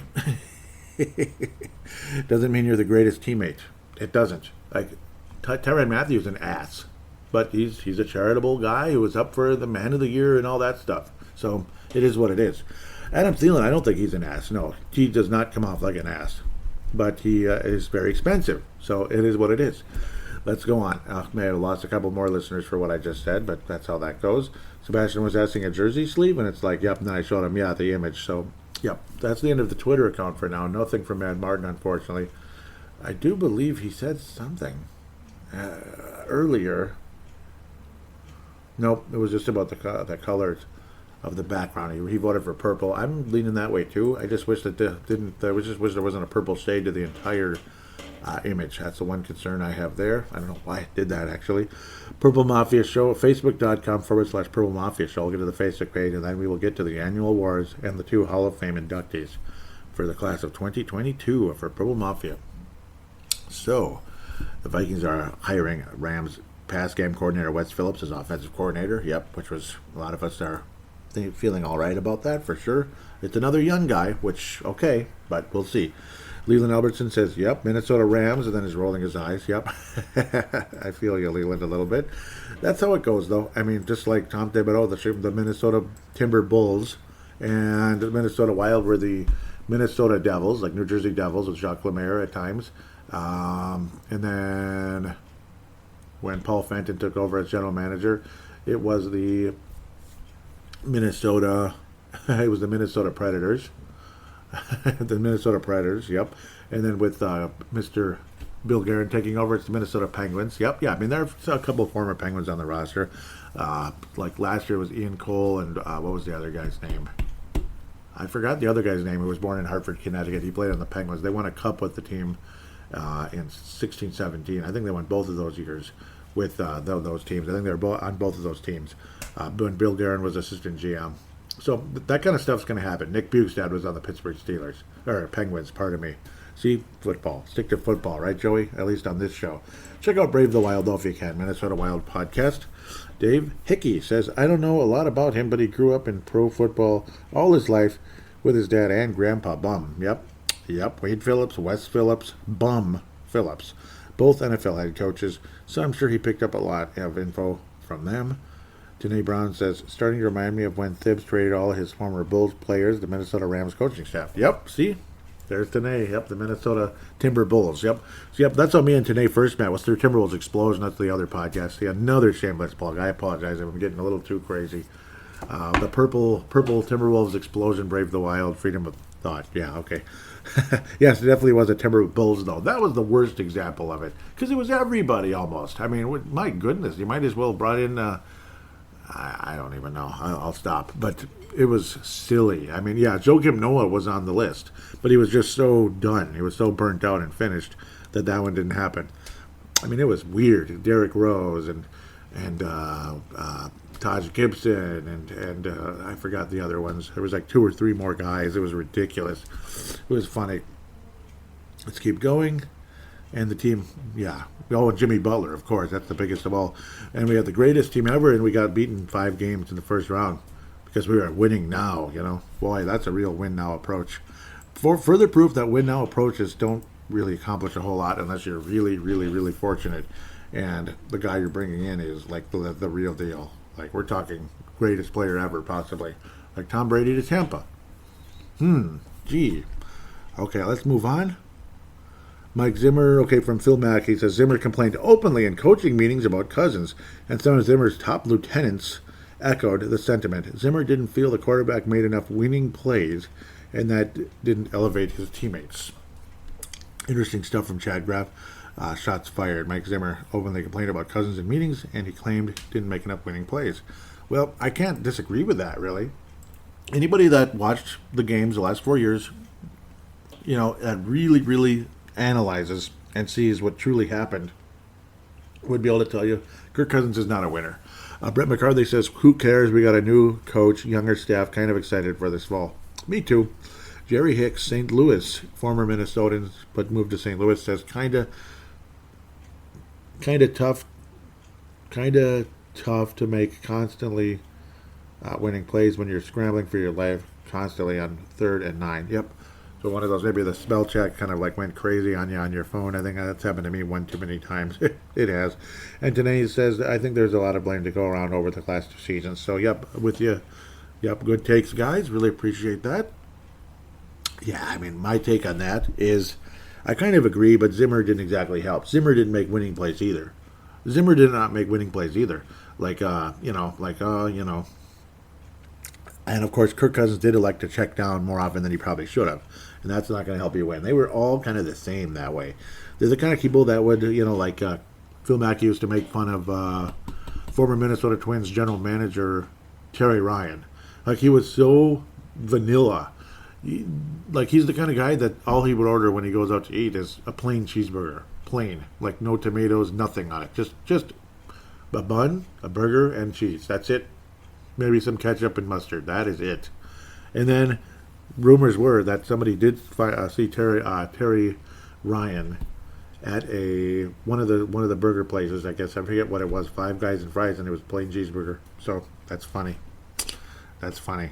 Doesn't mean you're the greatest teammate. It doesn't. Like, Tyrann Mathieu is an ass. But he's a charitable guy who was up for the Man of the Year and all that stuff. So, it is what it is. Adam Thielen, I don't think he's an ass. No, he does not come off like an ass. But he is very expensive. So, it is what it is. Let's go on. May have lost a couple more listeners for what I just said, but that's how that goes. Sebastian was asking a jersey sleeve, and it's like, yep, and then I showed him, the image. So, yep, that's the end of the Twitter account for now. Nothing from Mad Martin, unfortunately. I do believe he said something earlier. Nope, it was just about the colors of the background. He voted for purple. I'm leaning that way too. I just wish that I just wish there wasn't a purple shade to the entire image. That's the one concern I have there. I don't know why I did that, actually. Purple Mafia Show, facebook.com/Purple Mafia Show. I'll get to the Facebook page, and then we will get to the annual awards and the 2 Hall of Fame inductees for the class of 2022 for Purple Mafia. So, the Vikings are hiring Rams pass game coordinator Wes Phillips as offensive coordinator. Yep, which was, a lot of us are feeling all right about that for sure. It's another young guy, which, okay, but we'll see. Leland Albertson says, yep, Minnesota Rams, and then is rolling his eyes. Yep. I feel you, Leland, a little bit. That's how it goes, though. I mean, just like Tom Thibodeau, the Minnesota Timber Bulls and the Minnesota Wild were the Minnesota Devils, like New Jersey Devils with Jacques Lemaire at times. And then when Paul Fenton took over as general manager, it was the Minnesota. It was the Minnesota Predators. The Minnesota Predators, yep. And then with Mr. Bill Guerin taking over, it's the Minnesota Penguins. Yep, yeah. I mean, there are a couple of former Penguins on the roster. Like last year was Ian Cole, and what was the other guy's name? I forgot the other guy's name. He was born in Hartford, Connecticut. He played on the Penguins. They won a cup with the team in 16-17. I think they won both of those years with those teams. I think they were on both of those teams when Bill Guerin was assistant GM. So that kind of stuff's going to happen. Nick Bukestad was on the Pittsburgh Steelers, or Penguins, pardon me. See, football. Stick to football, right, Joey? At least on this show. Check out Brave the Wild, though, if you can. Minnesota Wild podcast. Dave Hickey says, I don't know a lot about him, but he grew up in pro football all his life with his dad and grandpa. Bum. Yep. Wade Phillips, Wes Phillips, Bum Phillips. Both NFL head coaches, so I'm sure he picked up a lot of info from them. Danae Brown says, starting to remind me of when Thibs traded all his former Bulls players, the Minnesota Rams coaching staff. Yep, see? There's Danae. Yep, the Minnesota Timber Bulls. Yep. So, yep, that's how me and Danae first met, was through Timberwolves Explosion. That's the other podcast. See, another shameless plug. I apologize. I'm getting a little too crazy. The purple Timberwolves Explosion, Brave the Wild, Freedom of Thought. Yeah, okay. Yes, it definitely was a Timber Bulls, though. That was the worst example of it, because it was everybody almost. I mean, my goodness, you might as well brought in... I don't even know. I'll stop. But it was silly. I mean, yeah, Joakim Noah was on the list, but he was just so done. He was so burnt out and finished that one didn't happen. I mean, it was weird. Derrick Rose and Taj Gibson and I forgot the other ones. There was like 2 or 3 more guys. It was ridiculous. It was funny. Let's keep going. And the team, yeah. Oh, Jimmy Butler, of course. That's the biggest of all. And we had the greatest team ever, and we got beaten 5 games in the first round because we were winning now, you know. Boy, that's a real win-now approach. For further proof that win-now approaches don't really accomplish a whole lot unless you're really, really, really fortunate. And the guy you're bringing in is like the real deal. Like, we're talking greatest player ever, possibly. Like Tom Brady to Tampa. Gee. Okay, let's move on. Mike Zimmer, okay, from Phil Mack, he says, Zimmer complained openly in coaching meetings about Cousins, and some of Zimmer's top lieutenants echoed the sentiment. Zimmer didn't feel the quarterback made enough winning plays, and that didn't elevate his teammates. Interesting stuff from Chad Graff. Shots fired. Mike Zimmer openly complained about Cousins in meetings, and he claimed didn't make enough winning plays. Well, I can't disagree with that, really. Anybody that watched the games the last 4 years, you know, that really, really analyzes and sees what truly happened would be able to tell you Kirk Cousins is not a winner. Brett McCarthy says, who cares? We got a new coach, younger staff, kind of excited for this fall. Me too. Jerry Hicks, St. Louis, former Minnesotan, but moved to St. Louis, says kind of tough to make constantly winning plays when you're scrambling for your life constantly on 3rd and 9. Yep. So one of those, maybe the spell check kind of like went crazy on you on your phone. I think that's happened to me one too many times. It has. And Danae says, I think there's a lot of blame to go around over the last 2 seasons. So, yep, with you. Yep, good takes, guys. Really appreciate that. Yeah, I mean, my take on that is I kind of agree, but Zimmer didn't exactly help. Zimmer didn't make winning plays either. Zimmer did not make winning plays either. And, of course, Kirk Cousins did elect to check down more often than he probably should have. And that's not going to help you win. They were all kind of the same that way. They're the kind of people that would, Phil Mackey used to make fun of former Minnesota Twins general manager Terry Ryan. Like, he was so vanilla. He's the kind of guy that all he would order when he goes out to eat is a plain cheeseburger. Plain. Like, no tomatoes, nothing on it. Just a bun, a burger, and cheese. That's it. Maybe some ketchup and mustard. That is it. And then rumors were that somebody did see Terry Ryan at one of the burger places. I guess I forget what it was. 5 Guys and Fries, and it was plain cheeseburger. So that's funny. That's funny.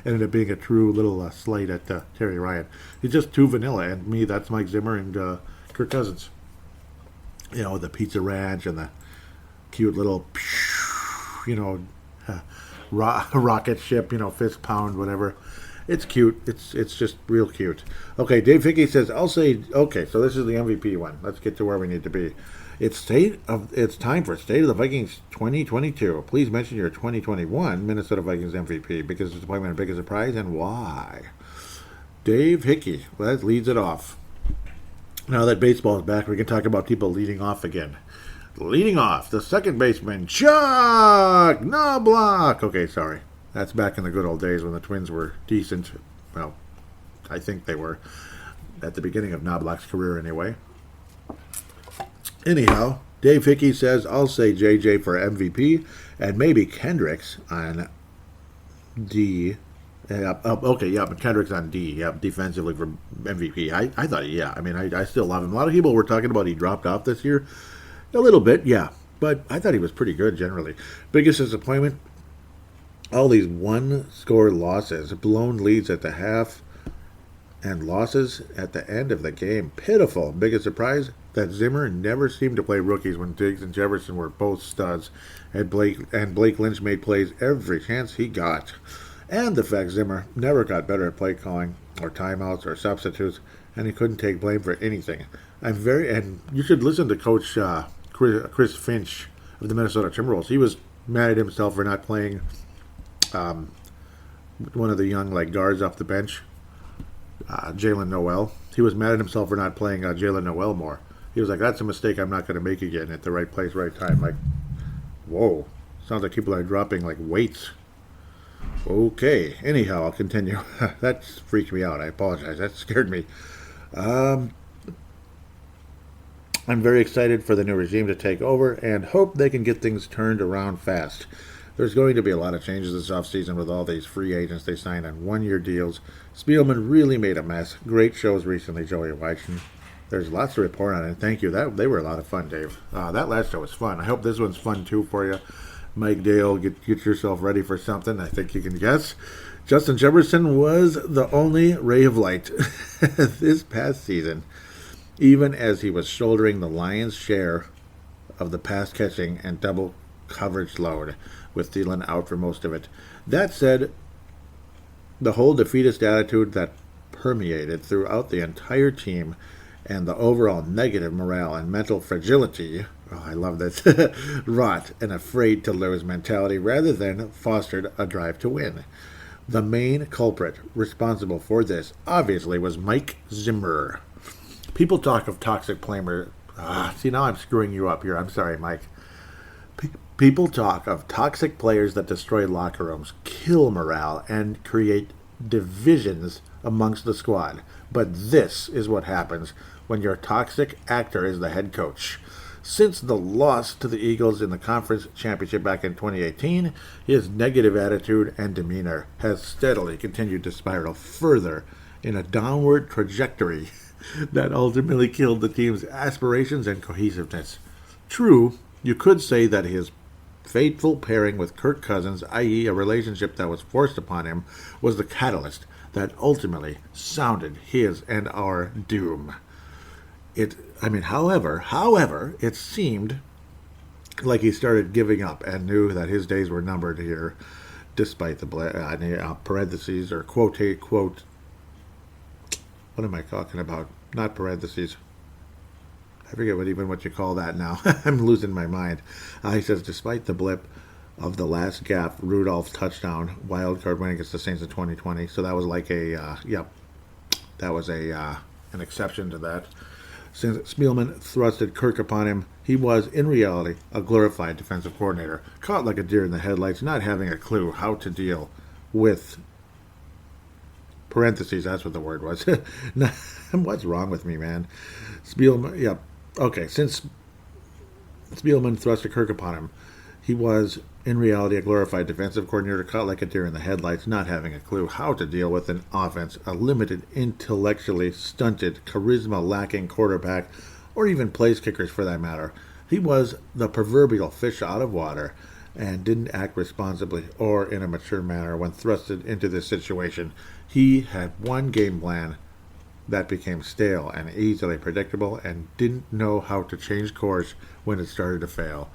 Ended up being a true little slight at Terry Ryan. He's just too vanilla. And me, that's Mike Zimmer and Kirk Cousins. You know, the pizza ranch and the cute little, rocket ship, fist pound, whatever. It's cute. It's just real cute. Okay, Dave Hickey says, I'll say, okay, so this is the MVP one. Let's get to where we need to be. It's time for State of the Vikings 2022. Please mention your 2021 Minnesota Vikings MVP, biggest disappointment and biggest surprise, and why. Dave Hickey, well, that leads it off. Now that baseball is back, we can talk about people leading off again. Leading off, the second baseman, Chuck Knobloch. Okay, sorry. That's back in the good old days when the Twins were decent. Well, I think they were. At the beginning of Knobloch's career, anyway. Anyhow, Dave Hickey says, I'll say JJ for MVP, and maybe Kendricks on D. Kendricks on D. Yep, defensively for MVP. I thought, yeah. I mean, I still love him. A lot of people were talking about he dropped off this year. A little bit, yeah. But I thought he was pretty good generally. Biggest disappointment, all these one-score losses, blown leads at the half, and losses at the end of the game. Pitiful. Biggest surprise, that Zimmer never seemed to play rookies when Diggs and Jefferson were both studs, and Blake Lynch made plays every chance he got. And the fact Zimmer never got better at play calling or timeouts or substitutes, and he couldn't take blame for anything. And you should listen to Coach Chris Finch of the Minnesota Timberwolves. He was mad at himself for not playing one of the young guards off the bench, Jalen Noel. He was mad at himself for not playing Jalen Noel more. He was like, that's a mistake I'm not going to make again, at the right place, right time. Like, whoa. Sounds like people are dropping weights. Okay. Anyhow, I'll continue. That freaked me out. I apologize. That scared me. I'm very excited for the new regime to take over and hope they can get things turned around fast. There's going to be a lot of changes this offseason with all these free agents they signed on one-year deals. Spielman really made a mess. Great shows recently, Joey Weichen. There's lots to report on it. Thank you. They were a lot of fun, Dave. That last show was fun. I hope this one's fun, too, for you. Mike Dale, get yourself ready for something. I think you can guess. Justin Jefferson was the only ray of light this past season, even as he was shouldering the lion's share of the pass catching and double coverage load, with Thielen out for most of it. That said, the whole defeatist attitude that permeated throughout the entire team and the overall negative morale and mental fragility, oh, I love this, wrought an afraid to lose mentality rather than fostered a drive to win. The main culprit responsible for this, obviously, was Mike Zimmer. People talk of toxic players. See, now I'm screwing you up here. I'm sorry, Mike. People talk of toxic players that destroy locker rooms, kill morale, and create divisions amongst the squad. But this is what happens when your toxic actor is the head coach. Since the loss to the Eagles in the conference championship back in 2018, his negative attitude and demeanor has steadily continued to spiral further in a downward trajectory that ultimately killed the team's aspirations and cohesiveness. True, you could say that his fateful pairing with Kirk Cousins, i.e. a relationship that was forced upon him, was the catalyst that ultimately sounded his and our doom. However, it seemed like he started giving up and knew that his days were numbered here, despite the parentheses or quote, what am I talking about? Not parentheses. I forget what you call that now. I'm losing my mind. He says, despite the blip of the last gap, Rudolph touchdown, wild card win against the Saints in 2020. So that was an exception to that. Since Spielman thrusted Kirk upon him, he was, in reality, a glorified defensive coordinator, caught like a deer in the headlights, not having a clue how to deal with parentheses, that's what the word was. What's wrong with me, man? Spielman, since Spielman thrusted Kirk upon him, he was, in reality, a glorified defensive coordinator, caught like a deer in the headlights, not having a clue how to deal with an offense, a limited, intellectually stunted, charisma-lacking quarterback, or even place kickers for that matter. He was the proverbial fish out of water and didn't act responsibly or in a mature manner when thrusted into this situation. He had one game plan that became stale and easily predictable and didn't know how to change course when it started to fail.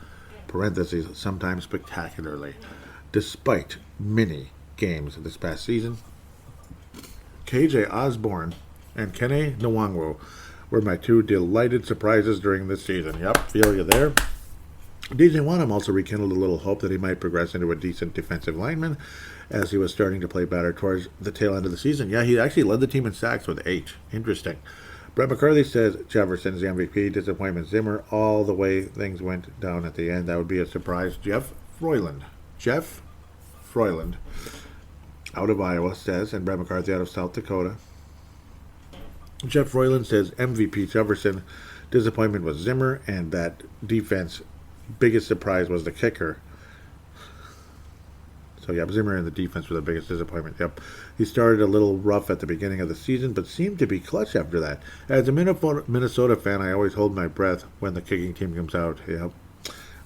Parentheses, sometimes spectacularly. Despite many games this past season, KJ Osborne and Kene Nwangwu were my two delighted surprises during this season. Yep, feel you there. DJ Wanham also rekindled a little hope that he might progress into a decent defensive lineman as he was starting to play better towards the tail end of the season. Yeah, he actually led the team in sacks with 8. Interesting. Brett McCarthy says Jefferson's the MVP, disappointment Zimmer, all the way things went down at the end. That would be a surprise. Jeff Froyland out of Iowa says, and Brett McCarthy out of South Dakota. Jeff Froyland says MVP Jefferson, disappointment was Zimmer, and that defense, biggest surprise was the kicker. So, yep, Zimmer and the defense were the biggest disappointment. Yep. He started a little rough at the beginning of the season, but seemed to be clutch after that. As a Minnesota fan, I always hold my breath when the kicking team comes out. Yep.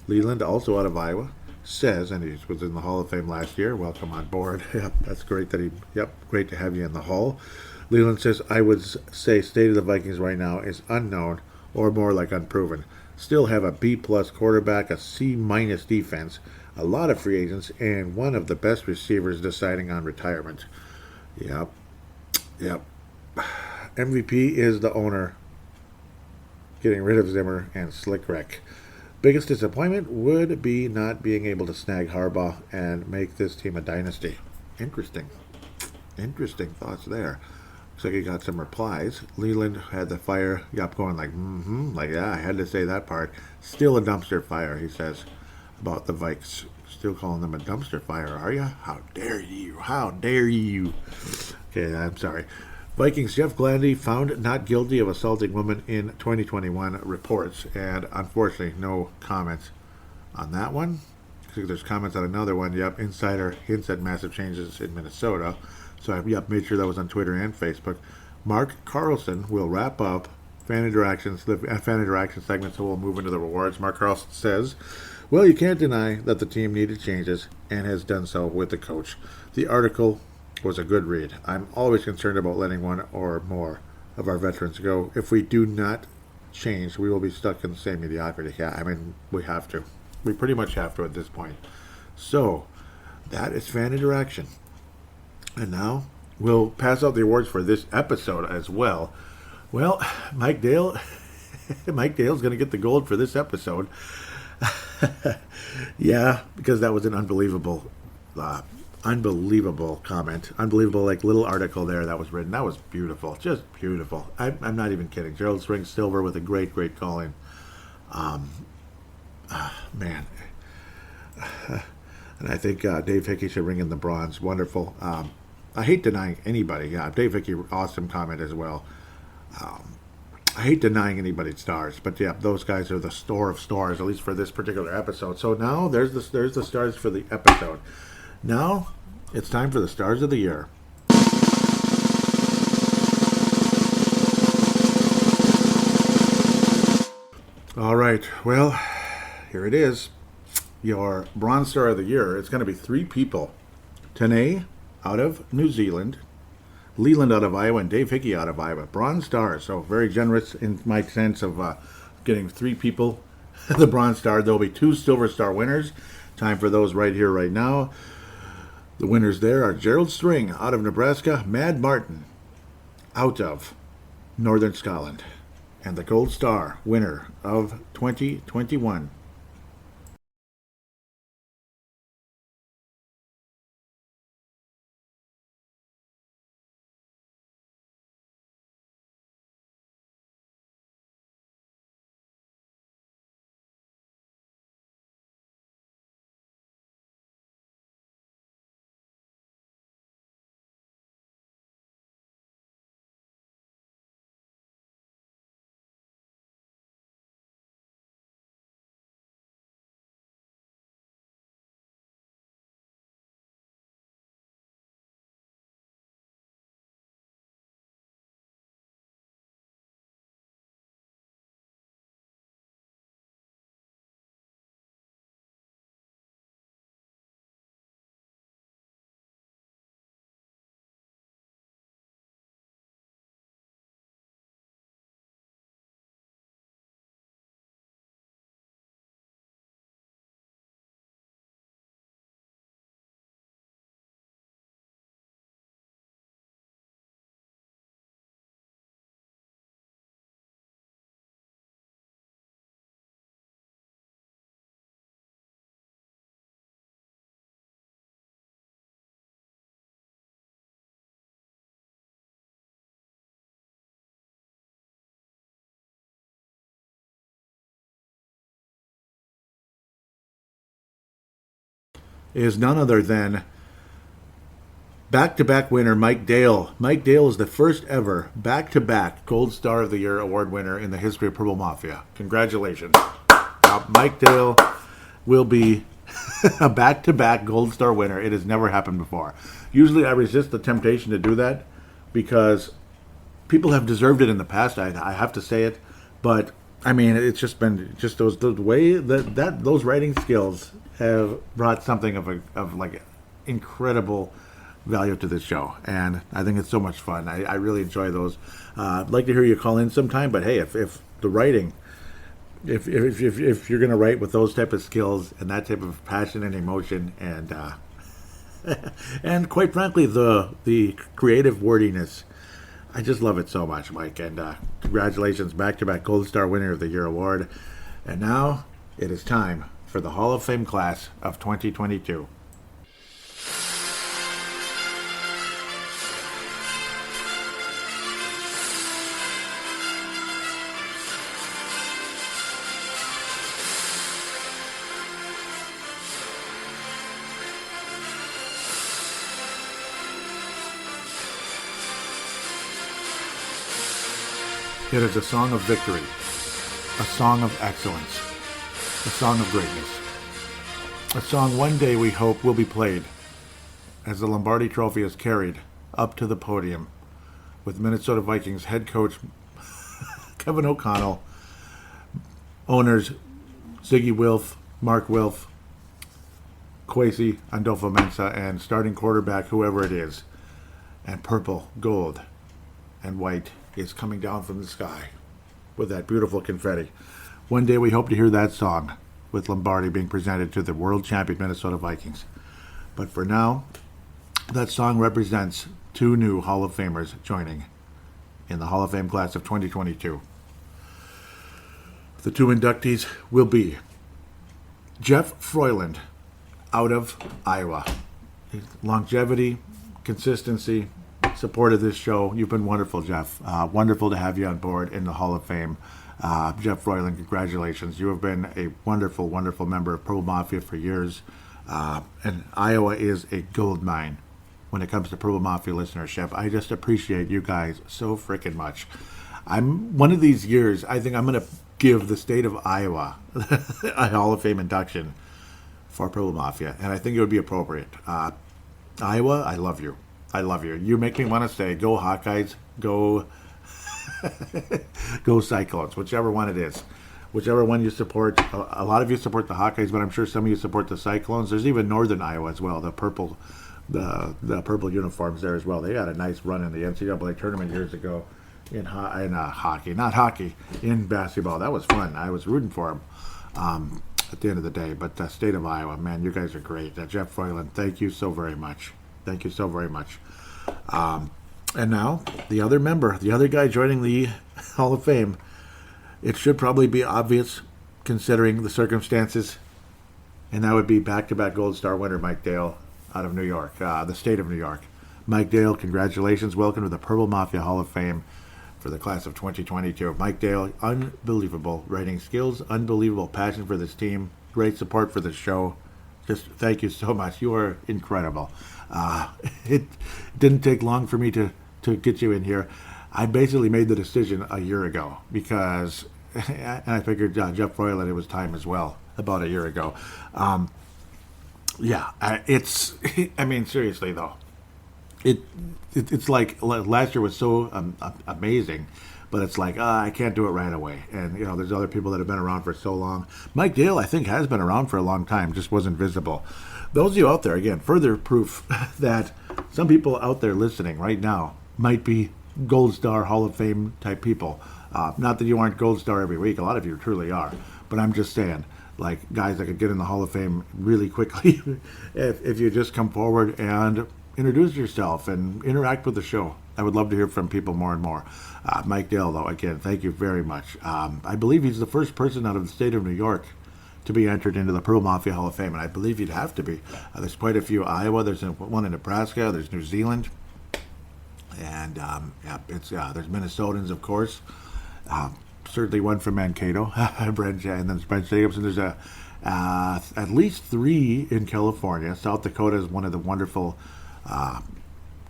Leland, also out of Iowa, says, and he was in the Hall of Fame last year. Welcome on board. Yep, that's great great to have you in the Hall. Leland says, I would say state of the Vikings right now is unknown, or more like unproven. Still have a B-plus quarterback, a C-minus defense, a lot of free agents, and one of the best receivers deciding on retirement. Yep. MVP is the owner getting rid of Zimmer and Slick Rick. Biggest disappointment would be not being able to snag Harbaugh and make this team a dynasty. Interesting thoughts there. Looks like he got some replies. Leland had the fire going like, yeah, I had to say that part. Still a dumpster fire, he says about the Vikes. Still calling them a dumpster fire, are you? How dare you? Okay, I'm sorry. Vikings Jeff Gladney found not guilty of assaulting woman in 2021 reports, and unfortunately no comments on that one. There's comments on another one. Yep, insider hints at massive changes in Minnesota. So I've made sure that was on Twitter and Facebook. Mark Carlson will wrap up the fan interaction segment, so we'll move into the rewards. Mark Carlson says, well, you can't deny that the team needed changes and has done so with the coach. The article was a good read. I'm always concerned about letting one or more of our veterans go. If we do not change, we will be stuck in the same mediocrity. Yeah, I mean, we have to. We pretty much have to at this point. So, that is fan interaction. And now, we'll pass out the awards for this episode as well. Well, Mike Dale's going to get the gold for this episode. Yeah, because that was an unbelievable comment. Unbelievable, little article there that was written. That was beautiful. Just beautiful. I'm not even kidding. Gerald Spring Silver with a great calling. Man. And I think Dave Hickey should ring in the bronze. Wonderful. I hate denying anybody. Yeah, Dave Hickey, awesome comment as well. I hate denying anybody stars, but yeah, those guys are the store of stars, at least for this particular episode. So now there's the stars for the episode. Now it's time for the stars of the year. All right, well, here it is. Your bronze star of the year. It's going to be 3 people. Tanae out of New Zealand, Leland out of Iowa, and Dave Hickey out of Iowa. Bronze stars. So very generous in my sense of getting 3 people the bronze star. There'll be 2 silver star winners. Time for those right here, right now. The winners there are Gerald String out of Nebraska, Mad Martin out of Northern Scotland, and the gold star winner of 2021. is none other than back-to-back winner Mike Dale. Mike Dale is the first ever back-to-back Gold Star of the Year award winner in the history of Purple Mafia. Congratulations. Mike Dale will be a back-to-back Gold Star winner. It has never happened before. Usually I resist the temptation to do that because people have deserved it in the past. I have to say it. But, I mean, it's just been just the way that those writing skills have brought something of like incredible value to this show, and I think it's so much fun. I really enjoy those. I'd like to hear you call in sometime, but hey, if the writing, if you're going to write with those type of skills and that type of passion and emotion, and and quite frankly the creative wordiness, I just love it so much, Mike. And congratulations, back-to-back Gold Star Winner of the Year award. And now it is time for the Hall of Fame class of 2022. It is a song of victory, a song of excellence, a song of greatness. A song one day we hope will be played as the Lombardi Trophy is carried up to the podium with Minnesota Vikings head coach Kevin O'Connell, owners Ziggy Wilf, Mark Wilf, Kwesi Andolfo-Mensah, and starting quarterback, whoever it is. And purple, gold, and white is coming down from the sky with that beautiful confetti. One day we hope to hear that song with Lombardi being presented to the world champion Minnesota Vikings. But for now, that song represents two new Hall of Famers joining in the Hall of Fame class of 2022. The two inductees will be Jeff Froyland out of Iowa. Longevity, consistency, support of this show. You've been wonderful, Jeff. Wonderful to have you on board in the Hall of Fame. Jeff Froyland, congratulations. You have been a wonderful, wonderful member of Purple Mafia for years. And Iowa is a gold mine when it comes to Purple Mafia listenership. I just appreciate you guys so freaking much. One of these years, I think I'm going to give the state of Iowa a Hall of Fame induction for Purple Mafia, and I think it would be appropriate. Iowa, I love you. I love you. You make me want to say, go Hawkeyes, go go Cyclones, whichever one it is. Whichever one you support. A lot of you support the Hawkeyes, but I'm sure some of you support the Cyclones. There's even Northern Iowa as well, the purple uniforms there as well. They had a nice run in the NCAA tournament years ago in hockey. Not hockey, in basketball. That was fun. I was rooting for them at the end of the day. But the state of Iowa, man, you guys are great. Jeff Froyland, thank you so very much. Thank you so very much. And now, the other member, the other guy joining the Hall of Fame, it should probably be obvious considering the circumstances, and that would be back-to-back Gold Star winner Mike Dale out of New York, the state of New York. Mike Dale, congratulations. Welcome to the Purple Mafia Hall of Fame for the class of 2022. Mike Dale, unbelievable writing skills, unbelievable passion for this team, great support for the show. Just thank you so much. You are incredible. It didn't take long for me to get you in here. I basically made the decision a year ago because, and I figured Jeff Froyland, it was time as well, about a year ago. I mean, seriously though, it's like last year was so amazing, but it's like, I can't do it right away. And, there's other people that have been around for so long. Mike Dale, I think, has been around for a long time, just wasn't visible. Those of you out there, again, further proof that some people out there listening right now might be Gold Star Hall of Fame type people. Not that you aren't Gold Star every week. A lot of you truly are. But I'm just saying, like, guys that could get in the Hall of Fame really quickly if you just come forward and introduce yourself and interact with the show. I would love to hear from people more and more. Mike Dale, though, again, thank you very much. I believe he's the first person out of the state of New York to be entered into the Purple Mafia Hall of Fame, and I believe he'd have to be. There's quite a few. Iowa, there's one in Nebraska, there's New Zealand, and there's Minnesotans, of course. certainly one from Mankato, Brent, and then Brent Jacobson. There's at least 3 in California. South Dakota is one of the wonderful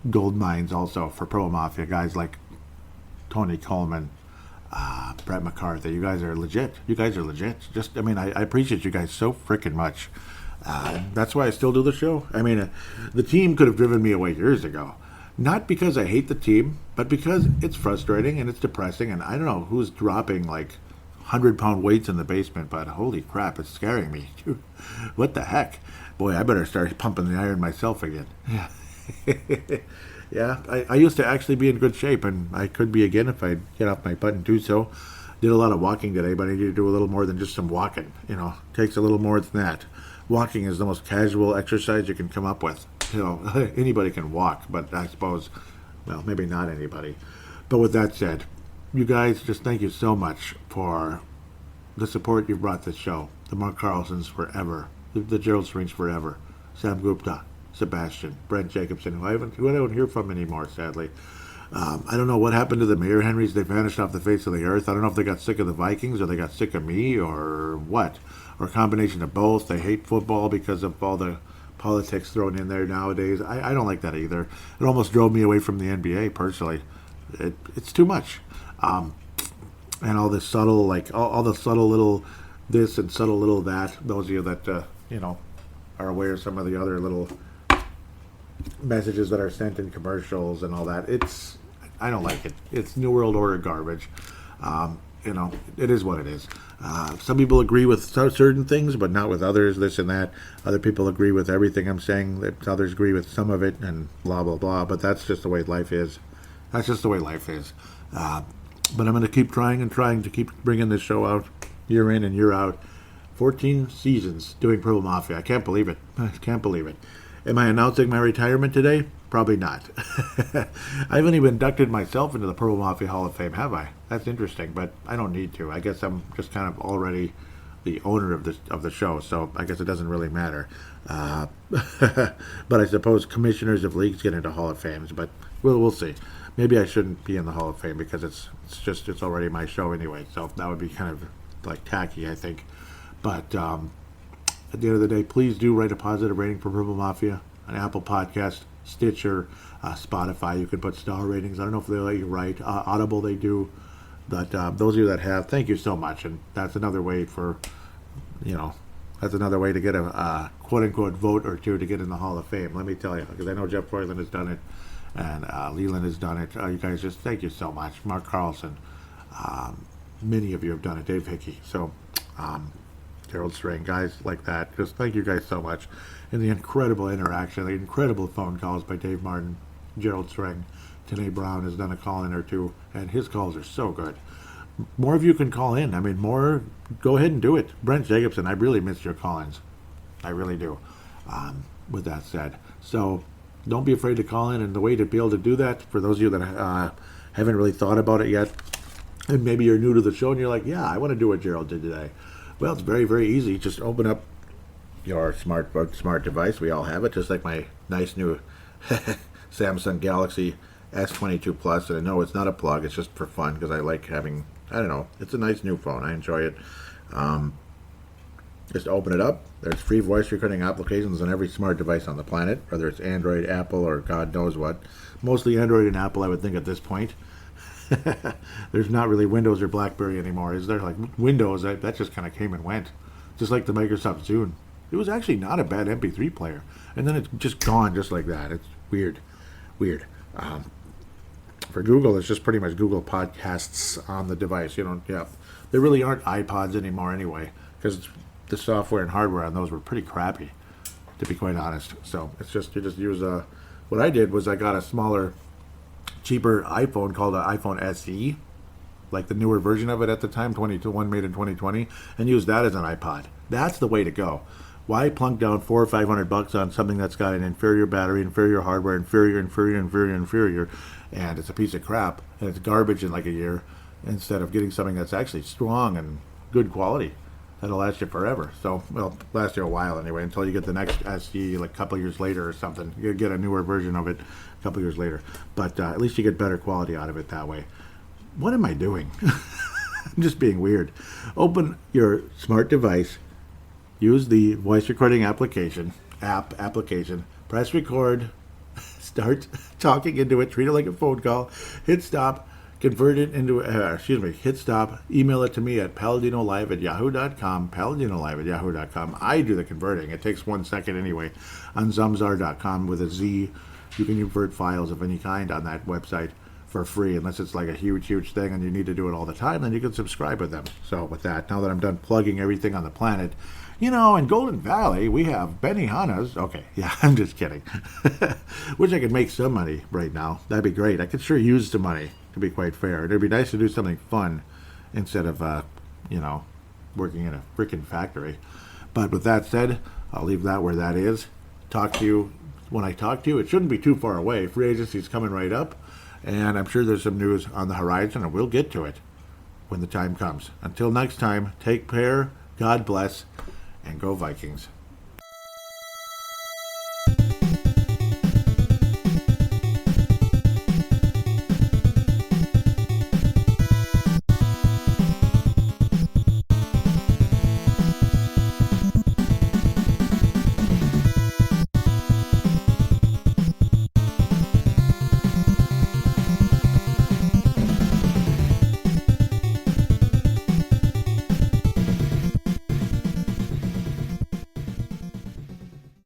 gold mines also for Pro Mafia. Guys like Tony Coleman, Brett McCarthy. You guys are legit. Just, I mean, I appreciate you guys so freaking much. That's why I still do the show. I mean, the team could have driven me away years ago. Not because I hate the team, but because it's frustrating and it's depressing, and I don't know who's dropping like 100-pound weights in the basement, but holy crap, it's scaring me. What the heck? Boy, I better start pumping the iron myself again. Yeah. Yeah, I used to actually be in good shape, and I could be again if I get off my butt and do so. Did a lot of walking today, but I need to do a little more than just some walking. You know, takes a little more than that. Walking is the most casual exercise you can come up with. You know, anybody can walk, but I suppose, well, maybe not anybody. But with that said, you guys, just thank you so much for the support you've brought this show. The Mark Carlsons forever. The Gerald Springs forever. Sam Gupta, Sebastian, Brent Jacobson, who I don't hear from anymore, sadly. I don't know what happened to the Mayor Henrys. They vanished off the face of the earth. I don't know if they got sick of the Vikings or they got sick of me or what. Or a combination of both. They hate football because of all the politics thrown in there nowadays. I don't like that either. It almost drove me away from the NBA, personally. It's too much. And all this subtle, like, all the subtle little this and subtle little that. Those of you that, are aware of some of the other little messages that are sent in commercials and all that. I don't like it. It's New World Order garbage. It is what it is. Some people agree with certain things, but not with others, this and that. Other people agree with everything I'm saying. Others agree with some of it and blah, blah, blah. But that's just the way life is. But I'm going to keep trying to keep bringing this show out year in and year out. 14 seasons doing Pro Mafia. I can't believe it. Am I announcing my retirement today? Probably not. I haven't even inducted myself into the Pro Mafia Hall of Fame, have I? That's interesting, but I don't need to. I guess I'm just kind of already the owner of the show, so I guess it doesn't really matter. But I suppose commissioners of leagues get into Hall of Fames, but we'll see. Maybe I shouldn't be in the Hall of Fame because it's already my show anyway, so that would be kind of like tacky, I think. But at the end of the day, please do write a positive rating for Purple Mafia on Apple Podcast, Stitcher, Spotify. You can put star ratings. I don't know if they let you write. Audible, they do. But those of you that have, thank you so much. And that's another way to get a quote-unquote vote or two to get in the Hall of Fame. Let me tell you, because I know Jeff Royland has done it, and Leland has done it. You guys just, thank you so much. Mark Carlson. Many of you have done it. Dave Hickey. So, Gerald String, guys like that. Just thank you guys so much. And the incredible interaction, the incredible phone calls by Dave Martin, Gerald String. Tanae Brown has done a call-in or two, and his calls are so good. More of you can call in. I mean, go ahead and do it. Brent Jacobson, I really missed your call-ins. I really do. With that said. So, don't be afraid to call in, and the way to be able to do that, for those of you that haven't really thought about it yet, and maybe you're new to the show and you're like, yeah, I want to do what Gerald did today. Well, it's very, very easy. Just open up your smart device. We all have it, just like my nice new Samsung Galaxy S22 Plus. And I know it's not a plug. It's just for fun because I like having, I don't know, it's a nice new phone. I enjoy it. Just open it up. There's free voice recording applications on every smart device on the planet, whether it's Android, Apple, or God knows what. Mostly Android and Apple, I would think, at this point. There's not really Windows or BlackBerry anymore, is there? Like Windows, that just kind of came and went. Just like the Microsoft Zune. It was actually not a bad MP3 player. And then it's just gone just like that. It's weird. For Google, it's just pretty much Google Podcasts on the device. There really aren't iPods anymore anyway, because the software and hardware on those were pretty crappy, to be quite honest. So it's just, you just use what I did was I got a smaller, cheaper iPhone called an iPhone SE, like the newer version of it at the time, one made in 2020, and used that as an iPod. That's the way to go. Why plunk down $400 or $500 on something that's got an inferior battery, inferior hardware, inferior, and it's a piece of crap, and it's garbage in like a year, instead of getting something that's actually strong and good quality that'll last you forever. So, well, last you a while anyway, until you get the next SE like a couple years later or something. You get a newer version of it a couple years later, but at least you get better quality out of it that way. What am I doing? I'm just being weird. Open your smart device. Use the voice recording application. Press record. Start talking into it. Treat it like a phone call. Hit stop. Convert it into, hit stop. Email it to me at paladinolive@yahoo.com. Paladinolive@yahoo.com. I do the converting. It takes 1 second anyway. On Zamzar.com with a Z, you can convert files of any kind on that website for free, unless it's like a huge thing and you need to do it all the time, then you can subscribe with them. So with that, now that I'm done plugging everything on the planet, in Golden Valley, we have Benihana's. Okay, yeah, I'm just kidding. Wish I could make some money right now. That'd be great. I could sure use some money, to be quite fair. It'd be nice to do something fun instead of, working in a freaking factory. But with that said, I'll leave that where that is. Talk to you when I talk to you. It shouldn't be too far away. Free agency's coming right up, and I'm sure there's some news on the horizon, and we'll get to it when the time comes. Until next time, take care, God bless, and go Vikings.